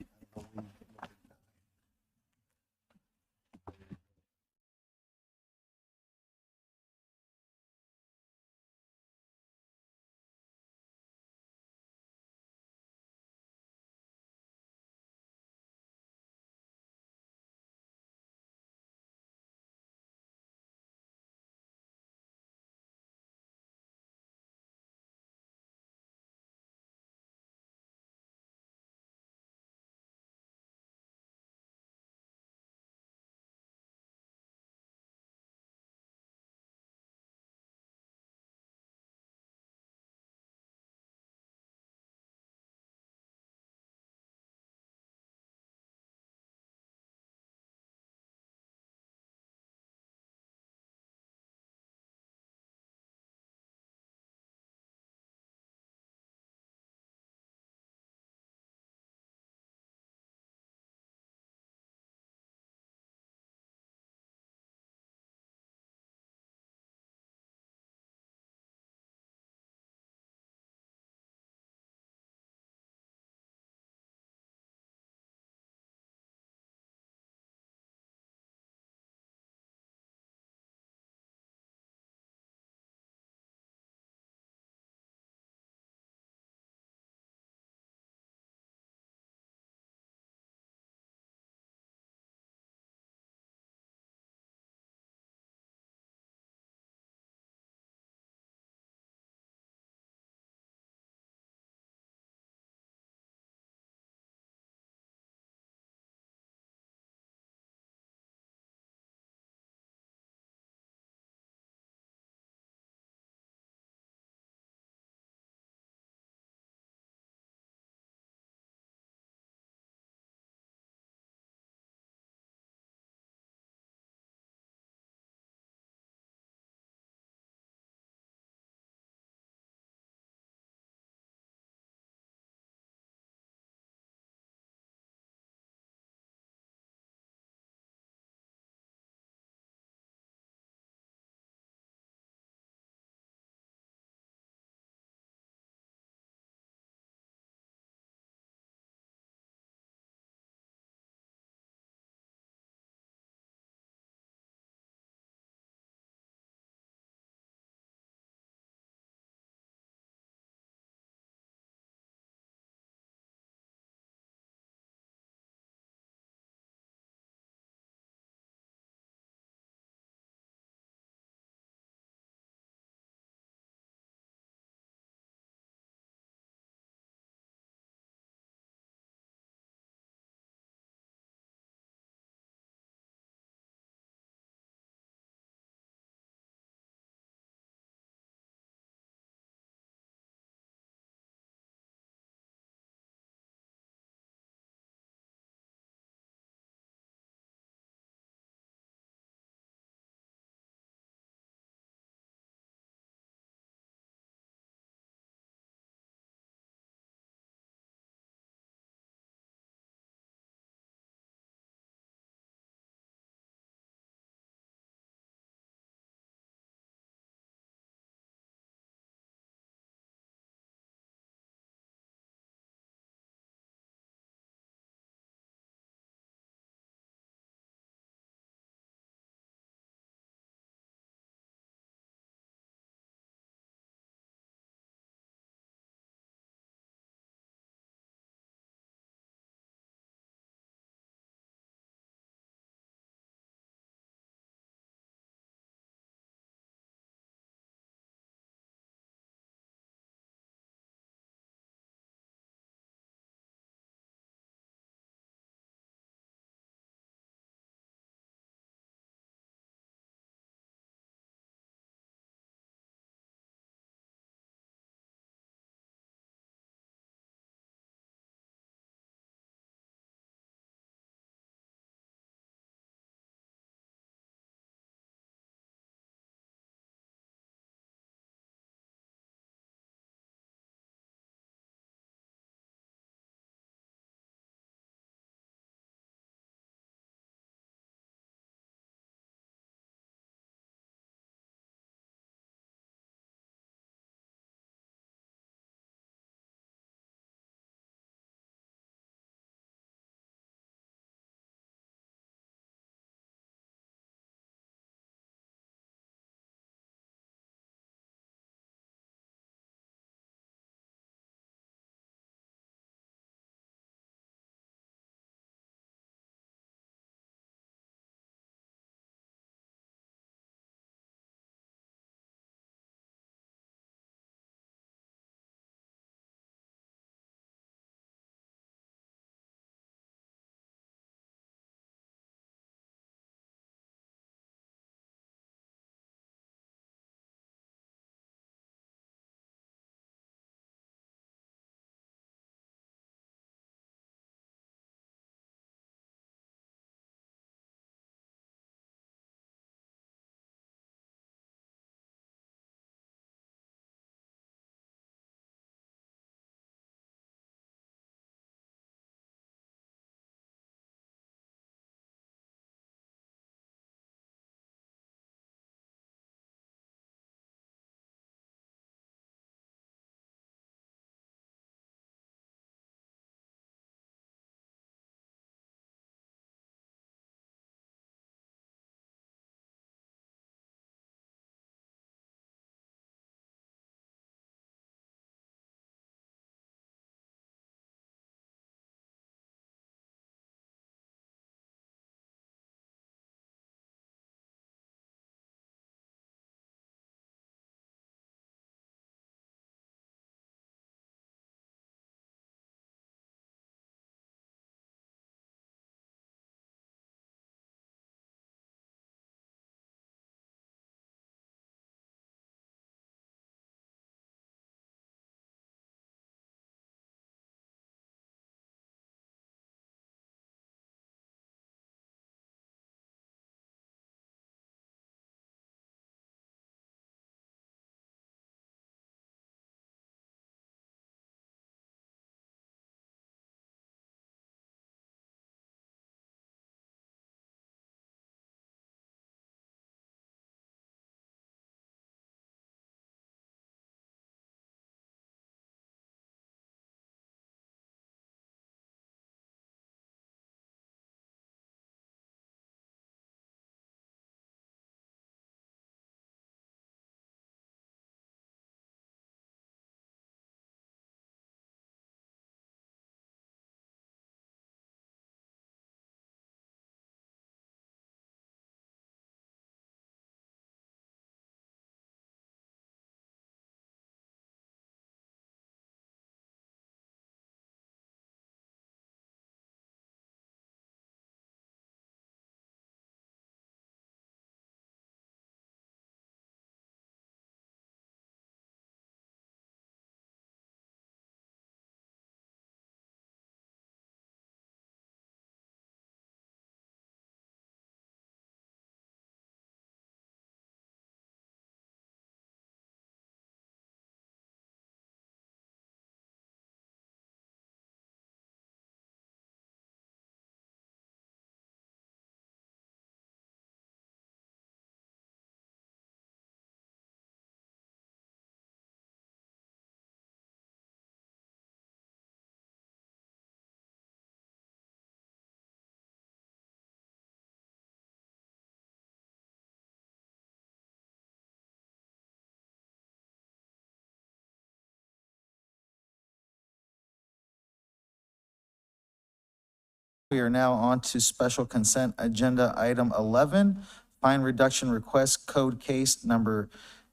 We are now on to special consent agenda item 11, fine reduction request code case number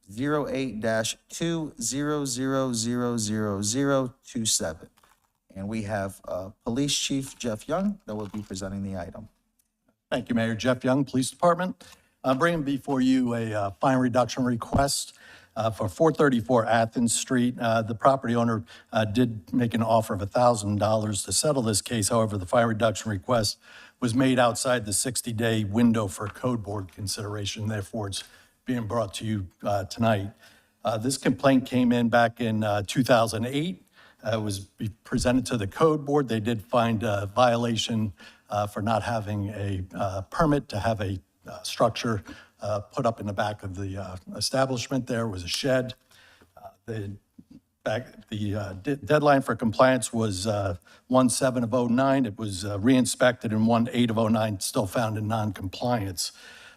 08-200000027. And we have Police Chief Jeff Young that will be presenting the item. Thank you, Mayor. Jeff Young, Police Department. I'm bringing before you a fine reduction request for 434 Athens Street. The property owner did make an offer of $1,000 to settle this case. However, the fine reduction request was made outside the 60-day window for code board consideration. Therefore, it's being brought to you tonight. This complaint came in back in 2008. It was presented to the code board. They did find a violation for not having a permit to have a structure put up in the back of the establishment. There was a shed. The deadline for compliance was 1/7 of '09. It was re-inspected in 1/8 of '09, still found in non-compliance.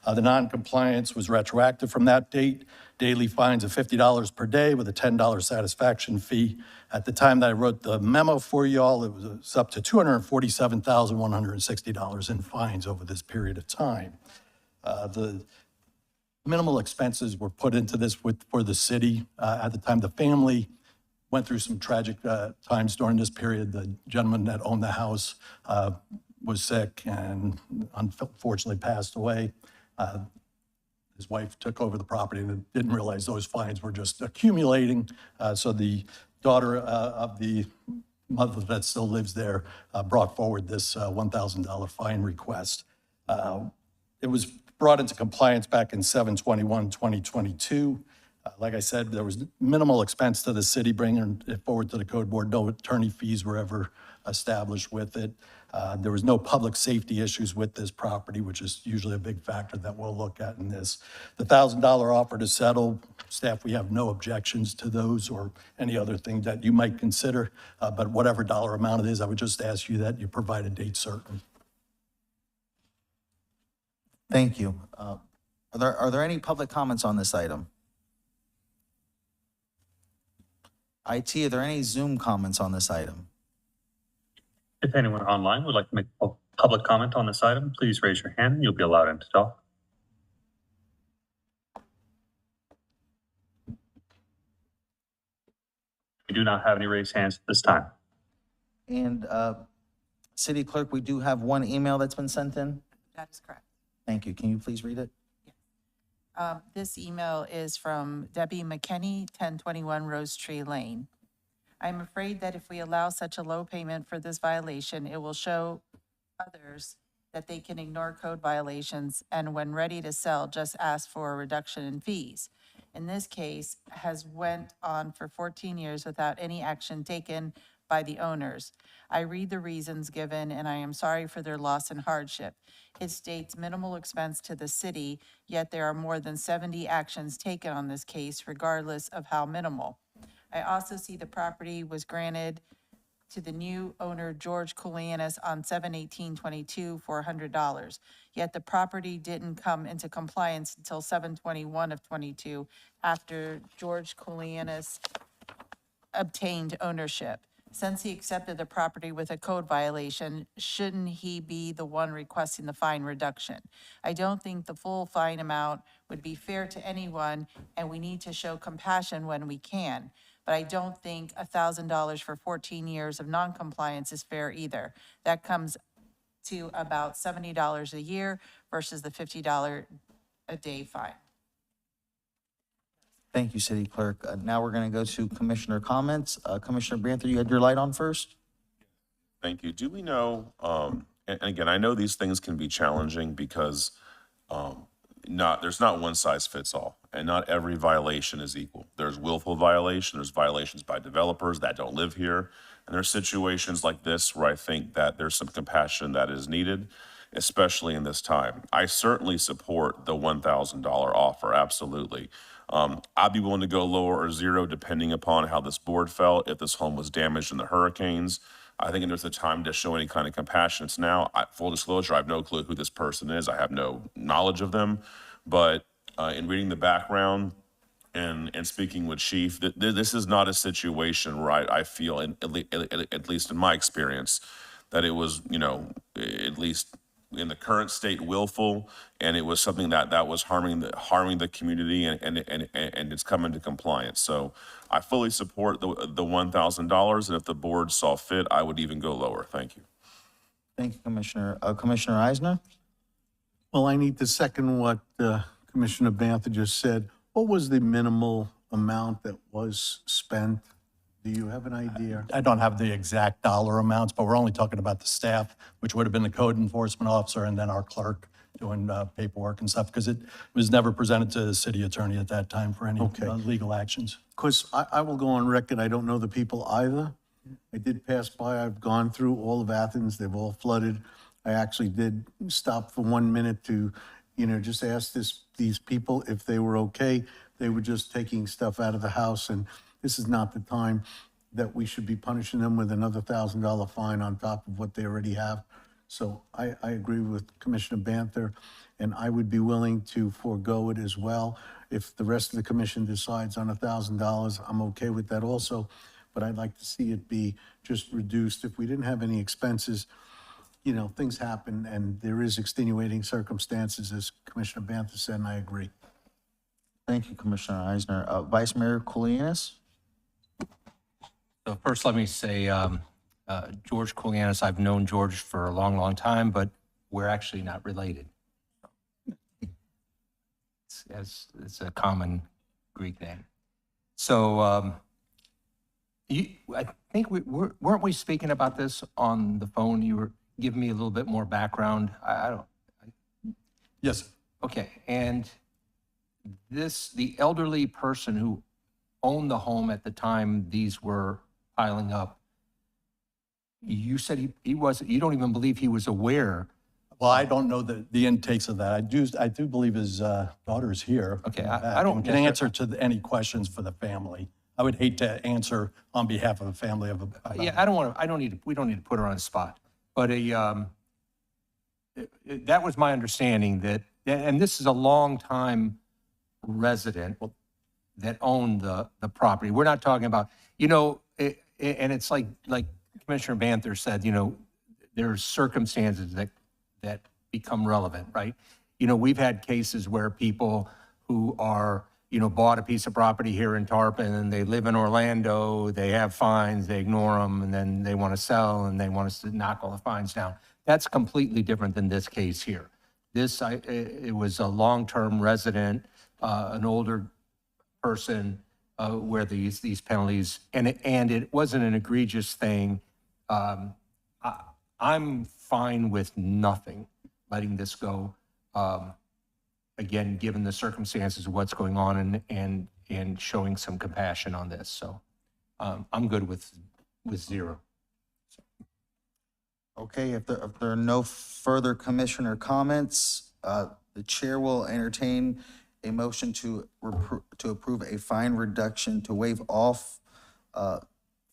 The non-compliance was retroactive from that date. Daily fines of $50 per day with a $10 satisfaction fee. At the time that I wrote the memo for y'all, it was up to $247,160 in fines over this period of time. The minimal expenses were put into this for the city. At the time, the family went through some tragic times during this period. The gentleman that owned the house was sick and unfortunately passed away. His wife took over the property and didn't realize those fines were just accumulating. So the daughter of the mother that still lives there brought forward this $1,000 fine request. It was brought into compliance back in 7/21/2022. Like I said, there was minimal expense to the city bringing it forward to the code board. No attorney fees were ever established with it. There was no public safety issues with this property, which is usually a big factor that we'll look at in this. The $1,000 offer to settle, staff, we have no objections to those or any other thing that you might consider. But whatever dollar amount it is, I would just ask you that you provide a date certain. Thank you. Are there any public comments on this item? IT, are there any Zoom comments on this item? If anyone online would like to make a public comment on this item, please raise your hand and you'll be allowed in to talk. We do not have any raised hands at this time. And City Clerk, we do have one email that's been sent in. That is correct. Thank you. Can you please read it? This email is from Debbie McKinney, 1021 Rose Tree Lane. I'm afraid that if we allow such a low payment for this violation, it will show others that they can ignore code violations and when ready to sell, just ask for a reduction in fees. In this case, has went on for 14 years without any action taken by the owners. I read the reasons given and I am sorry for their loss and hardship. It states minimal expense to the city, yet there are more than 70 actions taken on this case, regardless of how minimal. I also see the property was granted to the new owner, George Kulianis, on 7/18/22 for $100. Yet the property didn't come into compliance until 7/21 of '22 after George Kulianis obtained ownership. Since he accepted the property with a code violation, shouldn't he be the one requesting the fine reduction? I don't think the full fine amount would be fair to anyone, and we need to show compassion when we can. But I don't think $1,000 for 14 years of non-compliance is fair either. That comes to about $70 a year versus the $50 a day fine. Thank you, City Clerk. Now we're going to go to Commissioner comments. Commissioner Banther, you had your light on first? Thank you. Do we know, and again, I know these things can be challenging because there's not one size fits all, and not every violation is equal. There's willful violation, there's violations by developers that don't live here, and there's situations like this where I think that there's some compassion that is needed, especially in this time. I certainly support the $1,000 offer, absolutely. I'd be willing to go lower or zero depending upon how this board felt, if this home was damaged in the hurricanes. I think there's a time to show any kind of compassion. It's now, full disclosure, I have no clue who this person is. I have no knowledge of them. But in reading the background and speaking with Chief, this is not a situation where I feel, at least in my experience, that it was, at least in the current state, willful, and it was something that was harming the community, and it's come into compliance. So I fully support the $1,000, and if the board saw fit, I would even go lower. Thank you. Thank you, Commissioner. Commissioner Eisner? Well, I need to second what Commissioner Banther just said. What was the minimal amount that was spent? Do you have an idea? I don't have the exact dollar amounts, but we're only talking about the staff, which would have been the code enforcement officer and then our clerk doing paperwork and stuff, because it was never presented to the city attorney at that time for any legal actions. Because I will go on record, I don't know the people either. I did pass by, I've gone through all of Athens, they've all flooded. I actually did stop for 1 minute to, just ask these people if they were okay. They were just taking stuff out of the house, and this is not the time that we should be punishing them with another $1,000 fine on top of what they already have. So I agree with Commissioner Banther, and I would be willing to forego it as well. If the rest of the commission decides on $1,000, I'm okay with that also, but I'd like to see it be just reduced. If we didn't have any expenses, things happen, and there is extenuating circumstances, as Commissioner Banther said, and I agree. Thank you, Commissioner Eisner. Vice Mayor Kulianis? So first, let me say, George Koulianis, I've known George for a long, long time, but we're actually not related. It's a common Greek name. So I think weren't we speaking about this on the phone? You were giving me a little bit more background. I don't. Yes. Okay, and the elderly person who owned the home at the time these were piling up, you said he wasn't, you don't even believe he was aware. Well, I don't know the intakes of that. I do believe his daughter is here. Okay, I don't can answer to any questions for the family. I would hate to answer on behalf of the family of a. Yeah, we don't need to put her on the spot. But that was my understanding that, and this is a long time resident that owned the property. We're not talking about, and it's like Commissioner Banther said, there's circumstances that become relevant, right? We've had cases where people who are, bought a piece of property here in Tarpon and they live in Orlando, they have fines, they ignore them, and then they want to sell and they want us to knock all the fines down. That's completely different than this case here. It was a long-term resident, an older person where these penalties, and it wasn't an egregious thing. I'm fine with nothing, letting this go. Again, given the circumstances of what's going on and showing some compassion on this. So I'm good with zero. Okay, if there are no further commissioner comments, the chair will entertain a motion to approve a fine reduction to waive off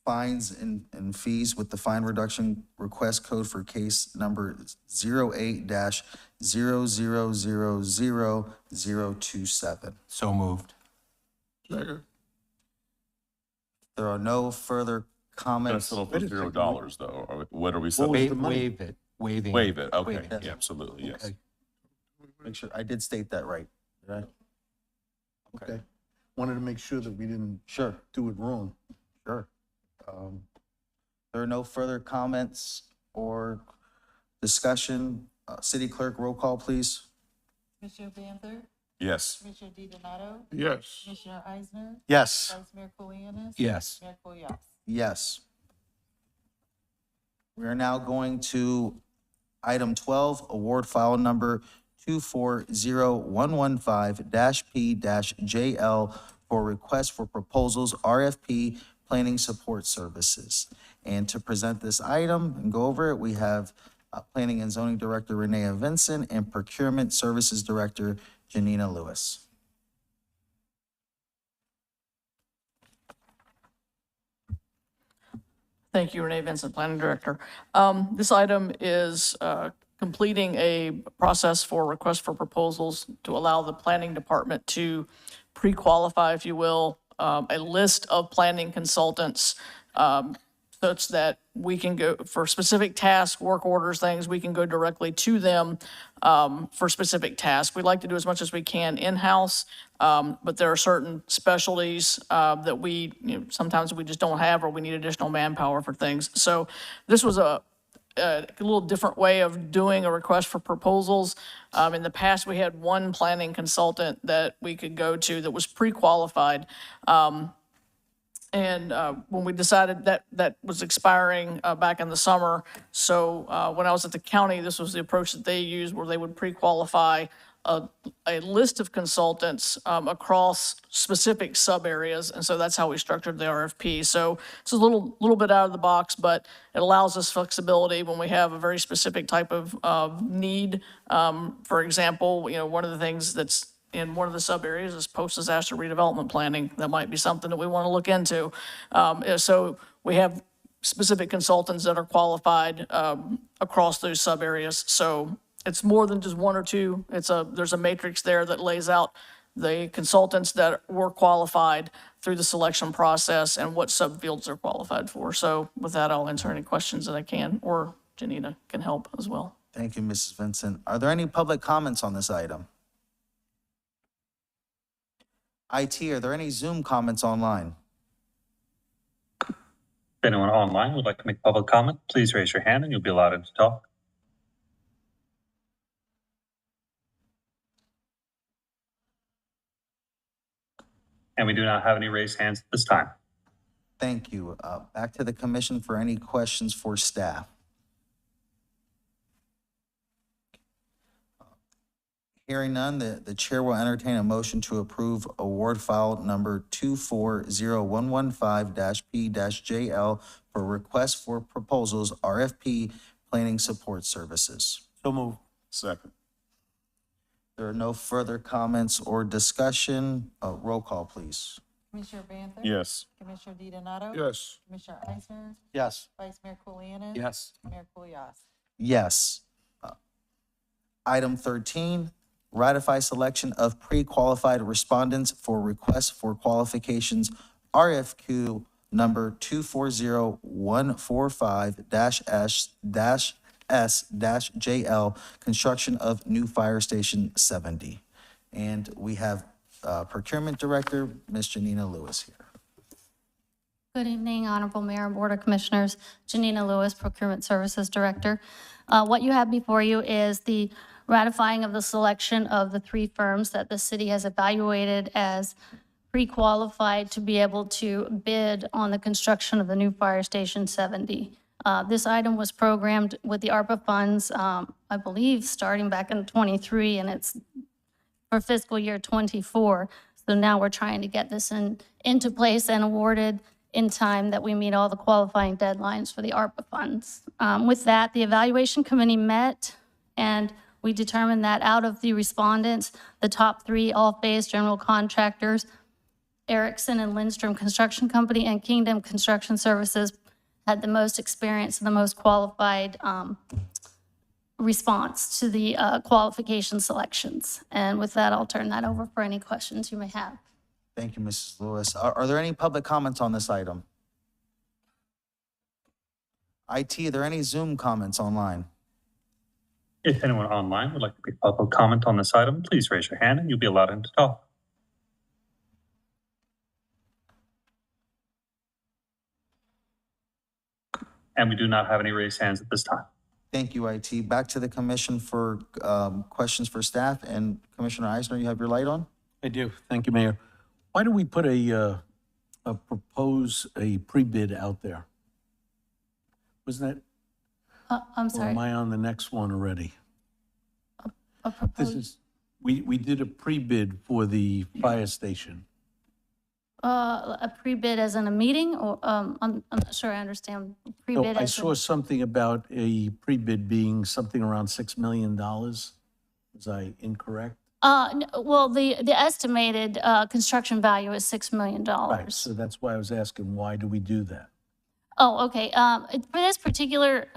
fines and fees with the fine reduction request code for case number 08-00000027. So moved. Second. There are no further comments. That's still for $0 though. What are we saying? Waive it. Waive it. Okay. Waive it. Yeah, absolutely. Yes. Okay. Make sure, I did state that right, did I? Okay. Wanted to make sure that we didn't Sure, do it wrong. sure. There are no further comments or discussion. City Clerk, roll call, please. Commissioner Banther? Yes. Commissioner DiDonato? Yes. Commissioner Eisner? Yes. Vice Mayor Kulianis? Yes. Mayor Kulyas? Yes. We are now going to item 12, award file number 240115-P-JL for request for proposals, RFP, Planning Support Services. And to present this item and go over it, we have Planning and Zoning Director Renee Vincent and Procurement Services Director Janina Lewis. Thank you, Renee Vincent, Planning Director. This item is completing a process for request for proposals to allow the Planning Department to pre-qualify, if you will, a list of planning consultants such that we can go for specific tasks, work orders, things, we can go directly to them for specific tasks. We like to do as much as we can in-house, but there are certain specialties that we, sometimes we just don't have, or we need additional manpower for things. So this was a little different way of doing a request for proposals. In the past, we had one planning consultant that we could go to that was pre-qualified. And when we decided that was expiring back in the summer, so when I was at the county, this was the approach that they used, where they would pre-qualify a list of consultants across specific sub-areas, and so that's how we structured the RFP. So it's a little bit out of the box, but it allows us flexibility when we have a very specific type of need. For example, one of the things that's in one of the sub-areas is post-disaster redevelopment planning. That might be something that we want to look into. So we have specific consultants that are qualified across those sub-areas. So it's more than just one or two. There's a matrix there that lays out the consultants that were qualified through the selection process and what subfields they're qualified for. So with that, I'll answer any questions that I can, or Janina can help as well. Thank you, Mrs. Vincent. Are there any public comments on this item? IT, are there any Zoom comments online? If anyone online would like to make public comment, please raise your hand and you'll be allowed to talk. And we do not have any raised hands at this time. Thank you. Back to the commission for any questions for staff. Hearing none, the chair will entertain a motion to approve award file number 240115-P-JL for request for proposals, RFP, planning support services. So move. Second. There are no further comments or discussion. Roll call, please. Commissioner Banther? Yes. Commissioner DiDonato? Yes. Commissioner Eisner? Yes. Vice Mayor Kulianis? Yes. Mayor Kulyas? Yes. Item 13, ratify selection of pre-qualified respondents for requests for qualifications, RFQ number 240145-S-JL, construction of new fire station 70. And we have Procurement Director, Ms. Janina Lewis here. Good evening, Honorable Mayor and Board of Commissioners. Janina Lewis, Procurement Services Director. What you have before you is the ratifying of the selection of the 3 firms that the city has evaluated as pre-qualified to be able to bid on the construction of the new Fire Station 70. This item was programmed with the ARPA funds, I believe, starting back in '23, and it's for fiscal year '24. So now we're trying to get this into place and awarded in time that we meet all the qualifying deadlines for the ARPA funds. With that, the evaluation committee met, and we determined that out of the respondents, the top 3 all-phase general contractors, Erickson and Lindstrom Construction Company and Kingdom Construction Services, had the most experience and the most qualified response to the qualification selections. And with that, I'll turn that over for any questions you may have. Thank you, Mrs. Lewis. Are there any public comments on this item? IT, are there any Zoom comments online? If anyone online would like to make public comment on this item, please raise your hand and you'll be allowed in to talk. And we do not have any raised hands at this time. Thank you, IT. Back to the commission for questions for staff. And Commissioner Eisner, you have your light on? I do. Thank you, Mayor. Why do we put a pre-bid out there? Wasn't that, I'm or sorry. am I on the next one already? This is, we did a pre-bid for the fire station. A pre-bid as in a meeting, or I'm not sure I understand pre-bid. I as in- saw something about a pre-bid being something around $6 million. Was I incorrect? Well, the estimated construction value is $6 million. Right, so that's why I was asking, why do we do that? Oh, okay. For this particular,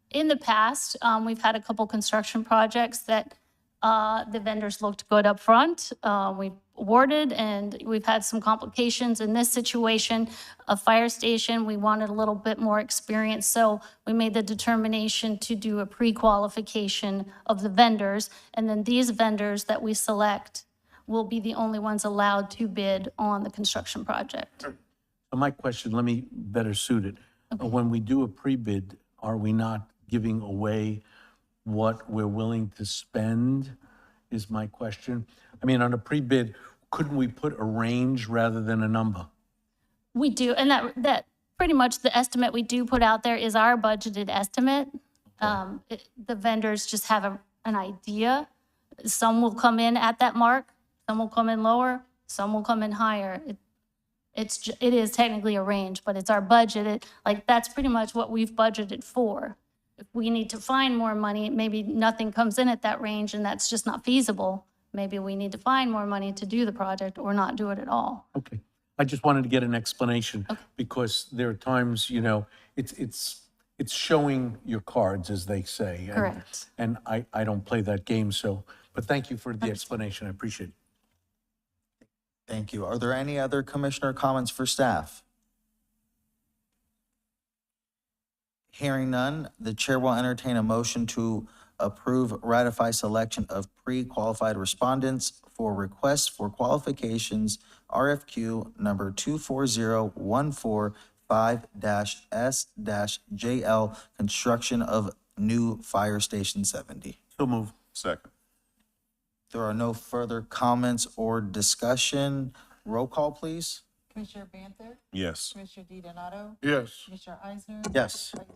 in the past, we've had a couple construction projects that the vendors looked good up front. awarded, and we've had some complications in this situation. A fire station, we wanted a little bit more experience, so we made the determination to do a pre-qualification of the vendors, and then these vendors that we select will be the only ones allowed to bid on the construction project. So my question, let me better suit it. When we do a pre-bid, are we not giving away what we're willing to spend, is my question. I mean, on a pre-bid, couldn't we put a range rather than a number? We do, and that pretty much the estimate we do put out there is our budgeted estimate. The vendors just have an idea. Some will come in at that mark, some will come in lower, some will come in higher. It is technically a range, but it's our budget. That's pretty much what we've budgeted for. If we need to find more money, maybe nothing comes in at that range and that's just not feasible. Maybe we need to find more money to do the project or not do it at all. Okay. I just wanted to get an explanation because there are times, you know, it's showing your cards, as they say. Correct. And I don't play that game, so, but thank you for the explanation. I appreciate it. Thank you. Are there any other commissioner comments for staff? Hearing none, the chair will entertain a motion to approve, ratify selection of pre-qualified respondents for requests for qualifications, RFQ number 240145-S-JL, construction of new Fire Station 70. So move. Second. There are no further comments or discussion. Roll call, please. Commissioner Banther? Yes. Commissioner DiDonato? Yes. Commissioner Eisner? Yes. Vice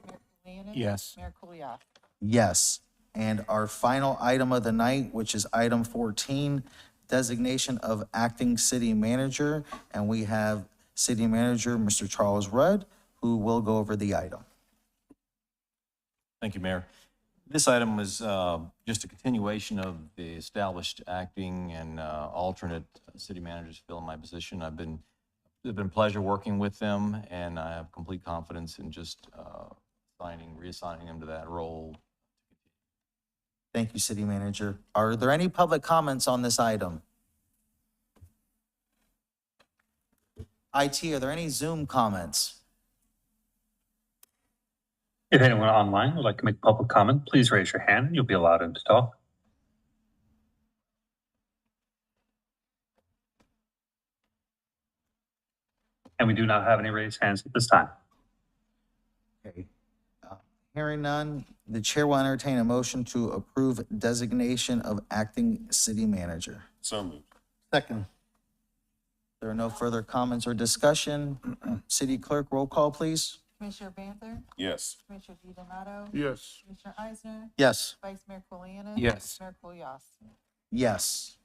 Mayor Kulianis? Yes. Mayor Kulyas? Yes. And our final item of the night, which is item 14, designation of acting city manager. And we have City Manager, Mr. Charles Rudd, who will go over the item. Thank you, Mayor. This item was just a continuation of the established acting and alternate city managers filling my position. It's been a pleasure working with them, and I have complete confidence in just reassigning them to that role. Thank you, City Manager. Are there any public comments on this item? IT, are there any Zoom comments? If anyone online would like to make public comment, please raise your hand. You'll be allowed in to talk. And we do not have any raised hands at this time. Okay. Hearing none, the chair will entertain a motion to approve designation of acting city manager. So moved. Second. There are no further comments or discussion. City Clerk, roll call, please. Commissioner Banther? Yes. Commissioner DiDonato? Yes. Commissioner Eisner? Yes. Vice Mayor Kulianis? Yes. Mayor Kulyas? Yes.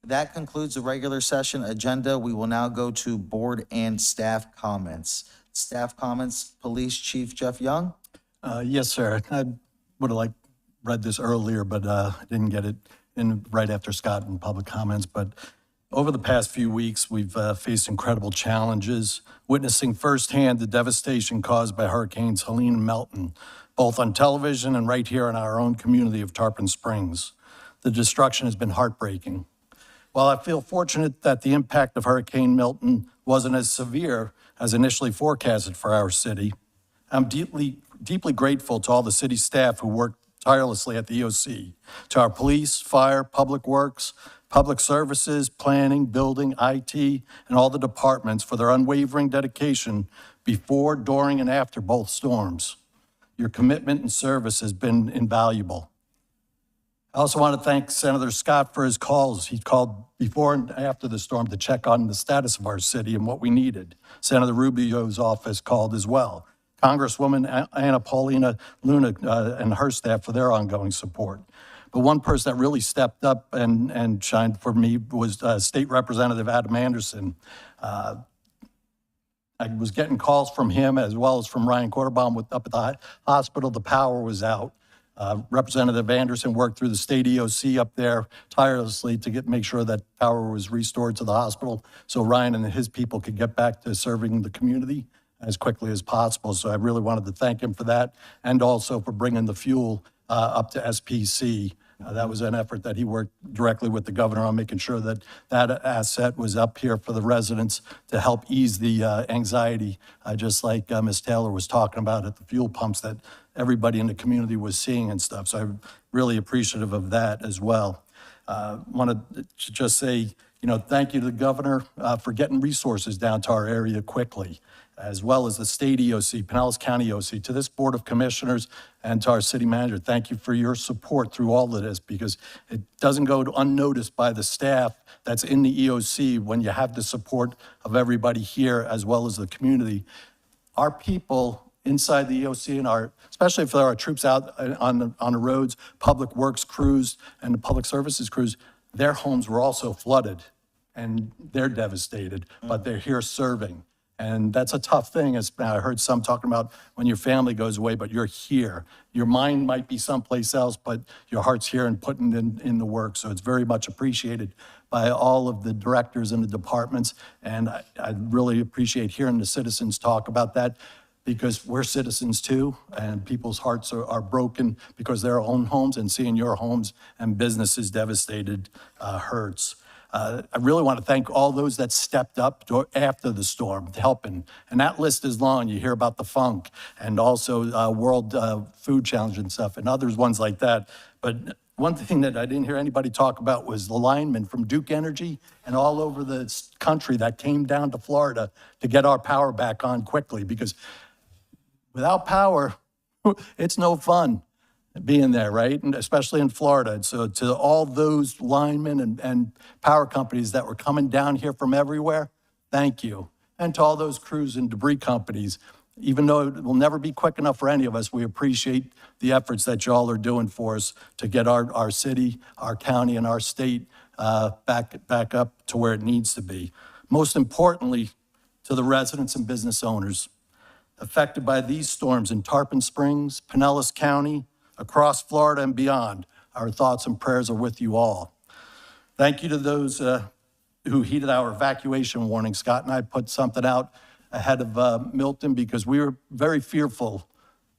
That concludes the regular session agenda. We will now go to board and staff comments. Staff comments, Police Chief Jeff Young. Yes, sir. I would have read this earlier, but I didn't get it in right after Scott in public comments. But over the past few weeks, we've faced incredible challenges, witnessing firsthand the devastation caused by Hurricanes Helene and Milton, both on television and right here in our own community of Tarpon Springs. The destruction has been heartbreaking. While I feel fortunate that the impact of Hurricane Milton wasn't as severe as initially forecasted for our city, I'm deeply grateful to all the city staff who worked tirelessly at the EOC, to our police, fire, public works, public services, planning, building, IT, and all the departments for their unwavering dedication before, during, and after both storms. Your commitment and service has been invaluable. I also want to thank Senator Scott for his calls. He called before and after the storm to check on the status of our city and what we needed. Senator Rubio's office called as well. Congresswoman Anna Paulina Luna and her staff for their ongoing support. But one person that really stepped up and shined for me was State Representative Adam Anderson. I was getting calls from him as well as from Ryan Quarterbaum up at the hospital. The power was out. Representative Anderson worked through the state EOC up there tirelessly to make sure that power was restored to the hospital so Ryan and his people could get back to serving the community as quickly as possible. So I really wanted to thank him for that and also for bringing the fuel up to SPC That was an effort that he worked directly with the governor on, making sure that that asset was up here for the residents to help ease the anxiety, just like Ms. Taylor was talking about at the fuel pumps that everybody in the community was seeing and stuff. So I'm really appreciative of that as well. Want to just say, thank you to the governor for getting resources down to our area quickly, as well as the state EOC, Pinellas County EOC, to this Board of Commissioners and to our city manager. Thank you for your support through all of this, because it doesn't go unnoticed by the staff that's in the EOC when you have the support of everybody here as well as the community. Our people inside the EOC and especially for our troops out on the roads, public works crews and the public services crews, their homes were also flooded and they're devastated, but they're here serving. And that's a tough thing, as I heard some talking about when your family goes away, but you're here. Your mind might be someplace else, but your heart's here and putting in the work. So it's very much appreciated by all of the directors and the departments. And I really appreciate hearing the citizens talk about that, because we're citizens too, and people's hearts are broken because their own homes, and seeing your homes and businesses devastated hurts. I really want to thank all those that stepped up after the storm, helping. And that list is long. You hear about the Funk and also World Food Challenge and stuff and others ones like that. But one thing that I didn't hear anybody talk about was the linemen from Duke Energy and all over the country that came down to Florida to get our power back on quickly, because without power, it's no fun being there, right? And especially in Florida. And so to all those linemen and power companies that were coming down here from everywhere, thank you. And to all those crews and debris companies, even though it will never be quick enough for any of us, we appreciate the efforts that y'all are doing for us to get our city, our county, and our state back up to where it needs to be. Most importantly, to the residents and business owners affected by these storms in Tarpon Springs, Pinellas County, across Florida and beyond, our thoughts and prayers are with you all. Thank you to those who heeded our evacuation warning. Scott and I put something out ahead of Milton because we were very fearful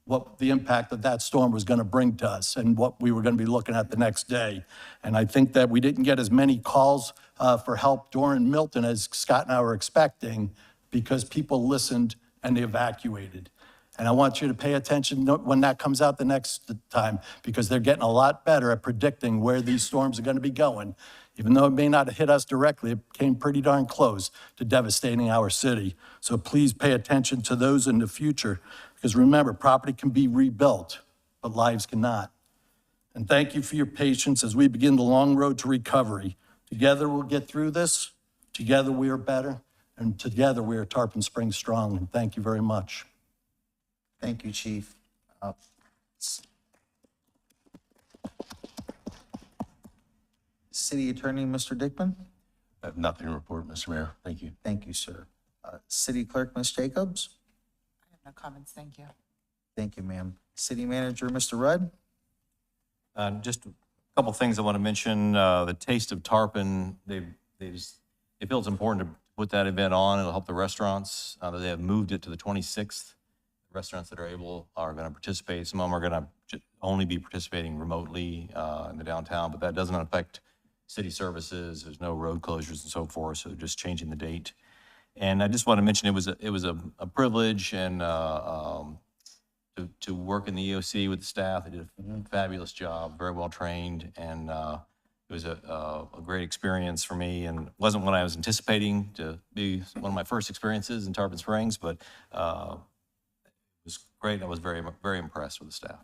what the impact of that storm was going to bring to us and what we were going to be looking at the next day. And I think that we didn't get as many calls for help during Milton as Scott and I were expecting, because people listened and they evacuated. And I want you to pay attention when that comes out the next time, because they're getting a lot better at predicting where these storms are going to be going. Even though it may not hit us directly, it came pretty darn close to devastating our city. So please pay attention to those in the future, because remember, property can be rebuilt, but lives cannot. And thank you for your patience as we begin the long road to recovery. Together we'll get through this. Together we are better. And together we are Tarpon Springs strong. And thank you very much. Thank you, Chief. City Attorney, Mr. Dickman. I have nothing to report, Mr. Mayor. Thank you. Thank you, sir. City Clerk, Ms. Jacobs. I have no comments, thank you. Thank you, ma'am. City Manager, Mr. Rudd. Just a couple things I want to mention. The Taste of Tarpon, they feel it's important to put that event on. It'll help the restaurants. They have moved it to the 26th. Restaurants that are able are going to participate. Some of them are going to only be participating remotely in the downtown, but that doesn't affect city services. There's no road closures and so forth, so just changing the date. And I just want to mention it was a privilege and to work in the EOC with the staff. They did a fabulous job, very well trained, and it was a great experience for me, and it wasn't what I was anticipating to be one of my first experiences in Tarpon Springs, but it was great. I was very, very impressed with the staff.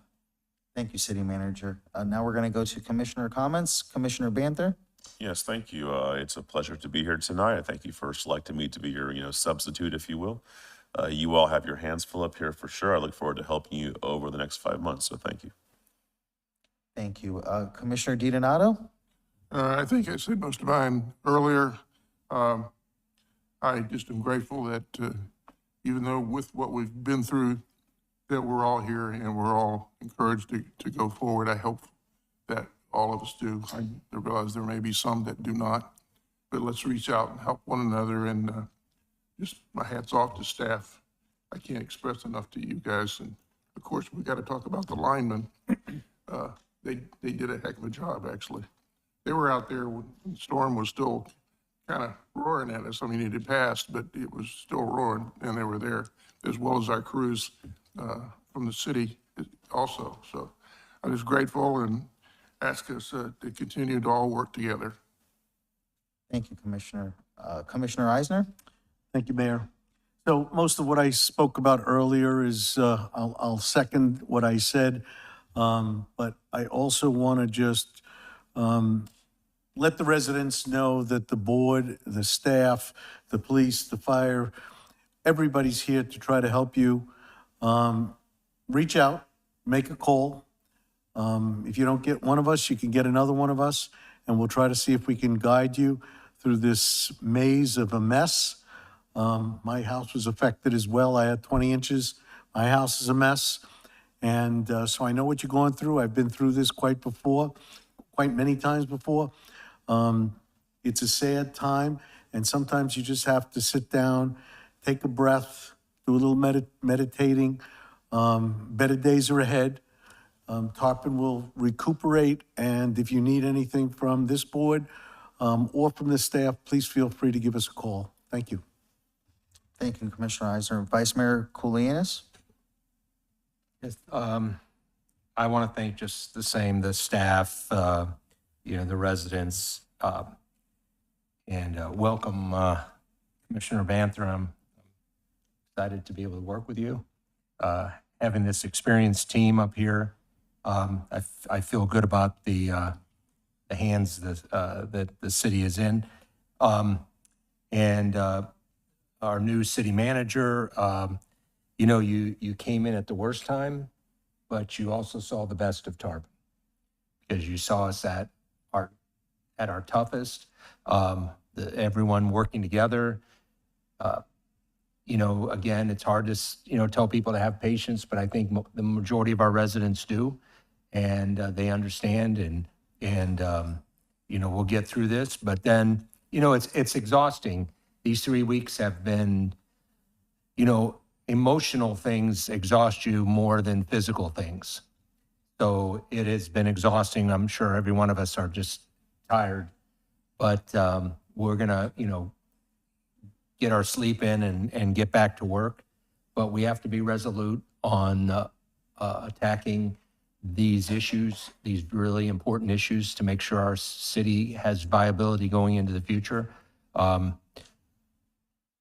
Thank you, City Manager. Now we're going to go to Commissioner comments. Commissioner Banther. Yes, thank you. It's a pleasure to be here tonight. I thank you for selecting me to be your, substitute, if you will. You all have your hands full up here for sure. I look forward to helping you over the next 5 months, so thank you. Thank you. Commissioner DiDonato. I think I said most of mine earlier. I just am grateful that even though with what we've been through, that we're all here and we're all encouraged to go forward. I hope that all of us do. I realize there may be some that do not, but let's reach out and help one another. And just my hats off to staff. I can't express enough to you guys. And of course, we got to talk about the linemen. they did a heck of a job, actually. They were out there when the storm was still kind of roaring at us. I mean, it had passed, but it was still roaring, and they were there, as well as our crews from the city also. So I was grateful and ask us to continue to all work together. Thank you, Commissioner. Commissioner Eisner? Thank you, Mayor. So most of what I spoke about earlier is, I'll second what I said. But I also want to just let the residents know that the board, the staff, the police, the fire, everybody's here to try to help you. Reach out, make a call. If you don't get one of us, you can get another one of us, and we'll try to see if we can guide you through this maze of a mess. My house was affected as well. I had 20 inches. My house is a mess. And so I know what you're going through. I've been through this quite many times before. It's a sad time, and sometimes you just have to sit down, take a breath, do a little meditating. Better days are ahead. Tarpon will recuperate, and if you need anything from this board or from the staff, please feel free to give us a call. Thank you. Thank you, Commissioner Eisner. Vice Mayor Kulianis? Yes, I want to thank just the same, the staff, the residents, and welcome Commissioner Banther. I'm excited to be able to work with you. Having this experienced team up here, I feel good about the hands that the city is in. And our new city manager, you came in at the worst time, but you also saw the best of Tarpon because you saw us at our toughest. Everyone working together. Again, it's hard to tell people to have patience, but I think the majority of our residents do, and they understand, and we'll get through this. But then, it's exhausting. These 3 weeks have been, emotional things exhaust you more than physical things. So it has been exhausting. I'm sure every one of us are just tired, but we're gonna, get our sleep in and get back to work. But we have to be resolute on attacking these issues, these really important issues, to make sure our city has viability going into the future.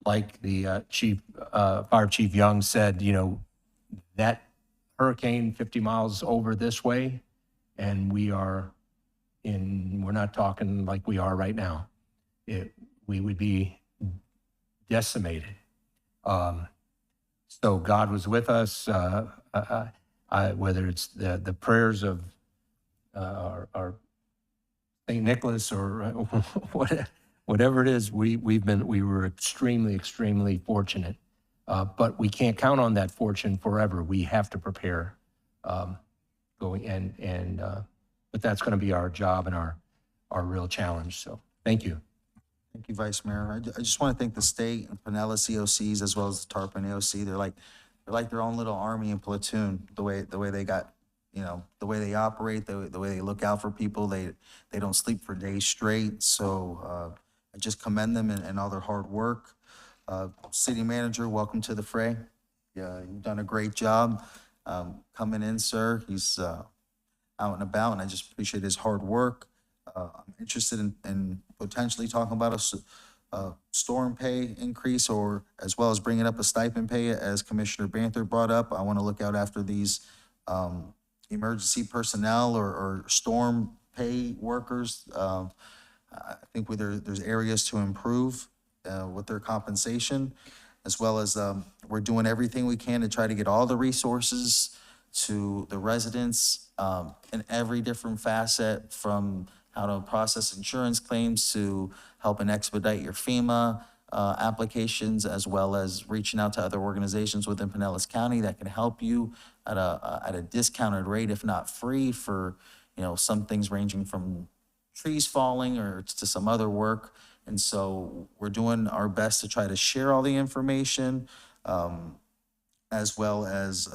Like the Fire Chief Young said, that hurricane 50 miles over this way, and we're not talking like we are right now. We would be decimated. So God was with us, whether it's the prayers of our St. Nicholas or whatever it is, we were extremely, extremely fortunate. But we can't count on that fortune forever. We have to prepare but that's going to be our job and our real challenge. So thank you. Thank you, Vice Mayor. I just want to thank the state and Pinellas EOCs as well as the Tarpon EOC. They're like their own little army and platoon. The way they got, the way they operate, the way they look out for people. They don't sleep for days straight. So I just commend them and all their hard work. City Manager, welcome to the fray. Yeah, you've done a great job coming in, sir. He's out and about, and I just appreciate his hard work. I'm interested in potentially talking about a storm pay increase, or as well as bringing up a stipend pay, as Commissioner Banther brought up. I want to look out after these emergency personnel or storm pay workers. I think there's areas to improve with their compensation, as well as we're doing everything we can to try to get all the resources to the residents in every different facet, from how to process insurance claims to helping expedite your FEMA applications, as well as reaching out to other organizations within Pinellas County that can help you at a discounted rate, if not free, for some things ranging from trees falling or to some other work. And so we're doing our best to try to share all the information, as well as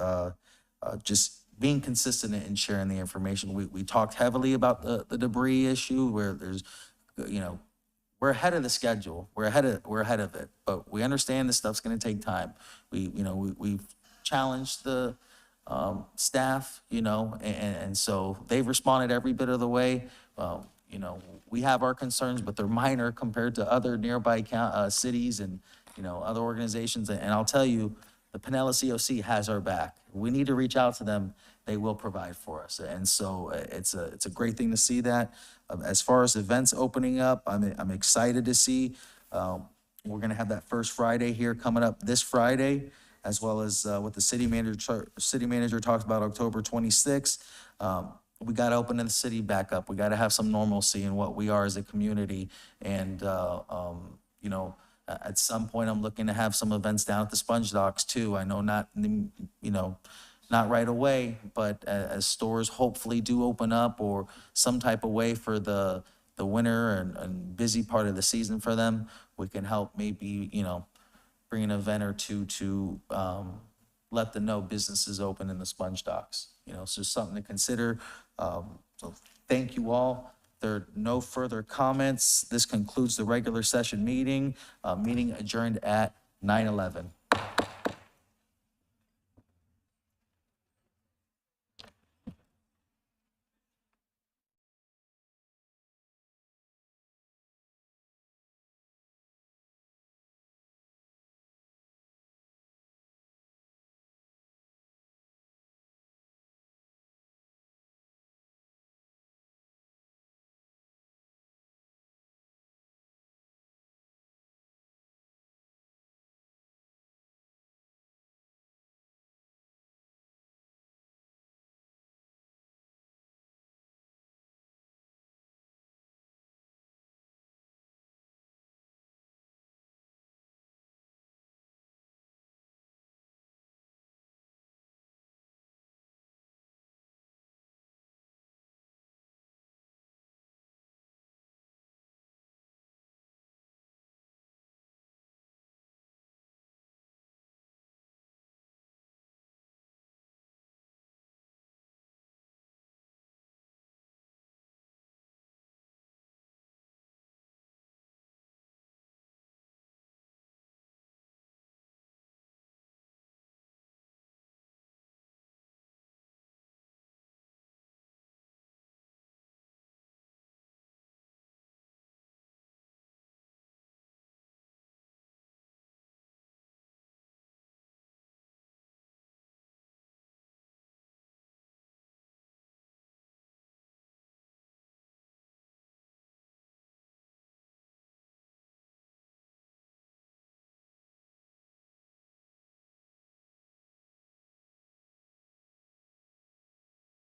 just being consistent in sharing the information. We talked heavily about the debris issue where there's, you know, we're ahead of the schedule. We're ahead of it, but we understand this stuff's gonna take time. We've challenged the staff, you know, and so they've responded every bit of the way. You know, we have our concerns, but they're minor compared to other nearby cities and, you know, other organizations. And I'll tell you, the Pinellas COC has our back. We need to reach out to them. They will provide for us. And so it's a great thing to see that. As far as events opening up, I'm excited to see. We're gonna have that first Friday here coming up this Friday, as well as what the city manager talked about October 26th. We got to open the city back up. We got to have some normalcy in what we are as a community. And, you know, at some point, I'm looking to have some events down at the Sponge Docks too. I know not, you know, not right away, but as stores hopefully do open up or some type of way for the winter and busy part of the season for them, we can help maybe, you know, bring an event or two to let them know businesses open in the Sponge Docks. You know, so something to consider. So thank you all. There are no further comments. This concludes the regular session meeting. Meeting adjourned at 9:11.